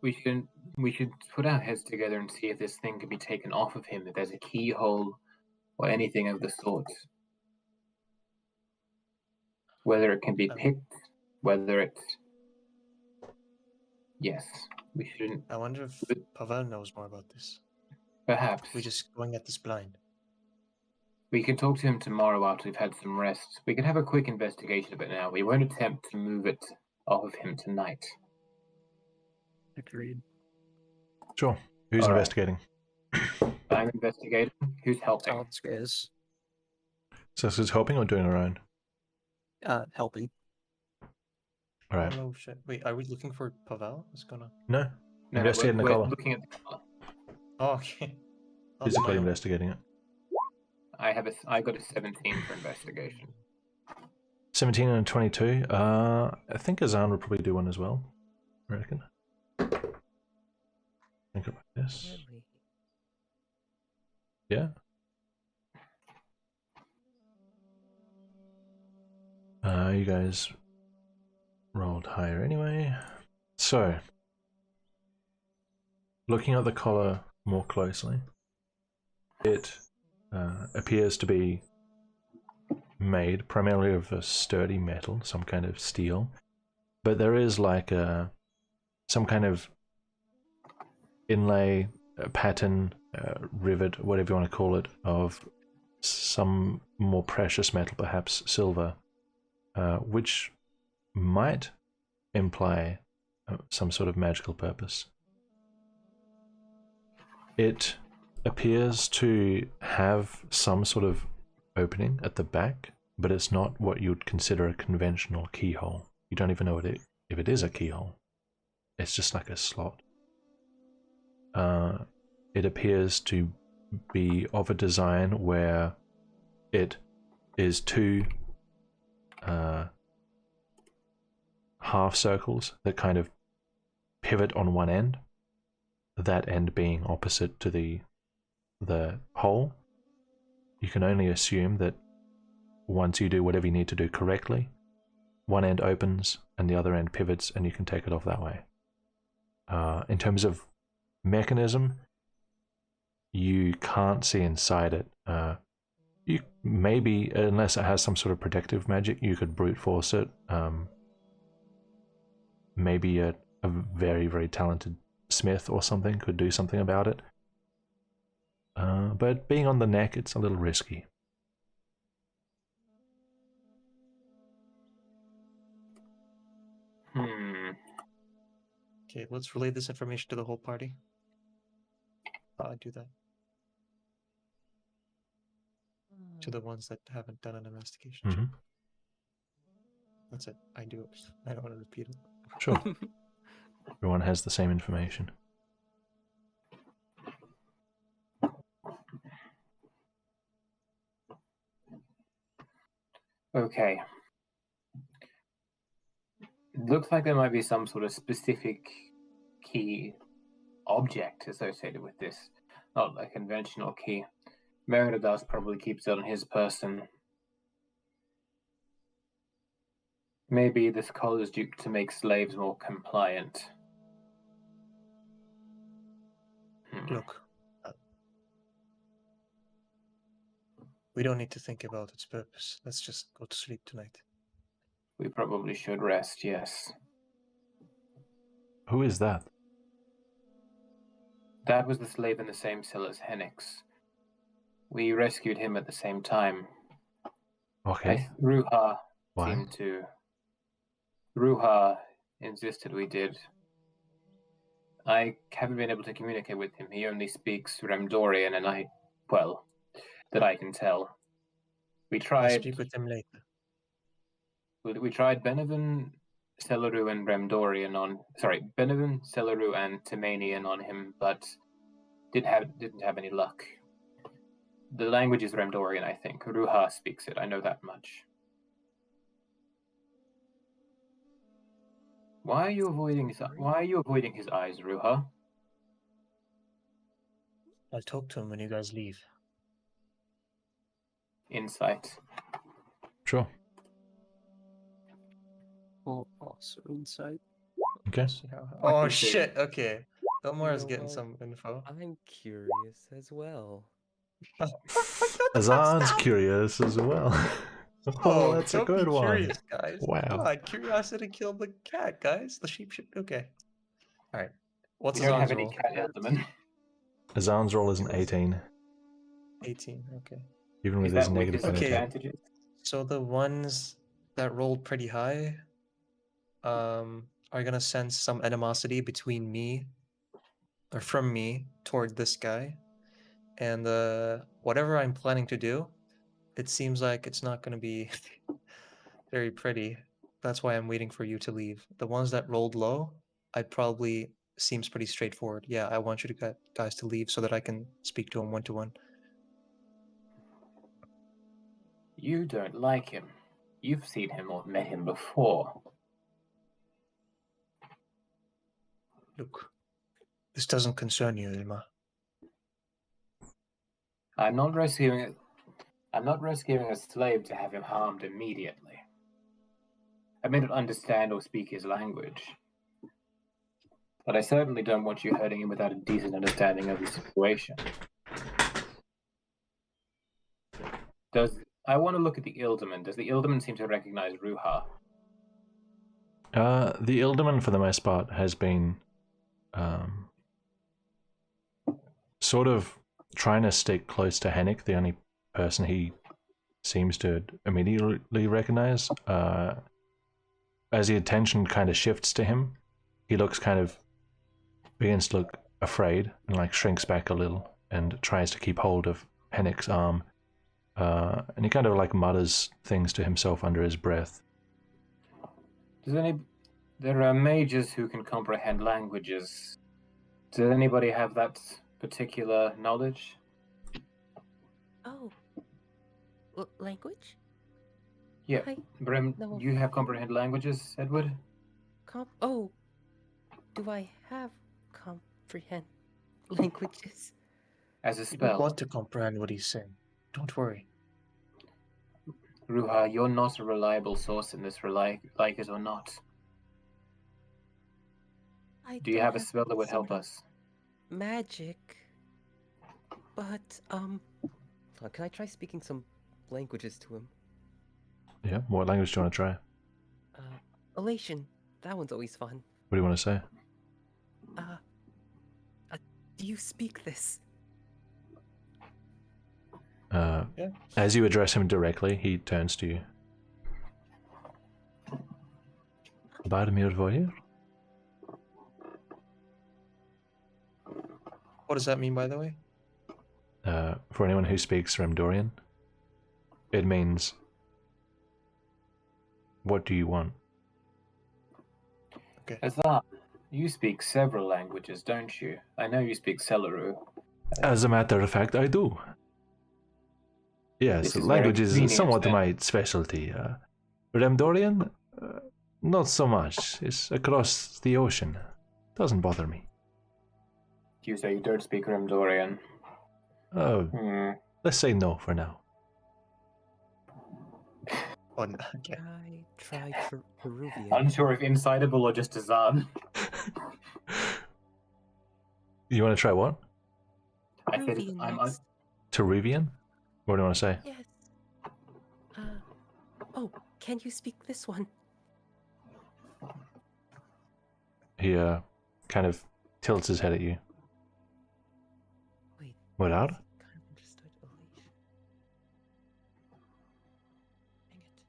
C: We should put our heads together and see if this thing can be taken off of him, if there's a keyhole or anything of the sort. Whether it can be picked, whether it's... Yes, we shouldn't...
B: I wonder if Pavel knows more about this.
C: Perhaps.
B: We're just going at this blind.
C: We can talk to him tomorrow after we've had some rest. We can have a quick investigation of it now. We won't attempt to move it off of him tonight.
E: Agreed.
A: Sure. Who's
C: All right.
A: investigating?
C: I'm investigating. Who's helping?
E: Alex is
A: So who's helping or doing her own?
E: helping.
A: Alright.
B: Oh shit. Wait, are we looking for Pavel? What's going on?
A: No. Investigating the
C: we're
A: collar.
C: looking at the collar.
B: Oh, okay. Oh,
A: Physically
B: my own.
A: investigating it.
C: I got a 17 for investigation.
A: 17 and a 22. I think Azan would probably do one as well. I reckon. Think about this.
D: Really?
A: Yeah. You guys rolled higher anyway. So, looking at the collar more closely, it appears to be made primarily of a sturdy metal, some kind of steel, but there is like some kind of inlay, pattern, rivet, whatever you want to call it, of some more precious metal, perhaps silver, which might imply some sort of magical purpose. It appears to have some sort of opening at the back, but it's not what you'd consider a conventional keyhole. You don't even know if it is a keyhole. It's just like a slot. It appears to be of a design where it is two half circles that kind of pivot on one end, that end being opposite to the hole. You can only assume that once you do whatever you need to do correctly, one end opens and the other end pivots, and you can take it off that way. In terms of mechanism, you can't see inside it. You maybe, unless it has some sort of protective magic, you could brute force it. Maybe a very, very talented smith or something could do something about it. But being on the neck, it's a little risky.
B: Okay, let's relay this information to the whole party. I do that. To the ones that haven't done an investigation check. That's it. I do it. I don't want to repeat it.
A: Sure. Everyone has the same information.
C: Okay. It looks like there might be some sort of specific key object associated with this, not a conventional key. Meridas probably keeps it on his person. Maybe this collar is due to make slaves more compliant.
B: Look, we don't need to think about its purpose. Let's just go to sleep tonight.
C: We probably should rest, yes.
A: Who is that?
C: That was the slave in the same cell as Henix. We rescued him at the same time.
A: Okay.
C: Ruha
A: Why?
C: seemed to... Ruha insisted we did. I haven't been able to communicate with him. He only speaks Remdorian, and that I can tell. We
B: I'll
C: tried...
B: speak with him later.
C: We tried Benevin, Celeru, and Remdorian on... Sorry, Benevin, Celeru, and Timanian on him, but didn't have any luck. The language is Remdorian, I think. Ruha speaks it. I know that much. Why are you avoiding his eyes, Ruha?
B: I'll talk to him when you guys leave.
C: Insight.
A: Sure.
E: Well, also inside.
A: Okay.
B: Oh
C: Okay.
B: shit, okay. Elmar's
D: know
B: getting
D: what?
B: some info.
D: I'm curious as well.
A: Azan's curious as well. Oh, that's a
B: don't
A: good
B: be
A: one.
B: curious, guys.
A: Wow.
B: Come on, curiosity killed the cat, guys. The sheep should. Okay. All right. What's
C: We don't have
B: Azan's
C: any
B: roll?
C: cat element.
A: Azan's roll is an 18,
B: 18. Okay.
A: even with
C: Is
A: his
C: that with
A: negative
C: his
B: Okay.
A: penalty.
C: advantages?
B: So the ones that rolled pretty high, are gonna sense some animosity between me, or from me toward this guy, and whatever I'm planning to do, it seems like it's not gonna be very pretty. That's why I'm waiting for you to leave. The ones that rolled low, I'd probably seems pretty straightforward. Yeah, I want you to guys to leave so that I can speak to him one-to-one.
C: You don't like him. You've seen him or met him before.
B: Look, this doesn't concern you, Ilma.
C: I'm not rescuing a slave to have him harmed immediately. I may not understand or speak his language, but I certainly don't want you hurting him without a decent understanding of the situation. I want to look at the Ilderman. Does the Ilderman seem to recognize Ruha?
A: The Ilderman, for the most part, has been sort of trying to stick close to Hennick, the only person he seems to immediately recognize. As the attention kind of shifts to him, he begins to look afraid and like shrinks back a little and tries to keep hold of Hennick's arm. And he kind of like mutters things to himself under his breath.
C: There are mages who can comprehend languages. Does anybody have that particular knowledge?
G: Oh. Language?
C: Yeah,
G: No.
C: you have comprehend languages, Edward?
G: Oh. Do I have comprehend languages?
C: As a
B: You don't
C: spell.
B: want to comprehend what he's saying. Don't worry.
C: Ruha, you're not a reliable source in this, like it or not. Do you have a spell that would help us?
D: Magic. But, can I try speaking some languages to him?
A: Yeah, what language do you want to try?
D: Elation. That one's always fun.
A: What do you want to say?
D: Do you speak this?
B: Yeah.
A: As you address him directly, he turns to you. Barmir Voyer?
B: What does that mean, by the way?
A: For anyone who speaks Remdorian, it means, what do you want?
B: Okay.
C: Azan, you speak several languages, don't you? I know you speak Celeru.
A: As a matter of fact, I do. Yes,
C: This is
A: language
C: very
A: is
C: convenient
A: somewhat
C: then.
A: my specialty. Remdorian, not so much. It's across the ocean. Doesn't bother me.
C: You say you don't speak Remdorian.
A: Oh, let's say no for now.
B: Oh, no, okay.
D: I try Peruvian.
C: Unsure if insightable or just Azan.
A: You want to try what?
C: I said
G: Peruvian
C: I'm
G: next.
A: Teruvian? What do you want to say?
G: Yes. Oh, can you speak this one?
A: He kind of tilts his head at you.
D: Wait.
A: What out?
D: Kind of understood elation. Dang it.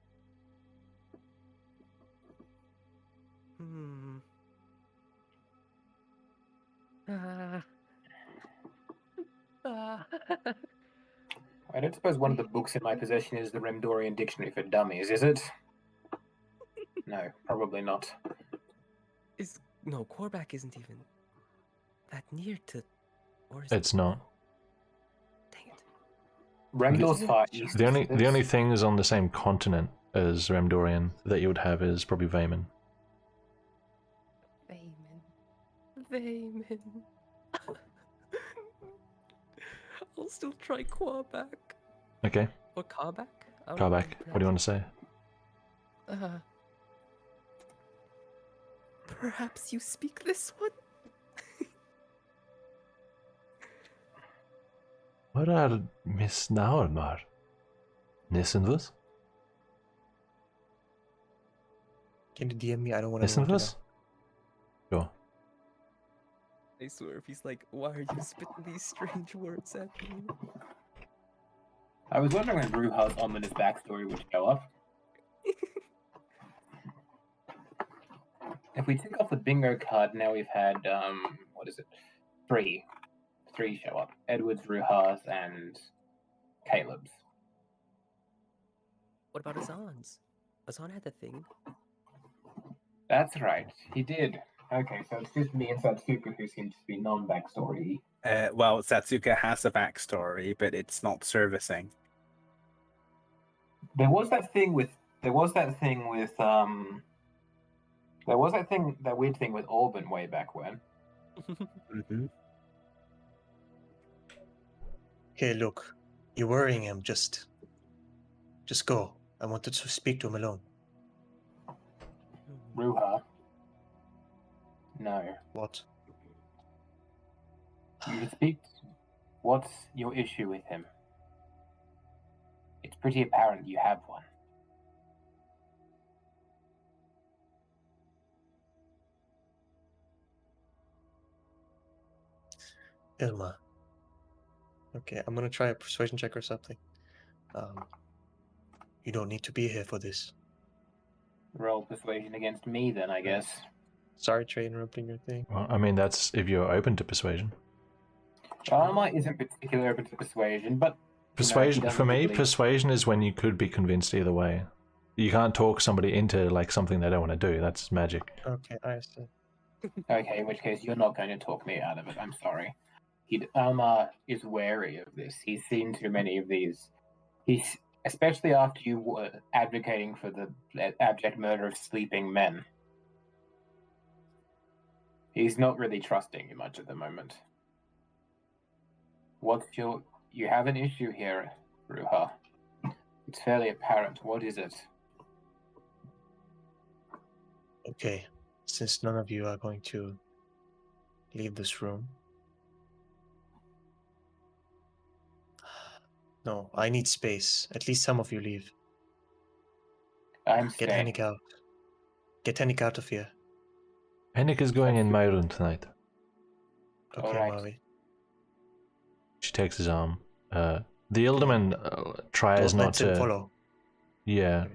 C: I don't suppose one of the books in my possession is the Remdorian Dictionary for Dummies, is it? No, probably not.
D: No, Korvac isn't even that near to. Or is
A: It's not.
D: Dang it.
C: Remdor's far east.
A: The only things on the same continent as Remdorian that you would have is probably Vayman.
G: Vayman.
D: I'll still try Korvac.
A: Okay,
D: Or Karbak?
A: Karbak, what do you want to say?
D: Perhaps you speak this one?
A: What are Miss Naurmar? Nissenvus?
B: Can you DM me? I don't want to know.
A: Nissenvus? Sure.
D: I swear, if he's like, why are you spitting these strange words at me?
C: I was wondering when Ruha's ominous backstory would show up. If we tick off the bingo card, now we've had, what is it? Three show up. Edward's, Ruha's, and Caleb's.
D: What about Azan's? Azan had the thing.
C: That's right, he did. Okay, so it's just me and Satsuka who seem to be non-backstory.
F: Well, Satsuka has a backstory, but it's not servicing.
C: There was that weird thing with Alban way back when.
F: Mm-hmm.
B: Okay, look. You're worrying him. Just go. I wanted to speak to him alone.
C: Ruha. No.
B: What?
C: You can speak. What's your issue with him? It's pretty apparent you have one.
B: Ilma. Okay, I'm gonna try a persuasion check or something. You don't need to be here for this.
C: Roll persuasion against me, then, I guess.
B: Sorry, Trey, interrupting your thing.
A: Well, I mean, that's if you're open to persuasion.
C: Alma isn't particularly open to persuasion, but
A: Persuasion,
C: doesn't
A: for me,
C: really-
A: persuasion is when you could be convinced either way. You can't talk somebody into like something they don't want to do. That's magic.
B: Okay, I see.
C: Okay, in which case you're not going to talk me out of it. I'm sorry. Alma is wary of this. He's seen too many of these. He's especially after you were advocating for the abject murder of sleeping men. He's not really trusting you much at the moment. You have an issue here, Ruha. It's fairly apparent. What is it?
B: Okay, since none of you are going to leave this room. No, I need space. At least some of you leave.
C: I'm
B: Get
C: staying.
B: Hennig out. Get Hennig out of here.
A: Henrik is going in my room tonight.
B: Okay,
C: Alright.
B: Maui.
A: She takes his arm. The Ilderman tries
B: Don't
A: not
B: let him
A: to.
B: follow.
A: Yeah.
B: Okay.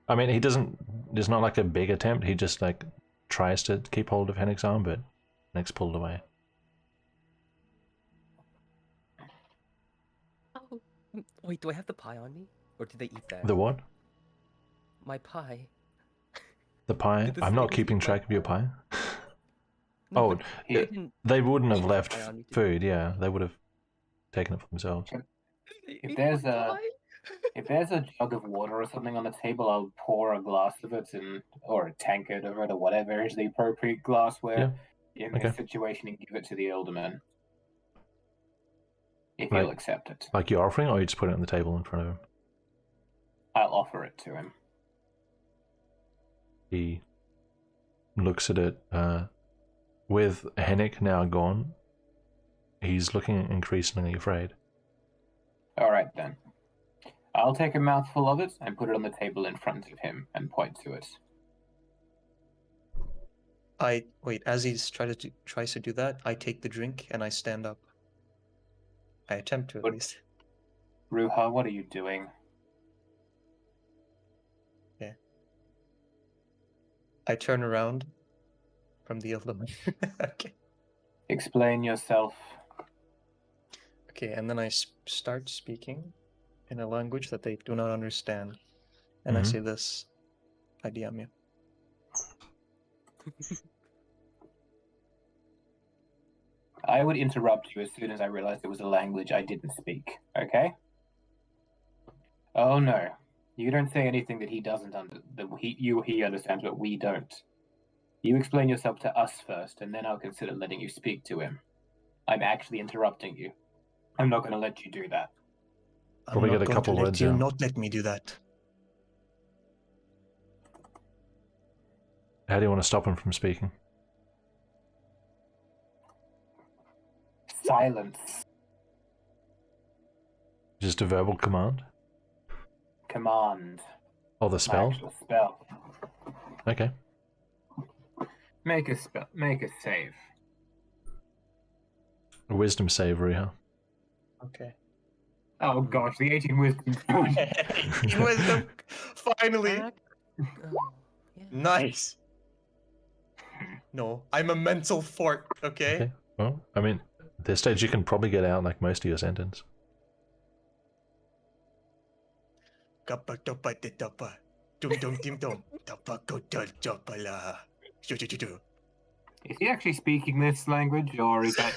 A: I mean, he doesn't. There's not like a big attempt. He just like tries to keep hold of Henrik's arm, but Henrik's pulled away.
D: Oh, wait, do I have the pie on me? Or did they eat that?
A: The what?
D: My pie.
A: The pie?
D: Did the
A: I'm not
D: slavers
A: keeping
D: eat my
A: track of your
D: pie?
A: pie.
D: No,
A: Oh,
D: but
C: He-
D: they didn't-
A: They wouldn't have
D: eat the
A: left
D: pie on me, did they?
A: food. Yeah, they would have taken it for themselves.
D: They
C: If
D: ate
C: there's
D: my
C: a-
D: pie.
C: If there's a jug of water or something on the table, I'll pour a glass of it or a tankard of it or whatever is the appropriate glassware in
A: okay.
C: this situation and give it to the Alderman. If
A: Right.
C: he'll accept it.
A: Like you're offering, or you just put it on the table in front of him?
C: I'll offer it to him.
A: He looks at it. With Henrik now gone, he's looking increasingly afraid.
C: Alright then. I'll take a mouthful of it and put it on the table in front of him and point to it.
B: As he tries to do that, I take the drink and I stand up. I attempt to at
C: What-
B: least.
C: Ruha, what are you doing?
B: I turn around from the Ilderman. Okay.
C: Explain yourself.
B: Okay, and then I start speaking in a language that they do not understand. And I
A: Mhm.
B: say this. I DM you.
C: I would interrupt you as soon as I realized it was a language I didn't speak, okay? Oh no. You don't say anything that he doesn't he understands, but we don't. You explain yourself to us first, and then I'll consider letting you speak to him. I'm actually interrupting you. I'm not going to let you do that.
B: I'm
A: Probably
B: not
A: get a
B: going
A: couple
B: to let
A: words
B: you
A: out.
B: not let me do that.
A: How do you want to stop him from speaking?
C: Silence.
A: Just a verbal command?
C: Command.
A: Oh, the spell?
C: Actual spell.
A: Okay.
C: Make a save.
A: A wisdom save, Riha.
B: Okay.
C: Oh gosh, the 18 wisdom.
B: Wisdom! Finally!
D: Oh, yeah.
B: Nice! No, I'm a mental fort, okay?
A: Okay. Well, I mean, at this stage you can probably get out like most of your sentence.
B: Kappa topa te tapa. Dum dum dim dum. Tapa ko tal tapa la. Shoo shoo shoo shoo.
C: Is he actually speaking this language, or is that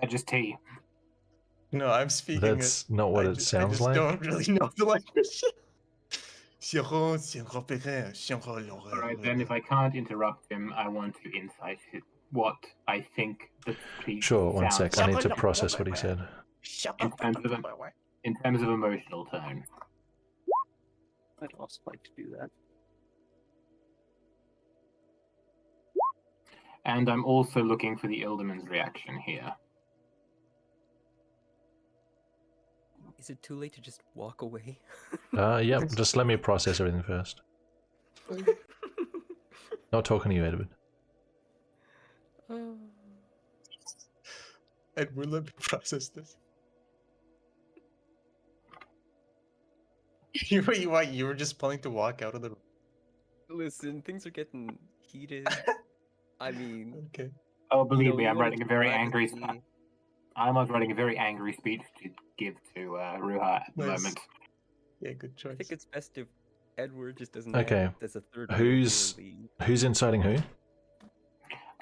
C: just tea?
B: No, I'm speaking
A: That's not what
B: I
A: it
B: ju- I
A: sounds
B: just
A: like.
B: don't really know the language.
C: Alright, then if I can't interrupt him, I want to incite what I think the tree
A: Sure, one
C: sounds
A: sec. I need to
B: Shut up,
A: process what he said.
C: in terms of emotional tone.
E: I'd also like to do that.
C: And I'm also looking for the Ilderman's reaction here.
D: Is it too late to just walk away?
A: Yep, just let me process everything first. Not talking to you, Edward.
B: Edward, let me process this. You were just planning to walk out of the room.
D: Listen, things are getting heated. I mean,
B: Okay.
C: Oh, believe me,
D: you
C: I'm
D: wanted
C: writing
D: to
C: a very
D: privately-
C: angry. I'm writing a very angry speech to give to Ruha at the
B: Nice.
C: moment.
B: Yeah, good
D: I
B: choice.
D: think it's best if Edward just doesn't
A: Okay,
D: act as a third
A: who's-
D: wheel here and lead.
A: Who's inciting who?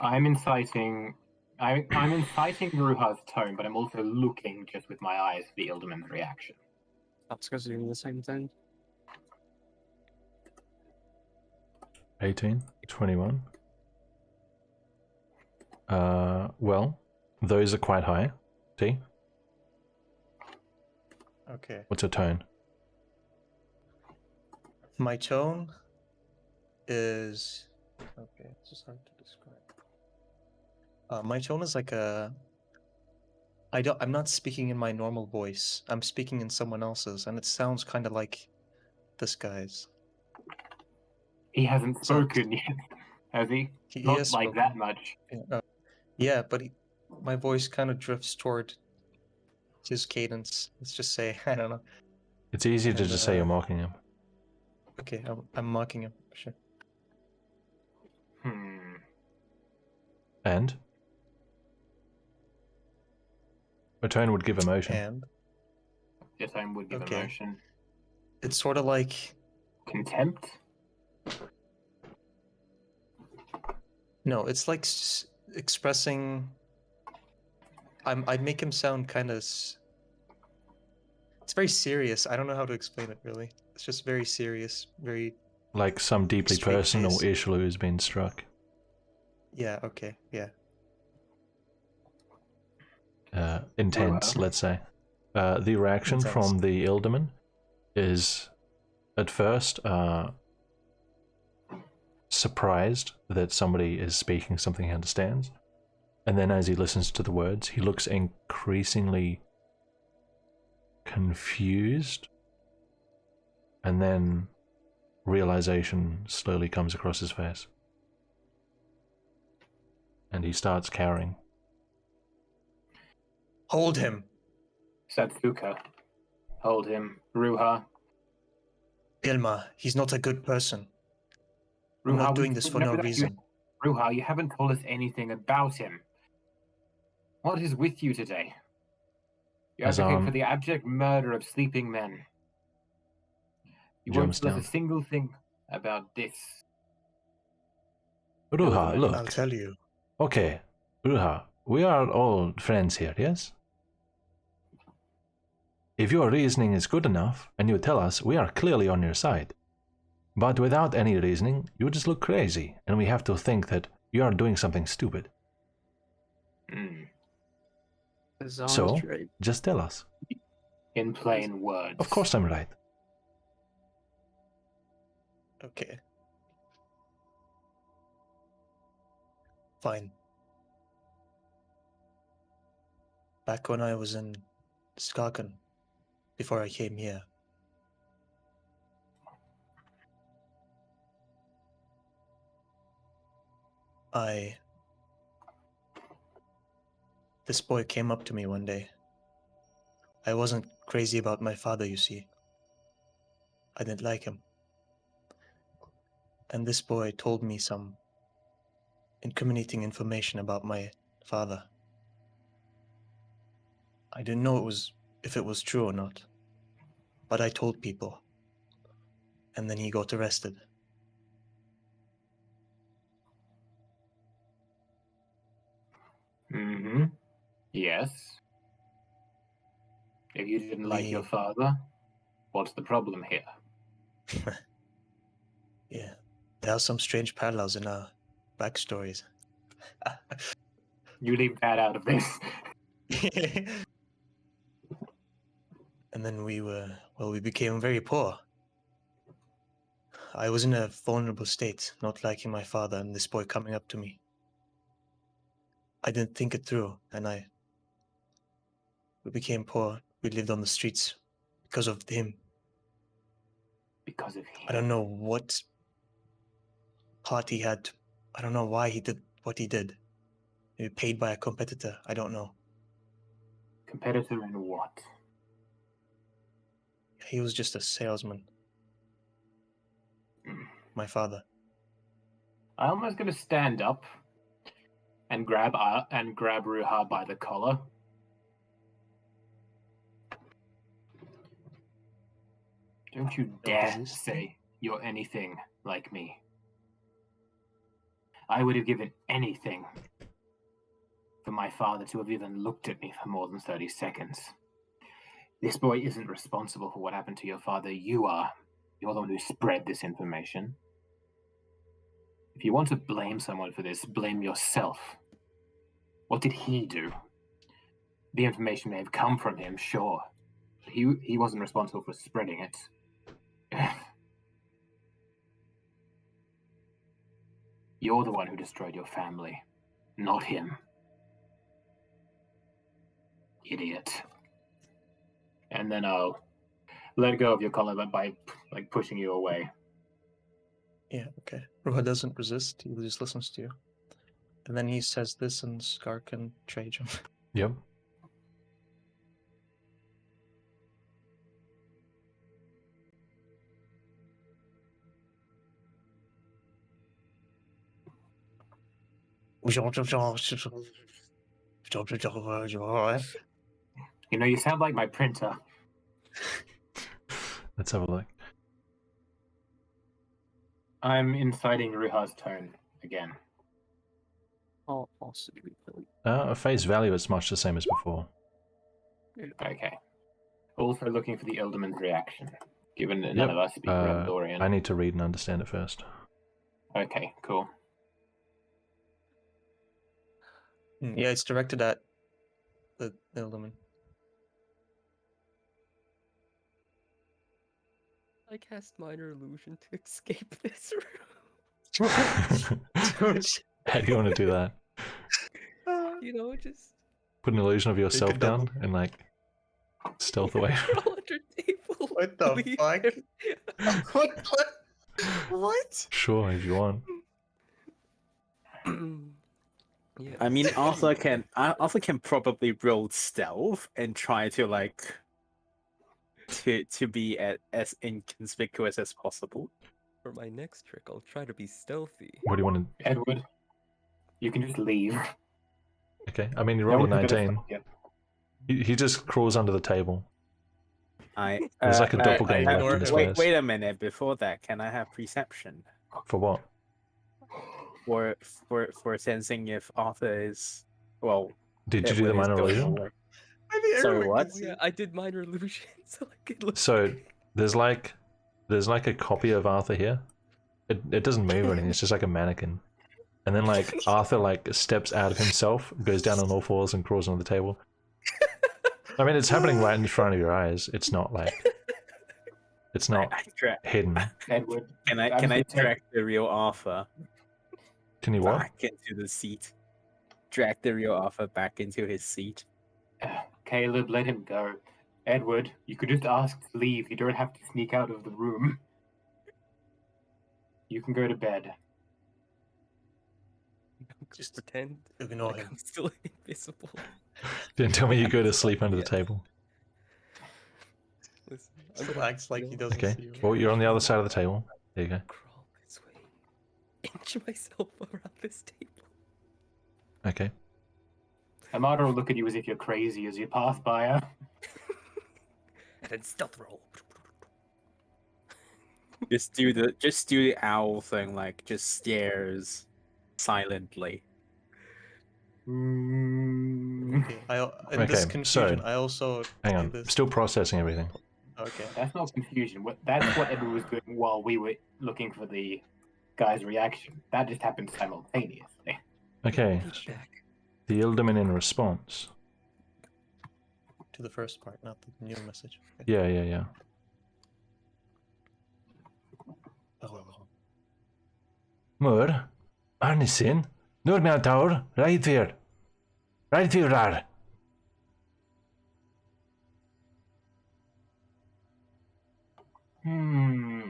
C: I'm inciting Ruha's tone, but I'm also looking just with my eyes for the Ilderman's reaction.
E: Satsuka's doing the same thing.
A: 18, 21. Well, those are quite high. T,
B: Okay.
A: what's your tone?
B: My tone is okay. It's just hard to describe. My tone is like a. I'm not speaking in my normal voice. I'm speaking in someone else's, and it sounds kind of like this guy's.
C: He hasn't
B: So-
C: spoken yet, has he?
B: He
C: Not
B: has
C: like
B: spoken.
C: that much.
B: Yeah, but my voice kind of drifts toward his cadence. Let's just say I don't know.
A: It's easier to
B: And,
A: just say you're mocking him.
B: Okay, I'm mocking him. Sure.
A: And? A tone would give emotion.
B: And
C: Your tone would give
B: Okay.
C: emotion.
B: it's sort of like
C: Contempt?
B: no, it's like expressing. I'd make him sound kind of. It's very serious. I don't know how to explain it really. It's just very serious. Very
A: Like some deeply
B: Straight
A: personal
B: face.
A: issue has been struck.
B: yeah. Okay. Yeah.
A: Intense,
C: Wow.
A: let's say. The reaction
B: Intense.
A: from the Ilderman is at first surprised that somebody is speaking something he understands, and then as he listens to the words, he looks increasingly confused, and then realization slowly comes across his face, and he starts cowering.
B: Hold him,
C: Satsuka. Hold him. Ruha.
B: Ilma. He's not a good person. I'm
C: Ruha,
B: not
C: we
B: doing this for
C: know
B: no
C: that
B: reason.
C: Ruha, you haven't told us anything about him. What is with you today? You
A: As,
C: advocate for the abject murder of sleeping men. You won't tell us
A: Gemstone.
C: a single thing about this.
A: Ruha,
C: Ilderman.
A: look.
B: I'll tell you.
A: Okay, Ruha, we are all friends here, yes? If your reasoning is good enough and you tell us, we are clearly on your side. But without any reasoning, you just look crazy, and we have to think that you are doing something stupid.
C: Mm.
E: Zahn
A: So?
E: is right.
A: Just tell us.
C: In plain words.
A: Of course I'm right.
B: Okay. Fine. Back when I was in Skaken, before I came here, this boy came up to me one day. I wasn't crazy about my father, you see. I didn't like him. And this boy told me some incriminating information about my father. I didn't know if it was true or not, but I told people. And then he got arrested.
C: Mm-hmm. Yes. If you didn't like your
B: We-
C: father, what's the problem here?
B: Yeah, there are some strange parallels in our backstories.
C: You leave that out of this.
B: And then we became very poor. I was in a vulnerable state, not liking my father and this boy coming up to me. I didn't think it through, and we became poor. We lived on the streets because of him.
C: Because of him.
B: I don't know what part he had. I don't know why he did what he did. Maybe paid by a competitor. I don't know.
C: Competitor in what?
B: He was just a salesman. My father.
C: I'm almost gonna stand up and grab Ruha by the collar. Don't you dare
B: resist
C: say you're anything like me. I would have given anything for my father to have even looked at me for more than 30 seconds. This boy isn't responsible for what happened to your father. You are. You're the one who spread this information. If you want to blame someone for this, blame yourself. What did he do? The information may have come from him, sure. He wasn't responsible for spreading it. You're the one who destroyed your family, not him. Idiot. And then I'll let go of your collar by pushing you away.
B: Yeah, okay. Ruha doesn't resist. He just listens to you. And then he says this, and Scar can trade him.
A: Yep.
C: You know, you sound like my printer.
A: Let's have a look.
C: I'm inciting Ruha's tone again.
E: I'll also do it.
A: At face value, it's much the same as before.
C: Okay. Also looking for the Elderman's reaction, given that none of us speak Remdorian.
A: I need to read and understand it first.
C: Okay, cool.
B: Yeah, it's directed at the Illumin.
D: I cast minor illusion to escape this room.
A: How do you want to do that?
D: You know, just
A: Put an illusion of yourself
B: a double.
A: down and like stealth away.
D: crawl under table.
B: What the
D: leave
B: fuck?
D: him.
B: What?
A: Sure, if you want.
D: Yeah.
F: I mean, Arthur can probably roll stealth and try to like to be as inconspicuous as possible.
D: For my next trick, I'll try to be stealthy.
A: What do you want to?
C: Edward, you can just leave.
A: Okay, I mean you
C: No
A: rolled a
C: one's gonna
A: 19.
C: stop you.
A: He just crawls under the table.
F: There's
A: like a doppelganger
B: left in the
A: squares.
F: wait a minute. Before that, can I have perception
A: For what?
F: for sensing if Arthur is
A: Did you do the minor illusion?
F: Sorry, what?
D: Oh, yeah, I did minor illusion, so I could look.
A: So there's like a copy of Arthur here. It doesn't move or anything. It's just like a mannequin. And then like Arthur like steps out of himself, goes down on all fours, and crawls on the table. I mean, it's happening right in front of your eyes. It's not like it's not hidden.
C: Edward,
F: Can I drag the real Arthur
A: Can you what?
F: back into the seat? Drag the real Arthur back into his seat.
C: Caleb, let him go. Edward, you could just ask to leave. You don't have to sneak out of the room. You can go to bed.
D: Just pretend
B: Ignore
D: like
B: him.
D: I'm still invisible.
A: Then tell me you go to sleep under the table.
D: Listen,
B: Still acts like he doesn't
A: Okay.
B: see you.
A: Well, you're on the other side of the table. There you go.
D: crawl this way, inch myself around this table.
A: Okay.
C: Amada will look at you as if you're crazy as you pass by her.
D: And then stealth roll.
F: Just do the owl thing, like just stares silently.
B: Okay. In this
A: Okay,
B: confusion,
A: so-
B: I also
A: Hang
B: do
A: on.
B: this.
A: Still processing everything.
B: Okay.
C: That's not confusion. That's what Edward was doing while we were looking for the guy's reaction. That just happened simultaneously.
A: Okay.
D: Feedback.
A: The Ilderman in response.
B: To the first part, not the new message. Okay.
A: Yeah. Mor, Arnisin, Nur me tower, right there. Right Fyrar.
C: Hmm.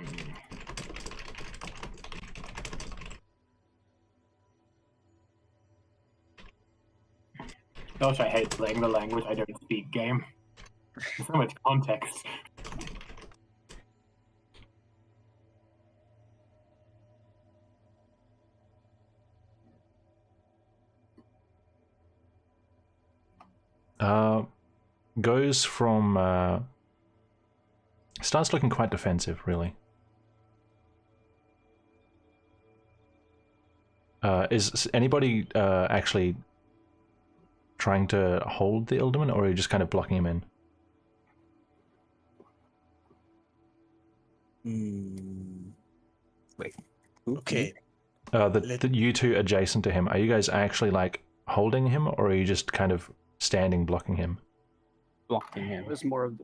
C: Gosh, I hate playing the language I don't speak game. There's so much context.
A: Goes from starts looking quite defensive, really. Is anybody actually trying to hold the Ilderman, or are you just kind of blocking him in?
F: Wait. Who?
B: Okay.
A: You two adjacent to him, are you guys actually like holding him, or are you just kind of standing blocking him?
F: Blocking him.
E: It was more of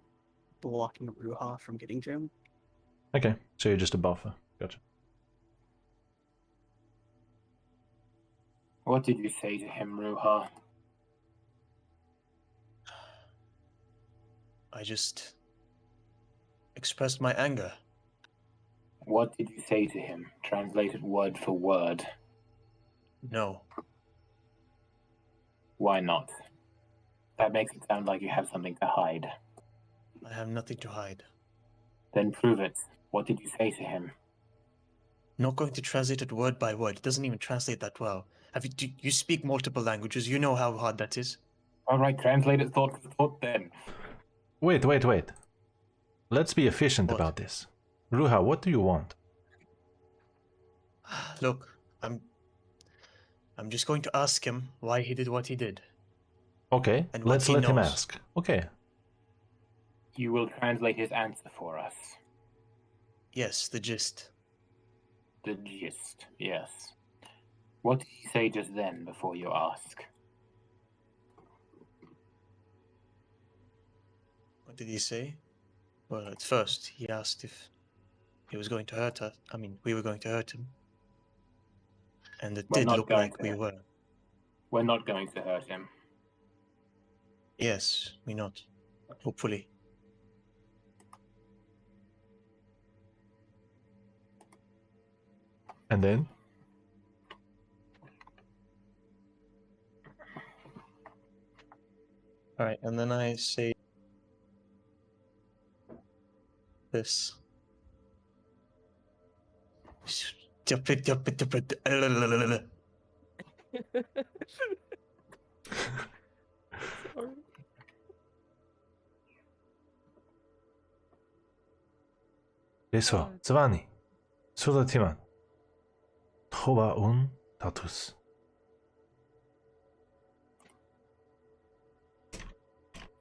E: blocking Ruha from getting to him.
A: Okay, so you're just a buffer. Gotcha.
C: What did you say to him, Ruha?
B: I just expressed my anger.
C: What did you say to him? Translated word for word.
B: No.
C: Why not? That makes it sound like you have something to hide.
B: I have nothing to hide.
C: Then prove it. What did you say to him?
B: Not going to translate it word by word. It doesn't even translate that well. You speak multiple languages. You know how hard that is.
C: All right, translate it thought for thought then.
A: Wait. Let's be efficient
B: What?
A: about this. Ruha, what do you want?
B: Look, I'm just going to ask him why he did what he did.
A: Okay,
B: And what
A: let's
B: he
A: let him
B: knows.
A: ask. Okay.
C: You will translate his answer for us.
B: Yes, the gist.
C: The gist, yes. What did he say just then before you ask?
B: What did he say? Well, at first, he asked if he was going to hurt us. I mean, we were going to hurt him. And it
C: We're
B: did
C: not
B: look
C: going
B: like
C: to.
B: we were.
C: We're not going to hurt him.
B: Yes, we not. Hopefully.
A: And then?
B: Alright, and then I say this.
D: Sorry.
A: Eso, Zvani. Sudatiman. Tova un tatus.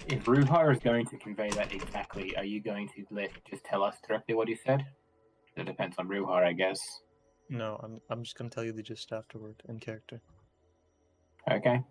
C: If Ruha is going to convey that exactly, are you going to just tell us directly what he said? It depends on Ruha, I guess.
B: No, I'm just gonna tell you the gist afterward in character.
C: Okay.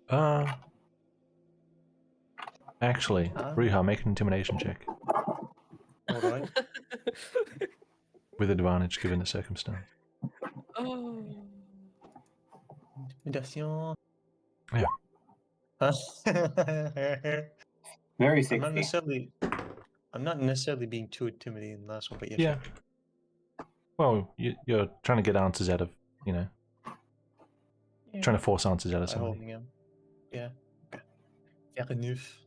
D: Wow.
A: Actually, Ruha, make an intimidation check.
B: Alright.
A: With advantage given the circumstance.
D: Oh.
B: Intimidation.
A: Yeah.
B: Huh?
C: Very
B: I'm
C: 60.
B: not necessarily being too intimidating in the last one, but yeah.
A: Yeah.
B: Sure.
A: Well, you're trying to get answers out of, trying to force answers out of
B: By
A: somebody.
B: holding him. Yeah. Okay. Fair enough.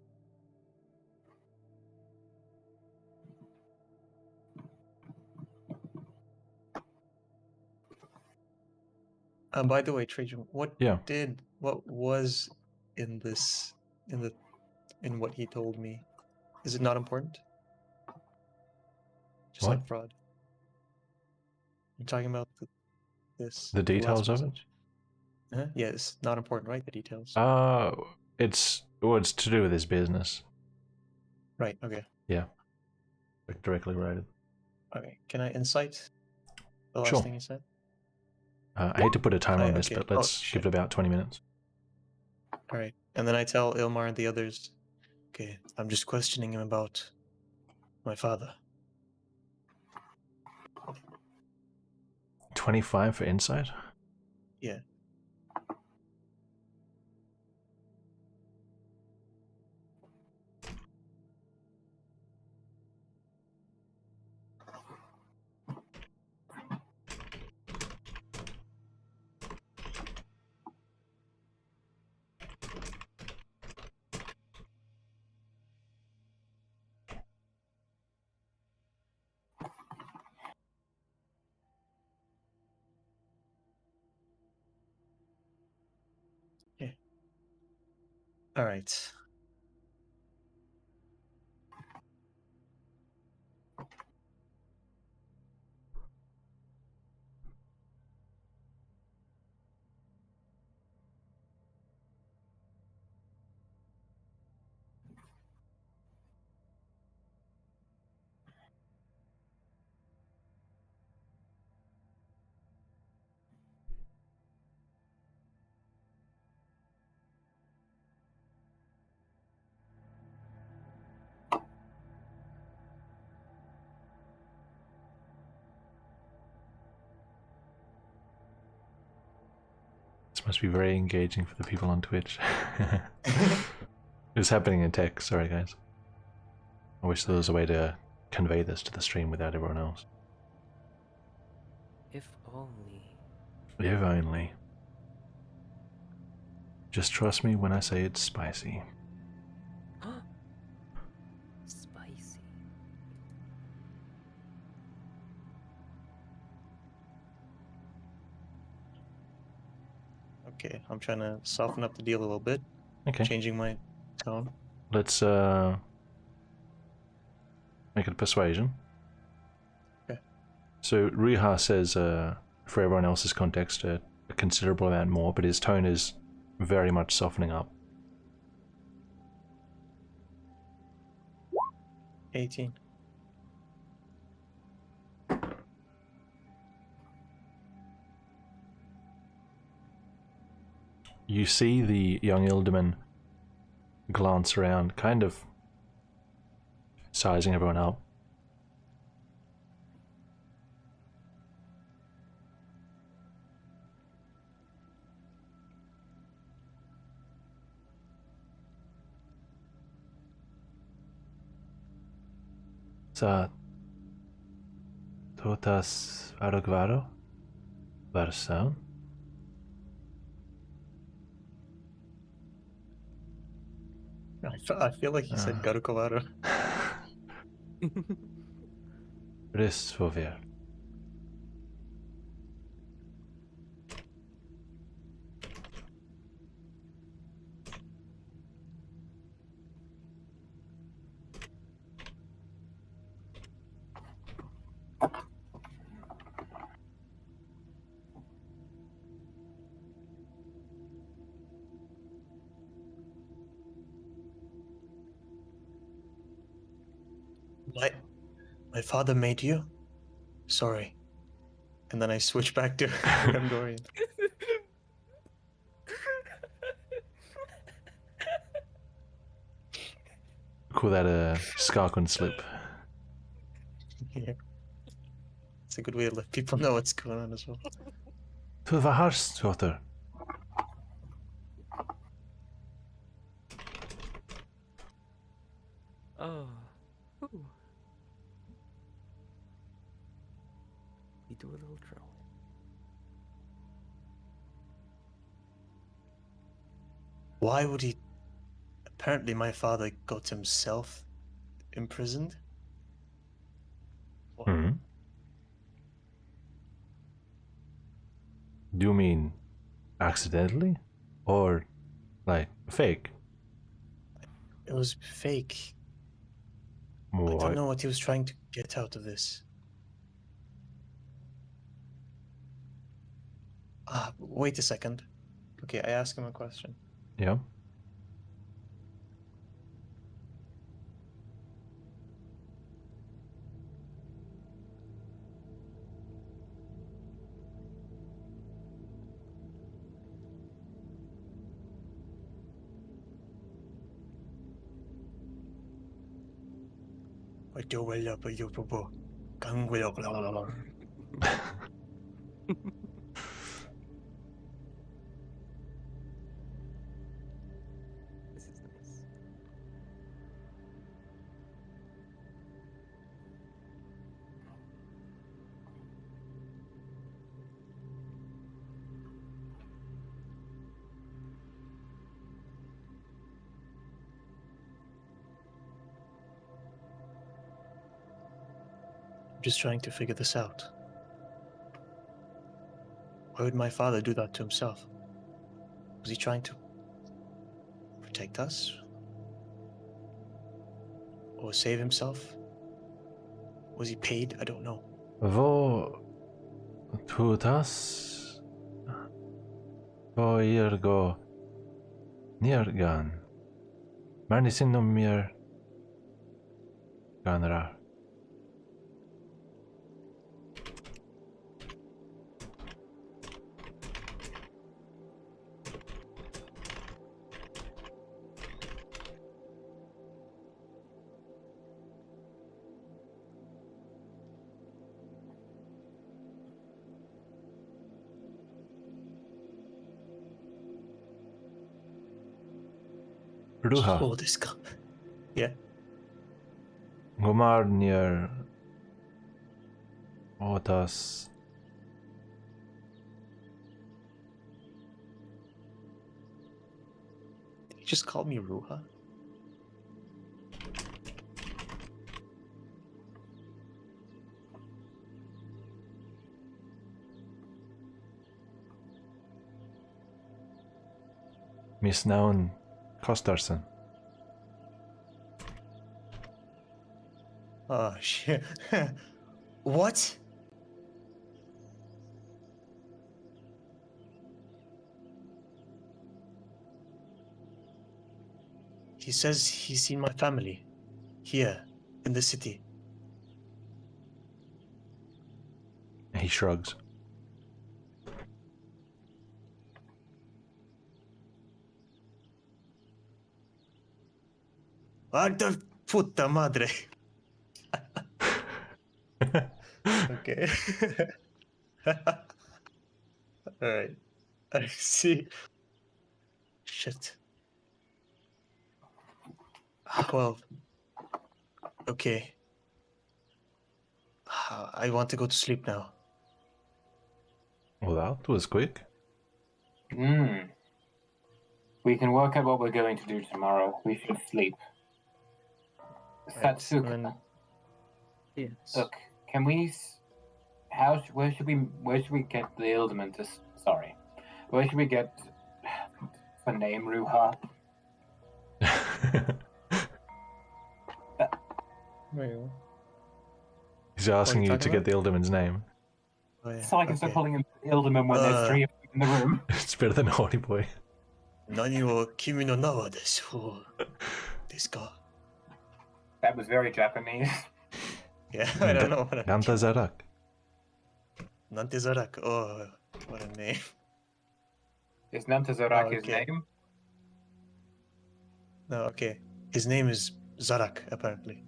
B: By the way, Trajan, what was in this in what he told me? Is it not important? Just
A: What?
B: like fraud. You're talking about this
A: The
B: last
A: details of it?
B: message? Huh? Yeah, it's not important, right? The details.
A: It's to do with his business.
B: Right. Okay.
A: Yeah. Like directly related.
B: Okay. Can I insight the last
A: Sure.
B: thing you said?
A: I hate to put a timer on this,
B: okay.
A: but let's give it about 20 minutes.
B: All right. And then I tell Ilmar and the others, okay, I'm just questioning him about my father.
A: 25 for insight?
B: Yeah. Yeah. All right.
A: This must be very engaging for the people on Twitch. It's happening in tech, sorry guys. I wish there was a way to convey this to the stream without everyone else.
D: If only.
A: If only. Just trust me when I say it's spicy.
D: Spicy.
B: Okay. I'm trying to soften up the deal a little bit.
A: Okay.
B: Changing my tone.
A: Let's make it a persuasion.
B: Okay.
A: So Riha says, for everyone else's context, a considerable amount more, but his tone is very much softening up.
B: 18.
A: You see the young Ilderman glance around, kind of sizing everyone up. Sa totas arogvaro varsaun.
B: I feel like he said Garukovaro.
A: Risfover.
B: My father made you? Sorry. And then I switch back to Gondorian.
A: Call that a Skarkun slip.
B: Yeah. It's a good way to let people know what's going on as well.
A: Tuvaharstotter.
D: Oh. Ooh. We do a little drawing.
B: Why would he? Apparently, my father got himself imprisoned.
A: Hmm. Do you mean accidentally? Or like fake?
B: It was fake. I
A: What?
B: don't know what he was trying to get out of this. Wait a second. Okay, I asked him a question.
A: Yeah.
D: This is nice.
B: I'm just trying to figure this out. Why would my father do that to himself? Was he trying to protect us? Or save himself? Was he paid? I don't know.
A: Vad tutas Voirgo Nirgan Marnisinomir Ganra. Ruha
B: Oh, this guy. Yeah.
A: Gomarnir Otas
B: Did he just call me Ruha?
A: Misnaun Kostarsson.
B: Oh, shit. What? He says he's seen my family here in the city.
A: He shrugs.
B: What the puta madre? Okay. Alright. I see. Shit. Well, okay. I want to go to sleep now.
A: Well, that was quick.
C: We can work out what we're going to do tomorrow. We should sleep.
B: Right,
C: Satsuk,
B: and then-
E: Yes.
C: look, can we? Where should we get the Ilderman to? Sorry, where should we get the name Ruha?
B: Well,
A: He's asking
B: you
A: you to
B: talking
A: get the Ilderman's name.
B: oh, yeah,
C: So I can start
B: okay.
C: calling him Ilderman when there's 3 of them in the room.
A: It's better than Naughty Boy.
B: 何を君の名はでしょうですか?
C: That was very Japanese.
B: Yeah, I don't know what I'm...
A: Ganta Zarak.
B: Nantezarak. Oh, what a name.
C: Is Nantazarak
B: Oh,
C: his
B: okay.
C: name?
B: No, okay. His name is Zarak, apparently.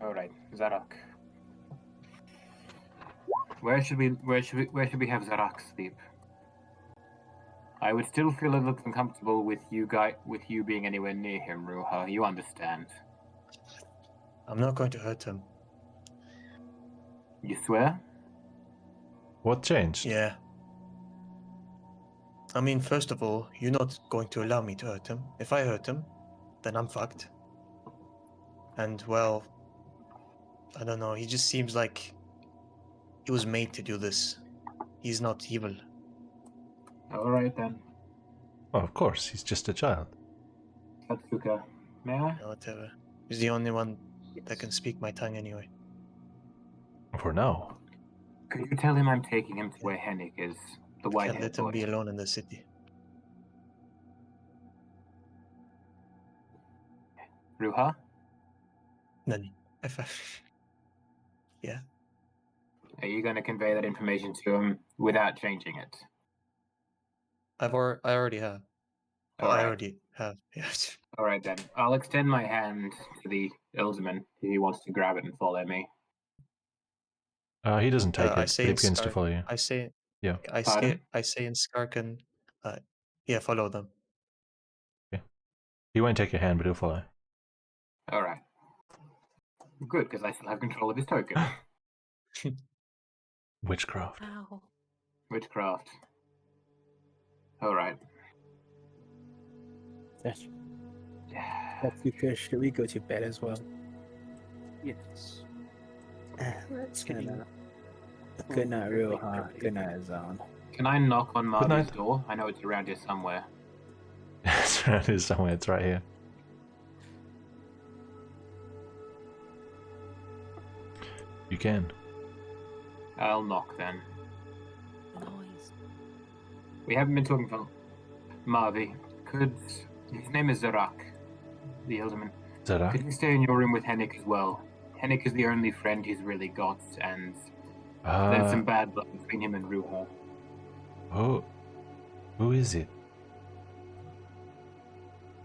C: Alright, Zarak. Where should we have Zarak sleep? I would still feel a little uncomfortable with you being anywhere near him, Ruha. You understand.
B: I'm not going to hurt him.
C: You swear?
A: What changed?
B: Yeah. I mean, first of all, you're not going to allow me to hurt him. If I hurt him, then I'm fucked. And, well, I don't know, he just seems like he was made to do this. He's not evil.
C: All right then,
A: Oh, of course, he's just a child.
C: Satsuka. May I?
B: Whatever. He's the only one that can speak my tongue anyway.
A: For now.
C: Could you tell him I'm taking him to where Hennig is, the
B: Can't
C: white-haired
B: let him
C: boy?
B: be alone in the city.
C: Ruha?
B: Nani? Yeah.
C: Are you going to convey that information to him without changing it?
B: I already have.
C: All
B: I
C: right.
B: already have. Yeah.
C: All right then. I'll extend my hand to the Ilsman if he wants to grab it and follow me.
A: He doesn't take
B: I
A: it,
B: say
A: but he
B: in
A: begins to
B: Scar-
A: follow you.
B: I say.
A: Yeah.
C: Pardon?
B: I say in Skarkan. Yeah, follow them.
A: He won't take your hand, but he'll follow.
C: All right. Good, because I still have control of his token.
A: Witchcraft.
G: Wow.
C: Witchcraft. All right.
F: That's because should we go to bed as well?
E: Yes.
F: Let's
E: Good night.
F: Good night, Ruha. Good night, Zan.
C: Can I knock on
A: Good
C: Marby's
A: night.
C: door? I know it's around here somewhere.
A: It's around here somewhere, it's right here. You can.
C: I'll knock then.
G: Noise.
C: We haven't been talking for Marby. Could his name is Zarak, the Elderman.
A: Zara?
C: Could you stay in your room with Henrik as well? Henrik is the only friend he's really got, and there's some bad blood between him and Ruha.
A: Who is it?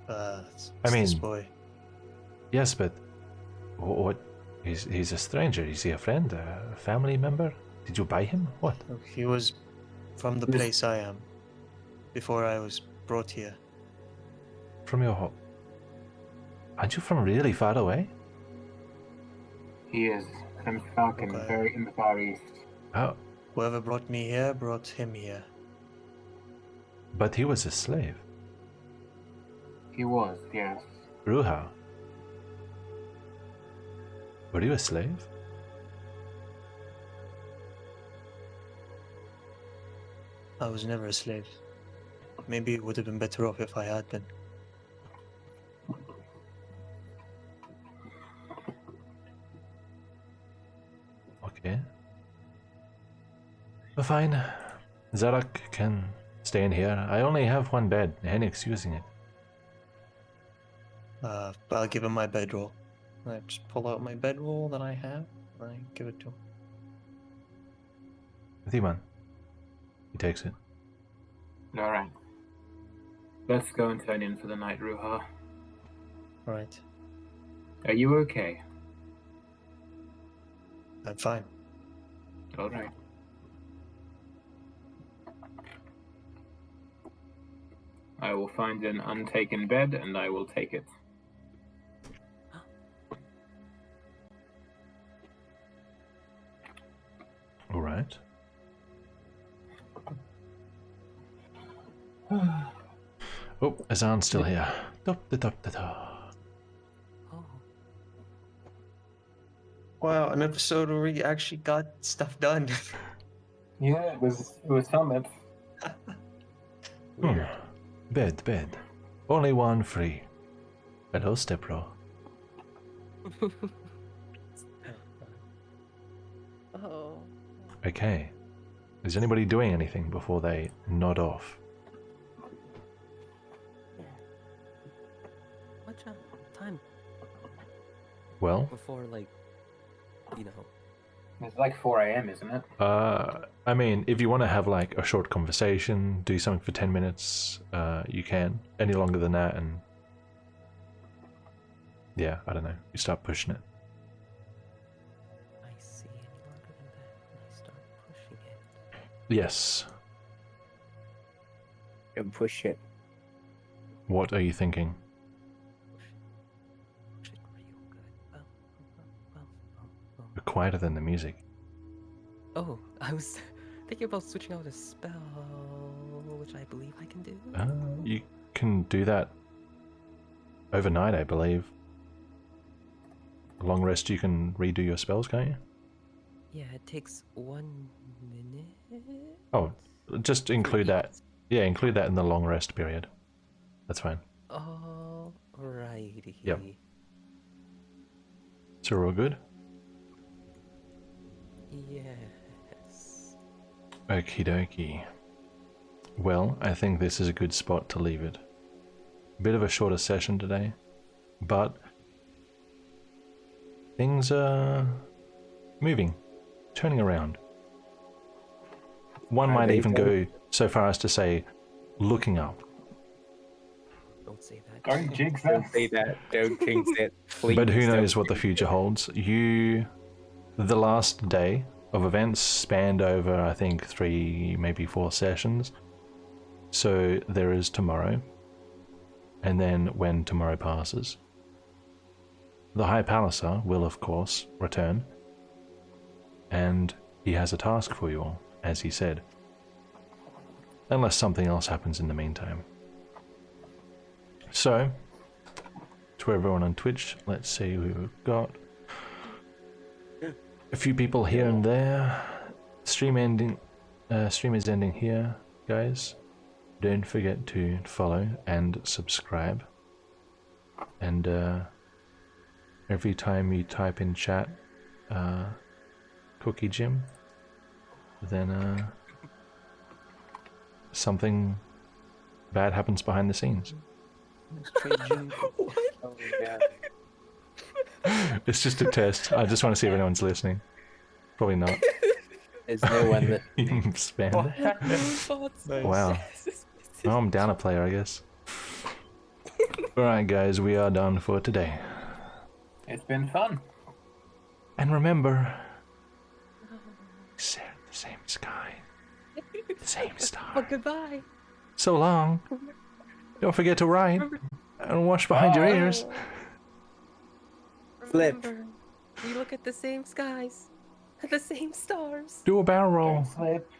B: It's
A: I
B: this
A: mean-
B: boy.
A: Yes, but what? He's a stranger. Is he a friend? A family member? Did you buy him? What?
B: Look, he was from the
C: Yes.
B: place I am before I was brought here.
A: From your home? Aren't you from really far away?
C: He is from Falcon,
B: Okay.
C: very in the Far East.
A: Oh,
B: Whoever brought me here brought him here.
A: but he was a slave.
C: He was, yes.
A: Ruha. Were you a slave?
B: I was never a slave. Maybe it would have been better off if I had been.
A: Okay. Well, fine. Zarak can stay in here. I only have one bed. Hennik's using it.
B: But I'll give him my bedroll. I just pull out my bedroll that I have, and I give it to him.
A: Thiman. He takes it.
C: Alright. Let's go and turn in for the night, Ruha.
B: Alright,
C: Are you okay?
B: I'm fine.
C: Alright. I will find an untaken bed and I will take it.
A: All right. Oh, Azan's still here.
G: Oh.
B: Wow, an episode where we actually got stuff done.
C: Yeah, it was Summit.
A: Bed. Only one free. Hello, Stepbro.
G: Oh.
A: Okay. Is anybody doing anything before they nod off?
G: Much time
A: Well,
G: before, like, you know.
C: It's like 4 a.m., isn't it?
A: I mean, if you want to have like a short conversation, do something for 10 minutes, you can. Any longer than that, and yeah, I don't know. You start pushing it.
G: I see any longer than that, and I start pushing it.
A: Yes.
F: Don't push it.
A: What are you thinking?
G: Push it real good.
A: You're quieter than the music.
G: Oh, I was
D: Thinking about switching out a spell, which I believe I can do.
A: You can do that overnight, I believe. A long rest, you can redo your spells, can't you?
D: Yeah, it takes 1 minute.
A: Oh, just include that. Yeah, include that in the long rest period. That's fine.
D: Alrighty.
A: Yep. So we're all good?
D: Yes.
A: Okie dokie. Well, I think this is a good spot to leave it. Bit of a shorter session today, but things are moving, turning around. One might even go so far as to say, looking up.
D: Don't say that.
C: Don't jinx
F: Don't
C: us.
F: say that. Don't jinx it. Please.
A: But who
F: don't
A: knows what the
F: jinx
A: future
F: it.
A: holds. The last day of events spanned over, I think, 3, maybe 4 sessions. So there is tomorrow. And then when tomorrow passes, the High Palacer will, of course, return. And he has a task for you all, as he said. Unless something else happens in the meantime. So, to everyone on Twitch, let's see who we've got. A few people here and there. Stream is ending here, guys. Don't forget to follow and subscribe. And every time you type in chat, Cookie Jim, then something bad happens behind the scenes.
F: Oh, yeah.
A: It's just a test. I just want to see if anyone's listening. Probably not.
F: There's no one that.
A: Spam. Wow. Oh, I'm down a player, I guess. Alright, guys, we are done for today.
C: It's been fun.
A: And remember, share the same sky, the same
G: Oh,
A: star.
G: goodbye.
A: So long. Don't forget to write and wash behind your ears.
F: Flip.
G: Remember, we look at the same skies, at the same stars.
A: Do a barrel roll.
C: Slip.